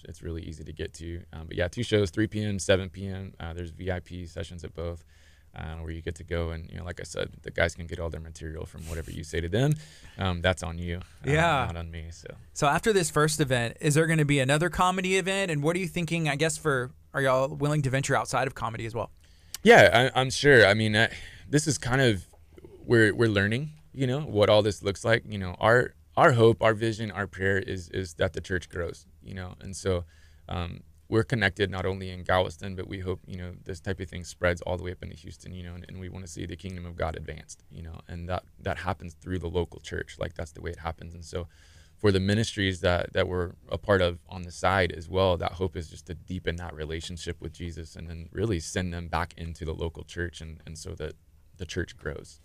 E: It's really easy to get to. But yeah, 2 shows, 3 p.m., 7 p.m. There's VIP sessions at both, where you get to go. And, like I said, the guys can get all their material from whatever you say to them. That's on you, not on me. So
A: after this first event, is there going to be another comedy event? And what are you thinking, I guess, are y'all willing to venture outside of comedy as well?
E: Yeah, I'm sure. I mean, this is kind of, we're learning, what all this looks like. Our hope, our vision, our prayer is that the church grows, and so we're connected not only in Galveston, but we hope, this type of thing spreads all the way up into Houston, and we want to see the kingdom of God advanced, and that happens through the local church. Like, that's the way it happens. And so for the ministries that we're a part of on the side as well, that hope is just to deepen that relationship with Jesus and then really send them back into the local church, and so that the church grows.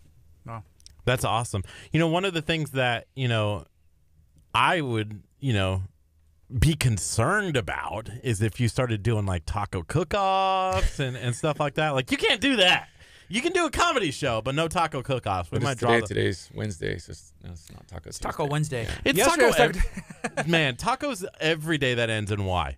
A: Wow.
B: That's awesome. One of the things that, I would, be concerned about is if you started doing like taco cook-offs and stuff like that. Like, you can't do that. You can do a comedy show, but no taco cook-offs. We might draw
E: today's Wednesday, so it's not Taco Tuesday.
A: It's Taco Wednesday.
B: Yeah. It's taco man, tacos every day that ends in Y.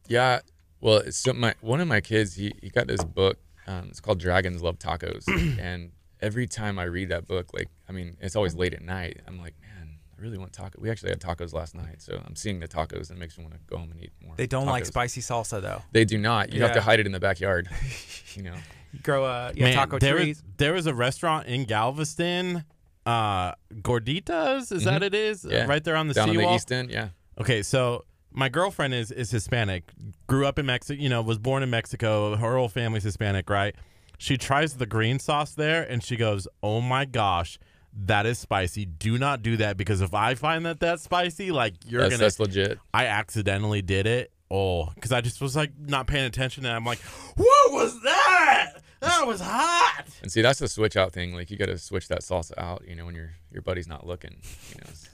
E: Yeah. Well, so one of my kids, he got this book. It's called Dragons Love Tacos. And every time I read that book, it's always late at night. I'm like, man, I really want tacos. We actually had tacos last night, so I'm seeing the tacos and it makes me want to go home and eat more.
A: They don't
E: tacos.
A: Like spicy salsa, though.
E: They do not. You have to hide it in the backyard.
A: You grow taco trees.
B: There was a restaurant in Galveston, Gorditas, is that it is?
E: Yeah.
B: Right there on the
E: down
B: seawall.
E: On the east end, yeah.
B: Okay, so my girlfriend is Hispanic, grew up in Mexico, was born in Mexico. Her whole family's Hispanic, right? She tries the green sauce there, and she goes, oh, my gosh, that is spicy. Do not do that, because if I find that that's spicy, like, that's
E: legit.
B: I accidentally did it. Oh, because I just was, like, not paying attention, and I'm like, what was that? That was hot.
E: And see, that's the switch out thing. Like, you got to switch that salsa out, when your buddy's not looking,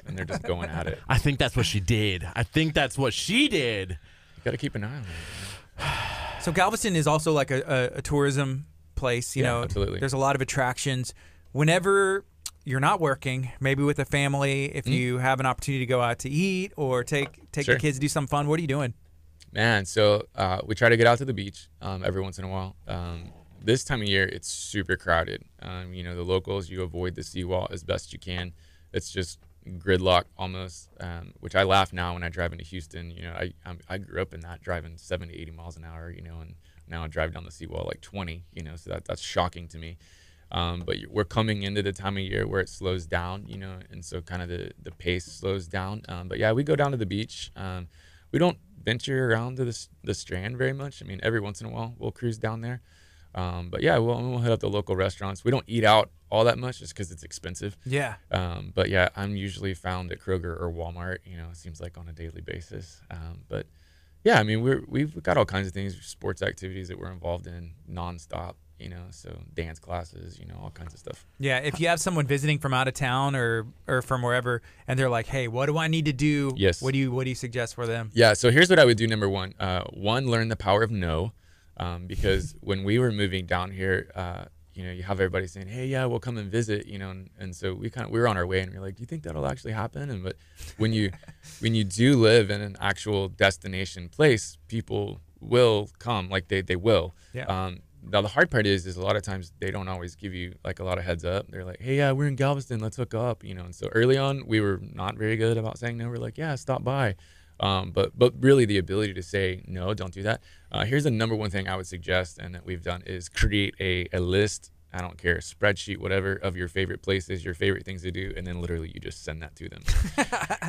E: and they're just going at it.
B: I think that's what she did. You
E: got to keep an eye on it.
A: So Galveston is also like a tourism place,
E: absolutely.
A: There's a lot of attractions. Whenever you're not working, maybe with a family, if you have an opportunity to go out to eat or take
E: Sure.
A: the kids to do something fun, what are you doing?
E: Man, so we try to get out to the beach every once in a while. This time of year, it's super crowded. The locals, you avoid the seawall as best you can. It's just gridlock almost, which I laugh now when I drive into Houston. I grew up in that, driving 70, 80 miles an hour, and now I drive down the seawall like 20, so that's shocking to me. But we're coming into the time of year where it slows down, and so kind of the pace slows down. But yeah, we go down to the beach. We don't venture around to the Strand very much. Every once in a while we'll cruise down there. But yeah, we'll hit up the local restaurants. We don't eat out all that much just because it's expensive.
A: Yeah.
E: But yeah, I'm usually found at Kroger or Walmart, it seems like on a daily basis. But yeah, we've got all kinds of things, sports activities that we're involved in nonstop, so dance classes, all kinds of stuff.
A: Yeah, if you have someone visiting from out of town or from wherever, and they're like, "Hey, what do I need to do?"
E: Yes.
A: What do you suggest for them?
E: Yeah, so here's what I would do. Number one, learn the power of no, because when we were moving down here, you have everybody saying, hey, yeah, we'll come and visit, and so we were on our way, and we're like, do you think that'll actually happen? And but when you do live in an actual destination place, people will come, like they will.
A: Yeah.
E: Now the hard part is a lot of times they don't always give you like a lot of heads up. They're like, hey, yeah, we're in Galveston, let's hook up, and so early on we were not very good about saying no. We're like, yeah, stop by. But really the ability to say no, don't do that. Here's the number one thing I would suggest, and that we've done, is create a list. I don't care, spreadsheet, whatever, of your favorite places, your favorite things to do, and then literally you just send that to them.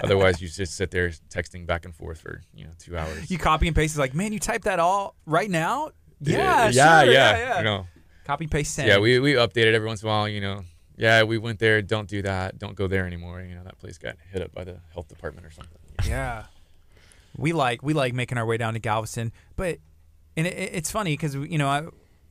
E: Otherwise, you just sit there texting back and forth for 2 hours.
A: You copy and paste. It's like, man, you type that all right now?
E: Yeah.
A: Copy paste send.
E: Yeah, we update it every once in a while. Yeah, we went there. Don't do that. Don't go there anymore. That place got hit up by the health department or something.
A: Yeah. We like making our way down to Galveston, but it's funny because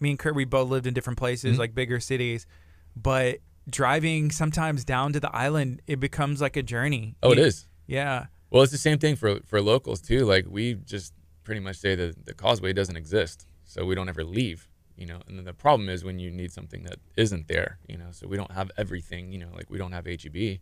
A: me and Curt, we both lived in different places, like bigger cities, but driving sometimes down to the island, it becomes like a journey.
E: Oh, it is.
A: Yeah.
E: Well, it's the same thing for locals too. Like, we just pretty much say that the causeway doesn't exist, so we don't ever leave. And then the problem is when you need something that isn't there. So we don't have everything. Like, we don't have HEB.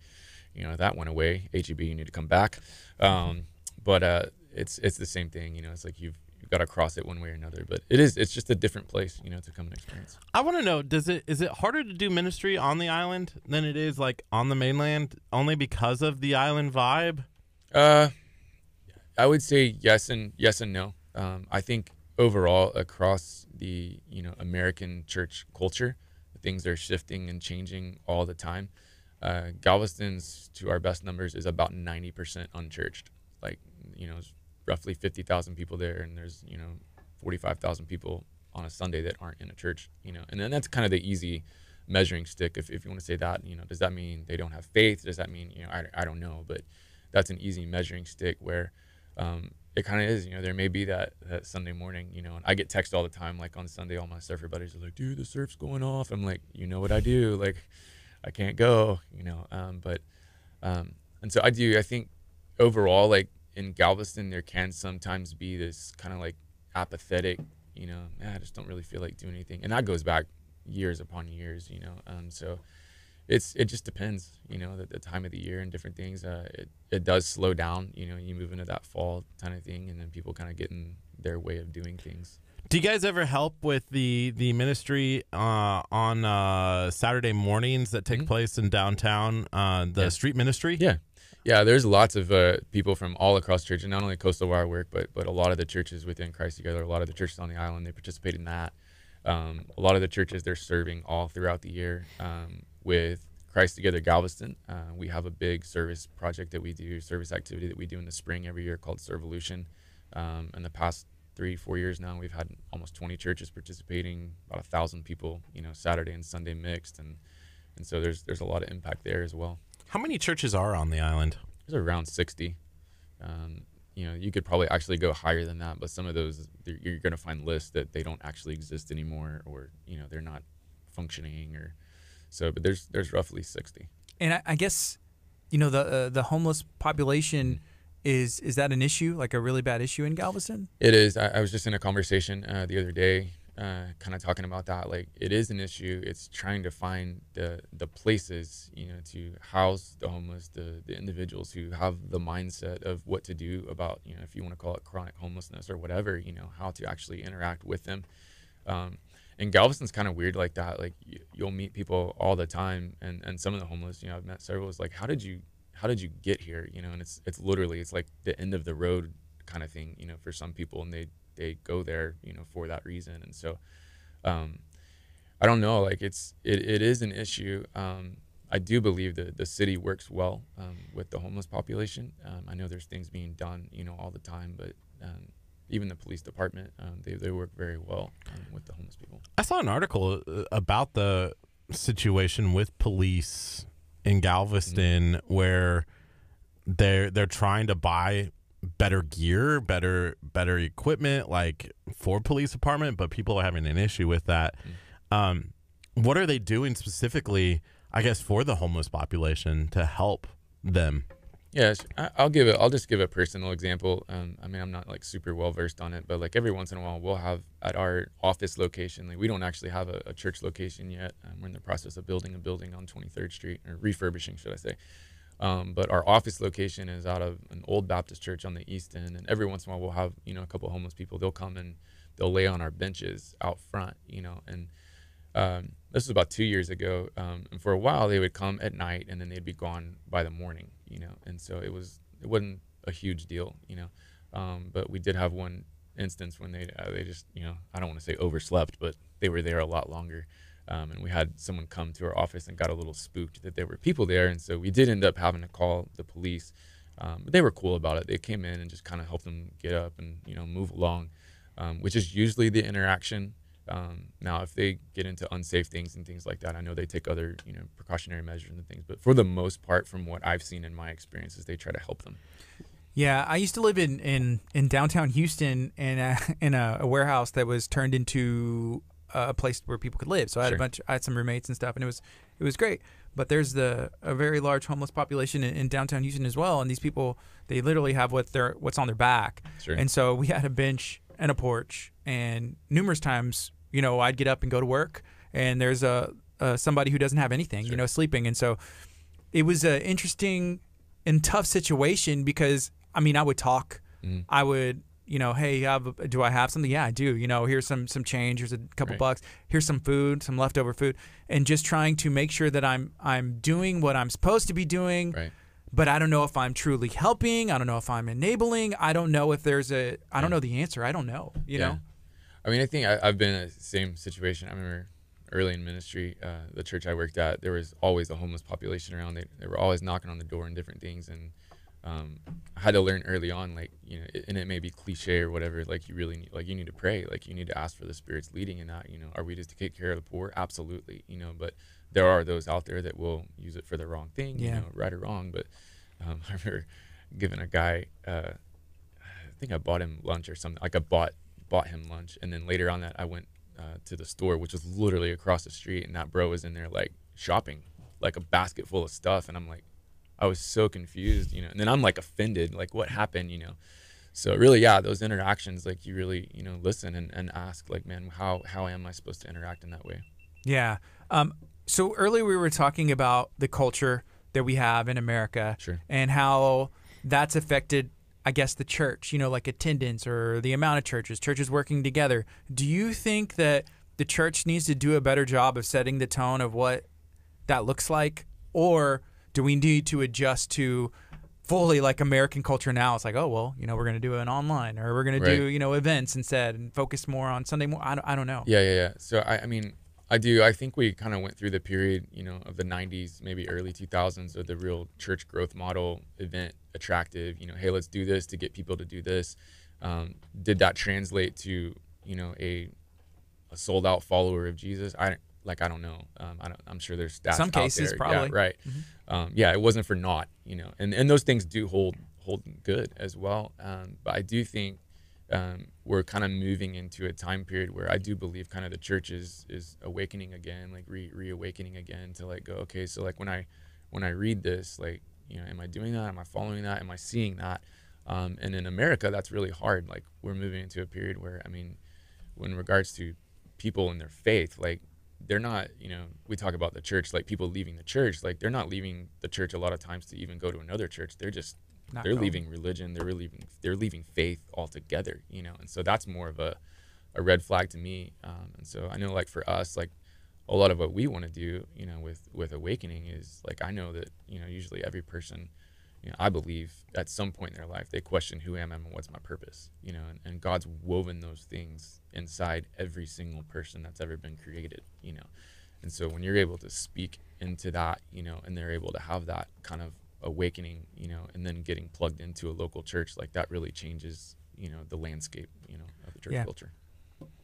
E: That went away. HEB, you need to come back. But it's the same thing. It's like you've got to cross it one way or another. But it's just a different place, to come and experience.
B: I want to know, is it harder to do ministry on the island than it is like on the mainland, only because of the island vibe?
E: I would say yes and no. I think overall across the American church culture, things are shifting and changing all the time. Galveston's, to our best numbers, is about 90% unchurched. Like, it's roughly 50,000 people there, and there's 45,000 people on a Sunday that aren't in a church. And then that's kind of the easy measuring stick, if you want to say that. Does that mean they don't have faith? Does that mean I don't know, but that's an easy measuring stick where it kind of is. There may be that Sunday morning, and I get texted all the time, like on Sunday, all my surfer buddies are like, dude, the surf's going off. I'm like, what I do, like, I can't go, and so I think overall, like, in Galveston, there can sometimes be this kind of like apathetic, I just don't really feel like doing anything. And that goes back years upon years, so it just depends, the time of the year and different things. It does slow down, you move into that fall kind of thing, and then people kind of get in their way of doing things.
B: Do you guys ever help with the ministry on Saturday mornings that take place in downtown, the street ministry?
E: Yeah, there's lots of people from all across church, and not only Coastal where I work, but a lot of the churches within Christ Together, a lot of the churches on the island, they participate in that. A lot of the churches, they're serving all throughout the year. With Christ Together Galveston, we have a big service project that we do, service activity that we do in the spring every year called Servolution. In the past 3-4 years now, we've had almost 20 churches participating, about 1,000 people, Saturday and Sunday mixed, and so there's a lot of impact there as well.
B: How many churches are on the island?
E: There's around 60. You could probably actually go higher than that, but some of those, you're going to find lists that they don't actually exist anymore, or they're not functioning, or so. But there's roughly 60.
A: And I guess the homeless population, is that an issue, like a really bad issue in Galveston?
E: It is. I was just in a conversation the other day, kind of talking about that. Like, it is an issue. It's trying to find the places, to house the homeless, the individuals who have the mindset of what to do about, if you want to call it chronic homelessness or whatever, how to actually interact with them. And Galveston's kind of weird like that. Like, you'll meet people all the time, and some of the homeless, I've met several, is like, how did you get here? And it's literally, it's like the end of the road kind of thing, for some people, and they go there, for that reason. And so, I don't know, like, it is an issue. I do believe that the city works well, with the homeless population. I know there's things being done, all the time, but, even the police department, they work very well with the homeless people.
B: I saw an article about the situation with police in Galveston, where they're trying to buy better gear, better equipment, like, for police department, but people are having an issue with that. What are they doing specifically, I guess, for the homeless population to help them?
E: Yeah, I'll just give a personal example. I mean, I'm not like super well versed on it, but like every once in a while, we'll have at our office location. Like we don't actually have a church location yet. We're in the process of building a building on 23rd Street, or refurbishing, should I say? But our office location is out of an old Baptist church on the east end, and every once in a while, we'll have a couple of homeless people. They'll come and they'll lay on our benches out front, and this was about 2 years ago, and for a while they would come at night and then they'd be gone by the morning, and so it wasn't a huge deal, but we did have one instance when they just, I don't want to say overslept, but they were there a lot longer, and we had someone come to our office and got a little spooked that there were people there, and so we did end up having to call the police, but they were cool about it. They came in and just kind of helped them get up and move along, which is usually the interaction. Now, if they get into unsafe things and things like that, I know they take other, precautionary measures and things. But for the most part, from what I've seen in my experiences, they try to help them.
A: Yeah, I used to live in downtown Houston in a warehouse that was turned into a place where people could live. So I had I had some roommates and stuff, and it was great. But there's a very large homeless population in downtown Houston as well, and these people, they literally have what's on their back. Sure. And so we had a bench and a porch, and numerous times, I'd get up and go to work, and there's somebody who doesn't have anything, sleeping. And so it was an interesting and tough situation because, I mean, I would talk. I would, hey, do I have something? Yeah, I do. Here's some change. Here's a couple bucks. Here's some food, some leftover food. And just trying to make sure that I'm doing what I'm supposed to be doing. Right. But I don't know if I'm truly helping. I don't know if I'm enabling. I don't know if I don't know the answer. I don't know, you know?
E: I mean, I think I've been in the same situation. I remember early in ministry, the church I worked at, there was always a homeless population around. They were always knocking on the door and different things. And I had to learn early on, like, and it may be cliche or whatever, like you really need, like you need to pray, like you need to ask for the Spirit's leading in that. Are we just to take care of the poor? Absolutely. But there are those out there that will use it for the wrong thing, right or wrong. But I remember giving a guy, I think I bought him lunch or something. Like I bought him lunch, and then later on that I went to the store, which was literally across the street, and that bro was in there like shopping, like a basket full of stuff, and I'm like, I was so confused, and then I'm like offended, like what happened, so really, those interactions, like you really, listen and ask, like, man, how am I supposed to interact in that way?
A: Yeah. So earlier we were talking about the culture that we have in America, and how that's affected, I guess, the church, like attendance or the amount of churches working together. Do you think that the church needs to do a better job of setting the tone of what that looks like? Or do we need to adjust to fully like American culture now? It's like, oh, well, we're going to do an online, or we're going to do, events instead and focus more on Sunday more. I don't know. Yeah.
E: So, I mean, I think we kind of went through the period, of the 90s, maybe early 2000s, of the real church growth model, event attractive, hey, let's do this to get people to do this. Did that translate to, a sold out follower of Jesus? I don't know. I'm sure there's stats
A: some cases
E: out there.
A: Probably.
E: Yeah, right. Mm-hmm. It wasn't for naught, and those things do hold good as well. But I do think we're kind of moving into a time period where I do believe kind of the church is awakening again, like reawakening again to like go, okay, so like when I read this, like, am I doing that? Am I following that? Am I seeing that? And in America, that's really hard. Like we're moving into a period where, I mean, in regards to people in their faith, like they're not, we talk about the church, like people leaving the church, like they're not leaving the church a lot of times to even go to another church. They're leaving religion. They're leaving faith altogether, and so that's more of a red flag to me. And so I know, like for us, like a lot of what we want to do, with awakening is like, I know that, usually every person, I believe at some point in their life, they question who am I and what's my purpose, and God's woven those things inside every single person that's ever been created, and so when you're able to speak into that, and they're able to have that kind of awakening, and then getting plugged into a local church, like that really changes, the landscape, of the church culture.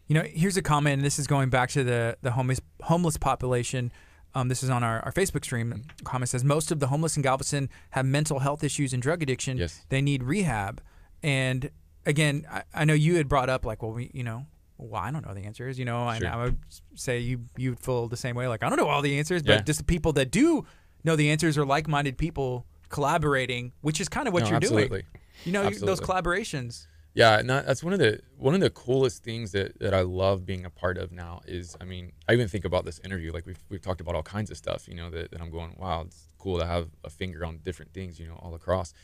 A: Here's a comment, and this is going back to the homeless population. This is on our Facebook stream. The comment says, most of the homeless in Galveston have mental health issues and drug addiction.
E: Yes.
A: They need rehab. And again, I know you had brought up like, well, I don't know the answers, and I would say you feel the same way. Like, I don't know all the answers, but just the people that do know the answers are like-minded people collaborating, which is kind of what
E: No,
A: you're
E: absolutely.
A: doing. You know, those
E: Absolutely.
A: collaborations.
E: Yeah, and that's one of the coolest things that I love being a part of now is, I mean, I even think about this interview, like we've talked about all kinds of stuff, you know, that I'm going, wow, it's cool to have a finger on different things, you know, all across.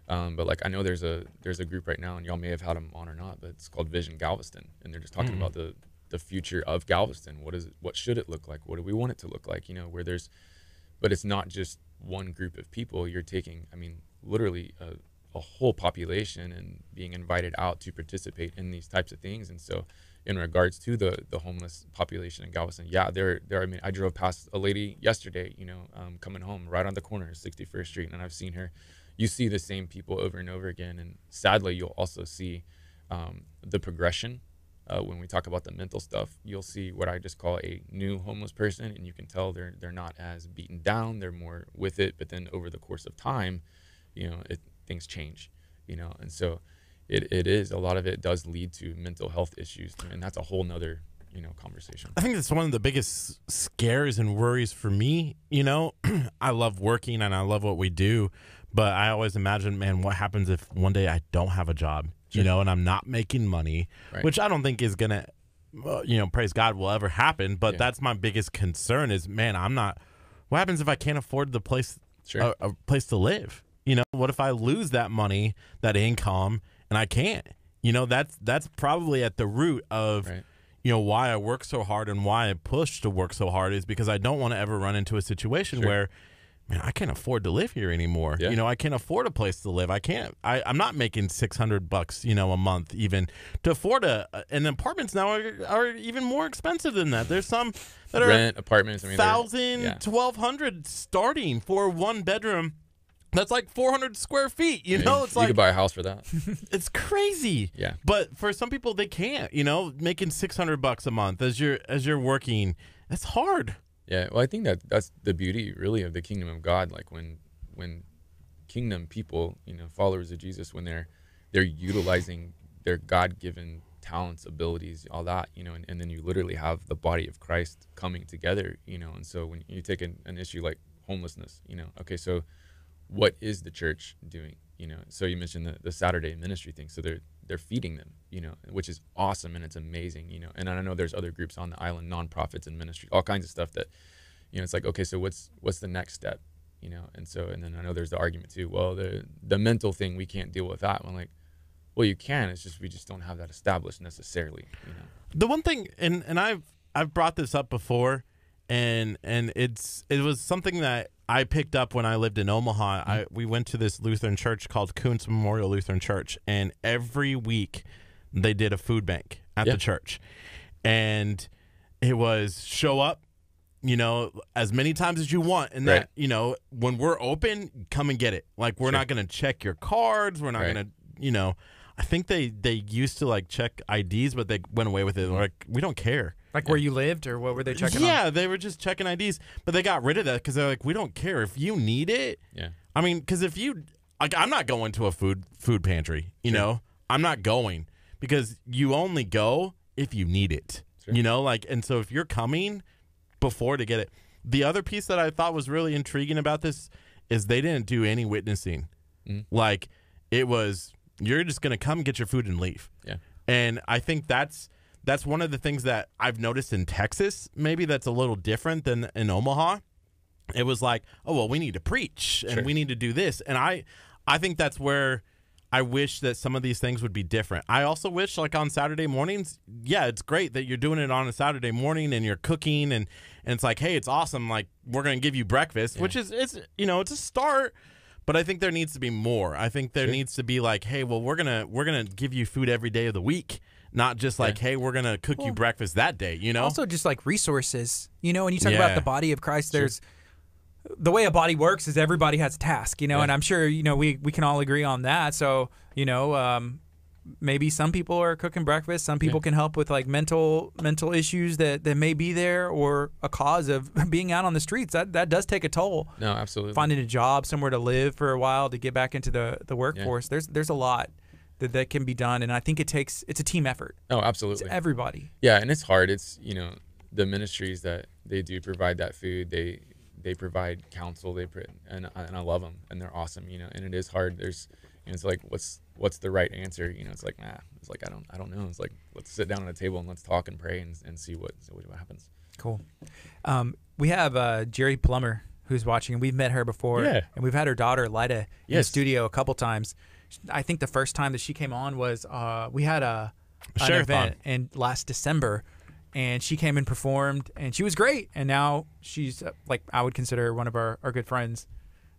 E: But like I know there's a group right now, and y'all may have had them on or not, but it's called Vision Galveston, and they're just talking about the future of Galveston. What should it look like? What do we want it to look like? You know, but it's not just one group of people. You're taking, I mean, literally a whole population and being invited out to participate in these types of things. And so in regards to the homeless population in Galveston, yeah, I mean, I drove past a lady yesterday, you know, coming home right on the corner of 61st Street, and I've seen her. You see the same people over and over again. And sadly, you'll also see the progression. When we talk about the mental stuff, you'll see what I just call a new homeless person, and you can tell they're not as beaten down. They're more with it. But then over the course of time, you know, things change, you know, and so it is, a lot of it does lead to mental health issues, and that's a whole nother, you know, conversation.
B: I think that's one of the biggest scares and worries for me. You know, I love working and I love what we do, but I always imagine, man, what happens if one day I don't have a job, you know, and I'm not making money, which I don't think is going to, you know, praise God, will ever happen. But that's my biggest concern is, man, what happens if I can't afford the place, a place to live? You know, what if I lose that money, that income, and I can't? You know, that's probably at the root of, you know, why I work so hard and why I push to work so hard, is because I don't want to ever run into a situation where, man, I can't afford to live here anymore. You know, I can't afford a place to live. I'm not making $600, you know, a month even to afford and apartments now are even more expensive than that. There's some that
E: rent apartments, I mean,
B: $1,000, $1,200 starting for one bedroom. That's like 400 square feet, you know? It's
E: you
B: like,
E: could buy a house for that.
B: it's crazy.
E: Yeah.
B: But for some people, they can't, you know, making $600 a month as you're working. That's hard.
E: Yeah. Well, I think that's the beauty really of the kingdom of God. Like when kingdom people, you know, followers of Jesus, when they're utilizing their God-given talents, abilities, all that, you know, and then you literally have the body of Christ coming together, you know. And so when you take an issue like homelessness, you know, okay, so what is the church doing? You know, so you mentioned the Saturday ministry thing. So they're feeding them, you know, which is awesome, and it's amazing, you know. And I know there's other groups on the island, nonprofits and ministry, all kinds of stuff that, you know, it's like, okay, so what's the next step, you know? And then I know there's the argument too. Well, the mental thing, we can't deal with that. I'm like, well, you can. It's just we just don't have that established necessarily, you know.
B: The one thing, and I've brought this up before, and it was something that I picked up when I lived in Omaha. We went to this Lutheran church called Kuntz Memorial Lutheran Church, and every week they did a food bank at the church. And it was show up, you know, as many times as you want. And that, you know, when we're open, come and get it. Like, we're not going to check your cards. We're not going to, you know, I think they used to like check IDs, but they went away with it. They're like, we don't care.
A: Like where you lived, or what were they checking on?
B: Yeah, they were just checking IDs, but they got rid of that because they're like, we don't care if you need it.
E: Yeah.
B: I mean, because if you, like, I'm not going to a food pantry, you know? I'm not going, because you only go if you need it, you know? Like, and so if you're coming before to get it. The other piece that I thought was really intriguing about this is they didn't do any witnessing. Like, it was, you're just going to come get your food and leave.
E: Yeah.
B: And I think that's one of the things that I've noticed in Texas, maybe that's a little different than in Omaha. It was like, oh, well, we need to preach and we need to do this. And I think that's where I wish that some of these things would be different. I also wish, like, on Saturday mornings, yeah, it's great that you're doing it on a Saturday morning and you're cooking and it's like, hey, it's awesome. Like, we're going to give you breakfast, which is, it's a start. But I think there needs to be more. I think there needs to be like, hey, well, we're gonna give you food every day of the week, not just like, hey, we're gonna cook you breakfast that day. You know,
A: also just like resources. You know, when you talk about the body of Christ, there's the way a body works is everybody has a task. You know, and I'm sure we can all agree on that. So maybe some people are cooking breakfast. Some people can help with like mental issues that may be there, or a cause of being out on the streets. That does take a toll.
E: No, absolutely.
A: Finding a job, somewhere to live for a while to get back into the workforce. There's a lot that can be done, and I think it's a team effort.
E: Oh, absolutely.
A: It's everybody.
E: Yeah, and it's hard. It's the ministries that they do provide that food. they provide counsel. And I love them, and they're awesome. And it is hard. It's like, what's the right answer? It's like, nah. It's like, I don't know. It's like, let's sit down at a table and let's talk and pray and see what happens.
A: Cool. We have Jerry Plummer who's watching, and we've met her before.
E: Yeah.
A: And we've had her daughter Lida in the
E: Yes.
A: studio a couple times. I think the first time that she came on was we had an event in last December, and she came and performed, and she was great. And now she's like, I would consider her one of our good friends.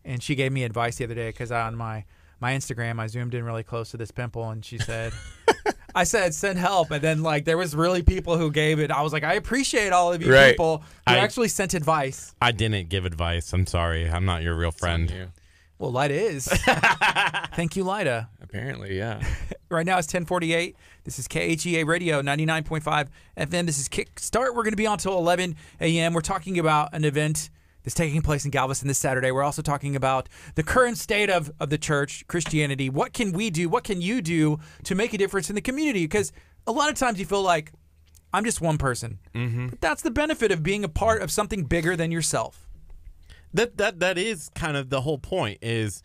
A: And she gave me advice the other day because on my Instagram, I zoomed in really close to this pimple, and she said, I said, send help. And then, like, there was really people who gave it. I was like, I appreciate all of you people who actually sent advice.
B: I didn't give advice. I'm sorry. I'm not your real friend.
A: Well, Lida is. Thank you, Lida.
E: Apparently, yeah.
A: Right now it's 10:48. This is KHEA Radio 99.5 FM. This is Kickstart. We're going to be on till 11 a.m. We're talking about an event that's taking place in Galveston this Saturday. We're also talking about the current state of the church, Christianity. What can we do? What can you do to make a difference in the community? Because a lot of times you feel like, I'm just one person. Mm-hmm. But that's the benefit of being a part of something bigger than yourself.
B: That is kind of the whole point is,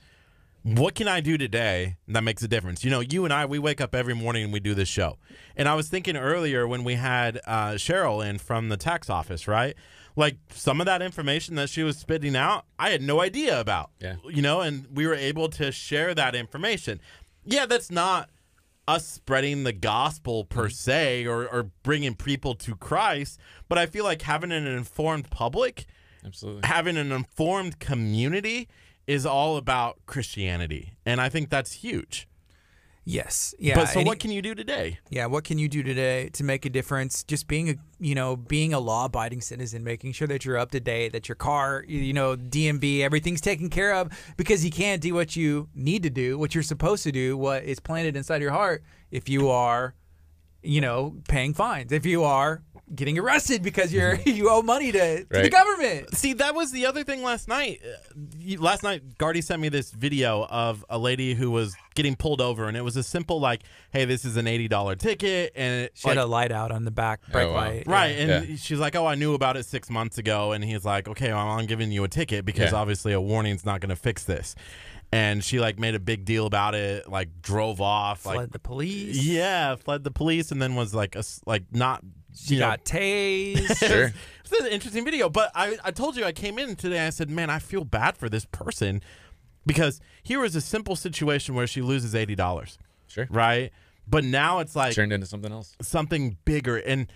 B: what can I do today that makes a difference? You and I, we wake up every morning and we do this show. And I was thinking earlier when we had Cheryl in from the tax office, right? Like, some of that information that she was spitting out, I had no idea about.
E: Yeah.
B: And we were able to share that information. Yeah, that's not us spreading the gospel per se or bringing people to Christ, but I feel like having an informed public,
E: absolutely,
B: having an informed community is all about Christianity, and I think that's huge.
A: Yes. Yeah.
B: But so what can you do today?
A: Yeah, what can you do today to make a difference? Just being a law-abiding citizen, making sure that you're up to date, that your car, DMV, everything's taken care of, because you can't do what you need to do, what you're supposed to do, what is planted inside your heart if you are, paying fines, if you are getting arrested because you owe money to the government.
B: See, that was the other thing last night. Last night, Gardy sent me this video of a lady who was getting pulled over, and it was a simple, like, hey, this is an $80 ticket. And
A: she had a light out on the back brake light.
B: Right, and she's like, oh, I knew about it 6 months ago. And he's like, okay, well, I'm giving you a ticket because obviously a warning's not going to fix this. And she, like, made a big deal about it, like, drove off.
A: Fled the police.
B: Yeah, fled the police, and then was, not...
A: She got tased.
E: Sure.
B: It's an interesting video. But I told you, I came in today, I said, man, I feel bad for this person, because here was a simple situation where she loses $80.
E: Sure.
B: Right? But now it's like...
E: turned into something else.
B: Something bigger. And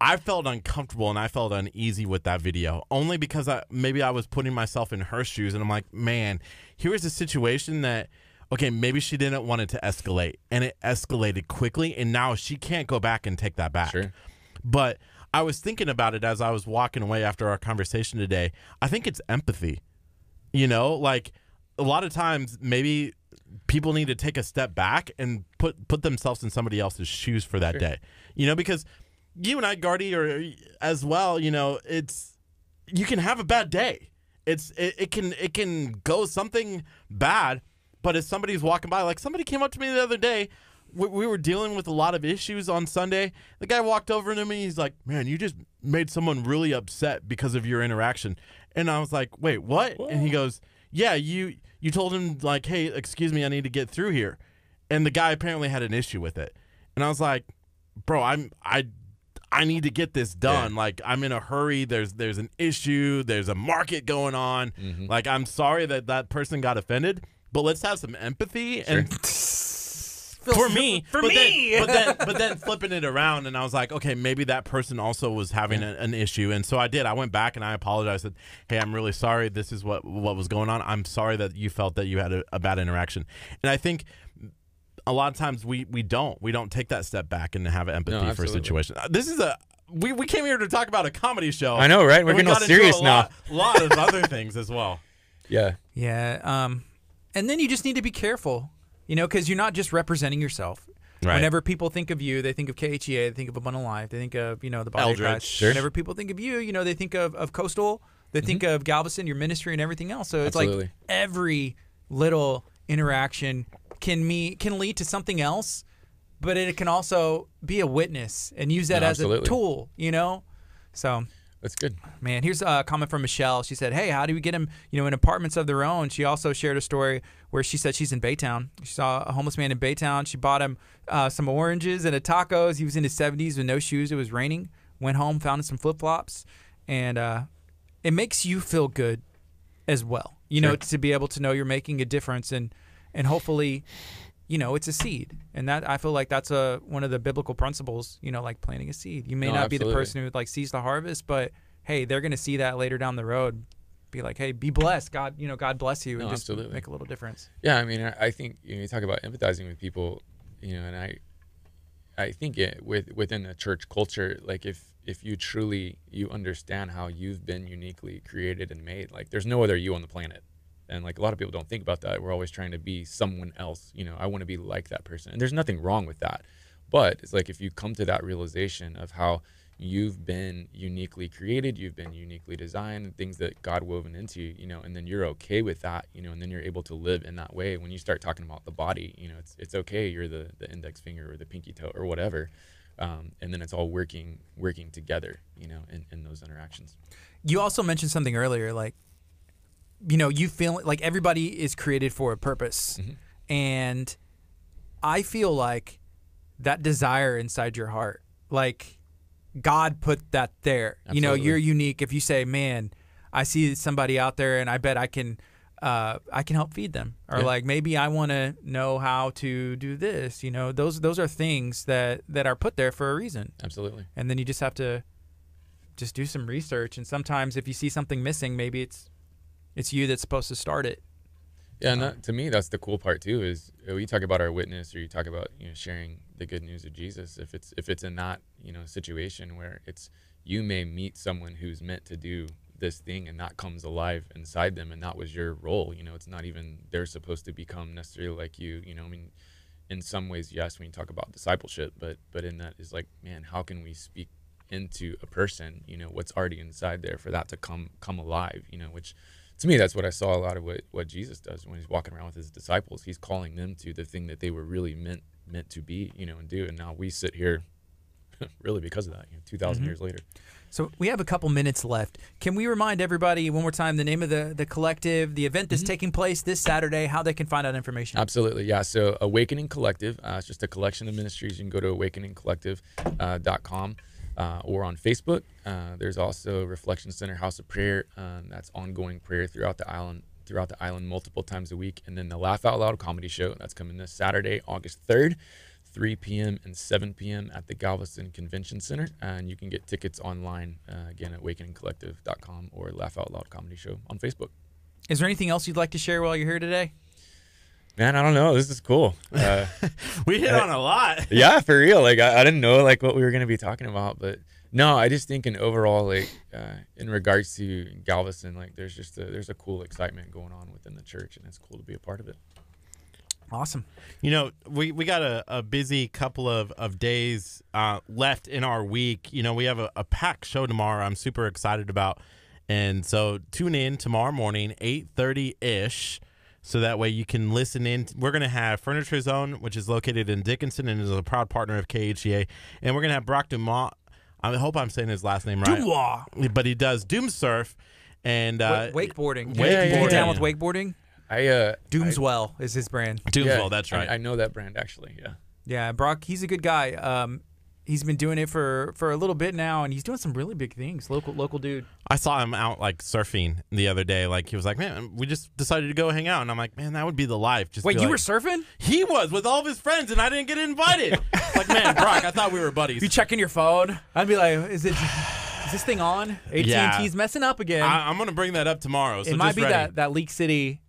B: I felt uncomfortable and I felt uneasy with that video, only because maybe I was putting myself in her shoes, and I'm like, man, here's a situation that, okay, maybe she didn't want it to escalate, and it escalated quickly, and now she can't go back and take that back.
E: Sure.
B: But I was thinking about it as I was walking away after our conversation today. I think it's empathy. Like, a lot of times maybe people need to take a step back and put themselves in somebody else's shoes for that day. Because you and I, Gardy, are as well, it's, you can have a bad day. It can go something bad, but if somebody's walking by, like somebody came up to me the other day, we were dealing with a lot of issues on Sunday. The guy walked over to me. He's like, man, you just made someone really upset because of your interaction. And I was like, wait, what? Whoa. And he goes, yeah, you told him, like, hey, excuse me, I need to get through here. And the guy apparently had an issue with it. And I was like, bro, I need to get this done. Yeah. Like, I'm in a hurry. There's an issue. There's a market going on. Mm-hmm. Like, I'm sorry that person got offended, but let's have some empathy. Sure. And for me. But then flipping it around, and I was like, okay, maybe that person also was having an issue. And so I did. I went back and I apologized. Said, hey, I'm really sorry. This is what was going on. I'm sorry that you felt that you had a bad interaction. And I think a lot of times we don't take that step back and have empathy for a situation. This is we came here to talk about a comedy show.
E: I know, right? We're getting all serious now.
B: A lot of other things as well.
E: Yeah.
A: Yeah. And then you just need to be careful, because you're not just representing yourself.
B: Right.
A: Whenever people think of you, they think of KHEA, they think of Abundant Life, they think of, the body of Christ.
E: Sure.
A: Whenever people think of you, they think of Coastal, they think of Galveston, your ministry, and everything else. So it's like every little interaction can lead to something else, but it can also be a witness and use that as a tool, So
E: That's good.
A: Man, here's a comment from Michelle. She said, hey, how do we get them, in apartments of their own? She also shared a story where she said she's in Baytown. She saw a homeless man in Baytown. She bought him some oranges and a tacos. He was in his 70s with no shoes. It was raining. Went home, found some flip-flops. And it makes you feel good as well, to be able to know you're making a difference. And hopefully, it's a seed. And that I feel like that's one of the biblical principles, like planting a seed. You may not be the person who sees the harvest, but hey, they're going to see that later down the road. Be like, hey, be blessed. God, God bless you, and just make a little difference.
E: Yeah, I mean, I think you talk about empathizing with people, and I think within the church culture, if you truly understand how you've been uniquely created and made, there's no other you on the planet. And a lot of people don't think about that. We're always trying to be someone else. I want to be like that person. And there's nothing wrong with that. But it's if you come to that realization of how you've been uniquely created, you've been uniquely designed, things that God woven into you, and then you're okay with that, and then you're able to live in that way. When you start talking about the body, it's okay. You're the index finger or the pinky toe or whatever. And then it's all working together, in those interactions.
A: You also mentioned something earlier, you feel like everybody is created for a purpose.
E: Mm-hmm.
A: And I feel like that desire inside your heart, God put that there.
E: Absolutely.
A: You're unique. If you say, man, I see somebody out there and I bet I can help feed them. Or maybe I want to know how to do this. Those are things that are put there for a reason.
E: Absolutely.
A: And then you just have to just do some research. And sometimes if you see something missing, maybe it's you that's supposed to start it.
E: Yeah, and to me, that's the cool part too. Is we talk about our witness, or you talk about sharing the good news of Jesus. If it's in that situation where you may meet someone who's meant to do this thing, and that comes alive inside them, and that was your role. It's not even they're supposed to become necessarily like you. I mean, in some ways, yes, when you talk about discipleship, but in that is man, how can we speak into a person? What's already inside there for that to come alive. Which. To me, that's what I saw a lot of what Jesus does when he's walking around with his disciples. He's calling them to the thing that they were really meant to be, and do. And now we sit here really because of that, 2,000 years later.
A: So we have a couple minutes left. Can we remind everybody one more time the name of the collective, the event that's taking place this Saturday, how they can find out information?
E: Absolutely, yeah. So Awakening Collective, it's just a collection of ministries. You can go to awakeningcollective.com. Or on Facebook. There's also Reflection Center House of Prayer. That's ongoing prayer throughout the island multiple times a week. And then the Laugh Out Loud comedy show, that's coming this Saturday, August 3rd, 3 p.m. and 7 p.m. at the Galveston Convention Center. And you can get tickets online, again, at awakeningcollective.com or Laugh Out Loud comedy show on Facebook.
A: Is there anything else you'd like to share while you're here today?
E: Man, I don't know. This is cool.
B: We hit on a lot.
E: Yeah, for real. I didn't know what we were going to be talking about, but no, I just think in overall, in regards to Galveston, there's a cool excitement going on within the church, and it's cool to be a part of it.
A: Awesome.
B: We got a busy couple of days left in our week. We have a packed show tomorrow I'm super excited about. And so tune in tomorrow morning, 8:30-ish. So that way you can listen in. We're going to have Furniture Zone, which is located in Dickinson and is a proud partner of KHEA. And we're going to have Brock Dumas. I hope I'm saying his last name right.
A: Dumas.
B: But he does doom surf and
A: wakeboarding.
E: Yeah.
A: You down with wakeboarding? Doomswell is his brand.
B: Doomswell, that's right.
E: I know that brand, actually, yeah.
A: Yeah, Brock, he's a good guy. He's been doing it for a little bit now, and he's doing some really big things. Local dude.
B: I saw him out surfing the other day. He was like, man, we just decided to go hang out. And I'm like, man, that would be the life.
A: Wait, you were surfing?
B: He was with all of his friends, and I didn't get invited. Man, Brock, I thought we were buddies.
A: You checking your phone? I'd be like, is this thing on? AT&T's messing up again.
B: I'm going to bring that up tomorrow. So
A: it might be
B: ready.
A: that Leak City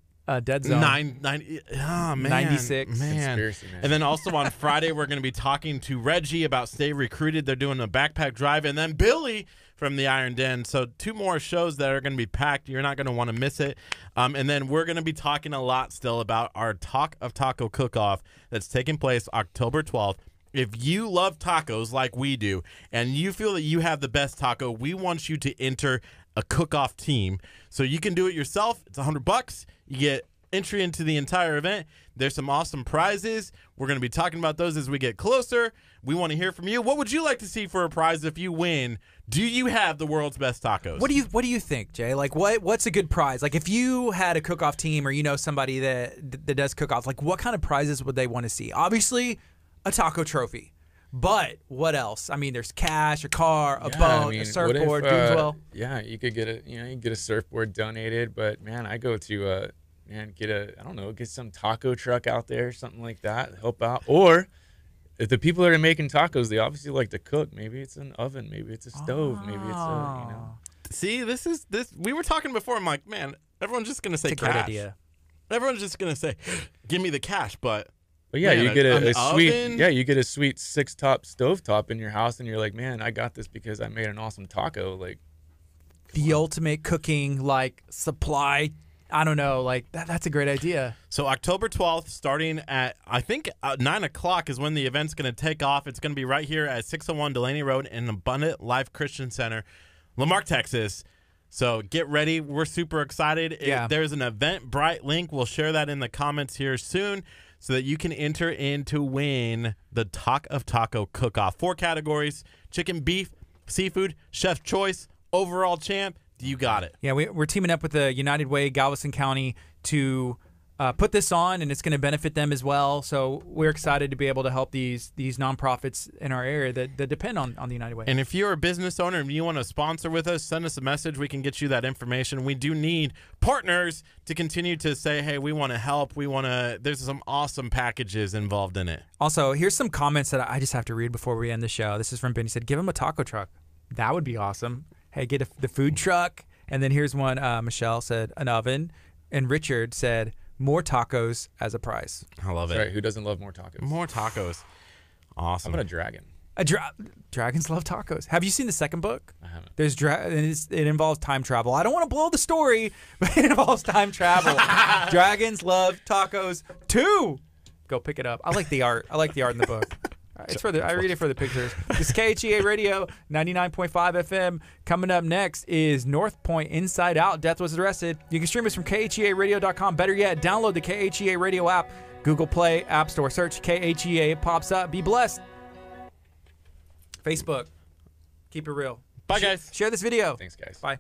A: dead zone. 96.
B: Man.
E: Conspiracy, man.
B: And then also on Friday, we're going to be talking to Reggie about Stay Recruited. They're doing a backpack drive. And then Billy from the Iron Den. So 2 more shows that are going to be packed. You're not going to want to miss it. And then we're going to be talking a lot still about our Talk of Taco cook-off that's taking place October 12th. If you love tacos like we do and you feel that you have the best taco, we want you to enter a cook-off team. So you can do it yourself. It's $100. You get entry into the entire event. There's some awesome prizes. We're going to be talking about those as we get closer. We want to hear from you. What would you like to see for a prize if you win? Do you have the world's best tacos?
A: What do you think, Jay? Like, what's a good prize? Like, if you had a cook-off team, or you know somebody that does cook-offs, like, what kind of prizes would they want to see? Obviously, a taco trophy. But what else? I mean, there's cash, a car, a boat, a surfboard. Do as well.
E: Yeah, you could get a surfboard donated. But man, I go to get some taco truck out there, something like that, help out. Or if the people that are making tacos, they obviously like to cook. Maybe it's an oven, maybe it's a stove, maybe it's a
B: See, this. We were talking before. I'm like, man, everyone's just gonna say
A: It's a
B: cash.
A: great idea.
B: Everyone's just gonna say, give me the cash, but.
E: But yeah,
B: man,
E: you get
B: an
E: a sweet
B: oven?
E: you get a sweet 6-top stovetop in your house, and you're like, man, I got this because I made an awesome taco. Like
A: The ultimate cooking, like, supply. I don't know. Like, that's a great idea.
B: So October 12th, starting at, I think, 9 o'clock is when the event's going to take off. It's going to be right here at 601 Delaney Road in Abundant Life Christian Center, Lamarck, Texas. So get ready. We're super excited.
A: Yeah.
B: There's an Eventbrite link. We'll share that in the comments here soon so that you can enter in to win the Talk of Taco Cook-Off. 4 categories: chicken, beef, seafood, chef choice, overall champ. You got it.
A: Yeah, we're teaming up with the United Way, Galveston County, to put this on, and it's going to benefit them as well. So we're excited to be able to help these nonprofits in our area that depend on the United Way.
B: And if you're a business owner and you want to sponsor with us, send us a message. We can get you that information. We do need partners to continue to say, hey, we want to help. There's some awesome packages involved in it.
A: Also, here's some comments that I just have to read before we end the show. This is from Benny. He said, give him a taco truck. That would be awesome. Hey, get the food truck. And then here's one. Michelle said an oven. And Richard said more tacos as a prize.
B: I love
E: That's
B: it.
E: right, who doesn't love more tacos?
B: More tacos. Awesome.
E: How about a dragon?
A: Dragons love tacos. Have you seen the second book?
E: I haven't.
A: There's it involves time travel. I don't want to blow the story, but it involves time travel. Dragons love tacos too. Go pick it up. I like the art. I like the art in the book. It's for I read it for the pictures. This is KHEA Radio 99.5 FM. Coming up next is North Point Inside Out. Death Was Arrested. You can stream us from KHEARadio.com. Better yet, download the KHEA Radio app. Google Play, App Store. Search KHEA. It pops up. Be blessed. Facebook. Keep it real.
B: Bye, guys.
A: Share this video.
E: Thanks, guys.
A: Bye.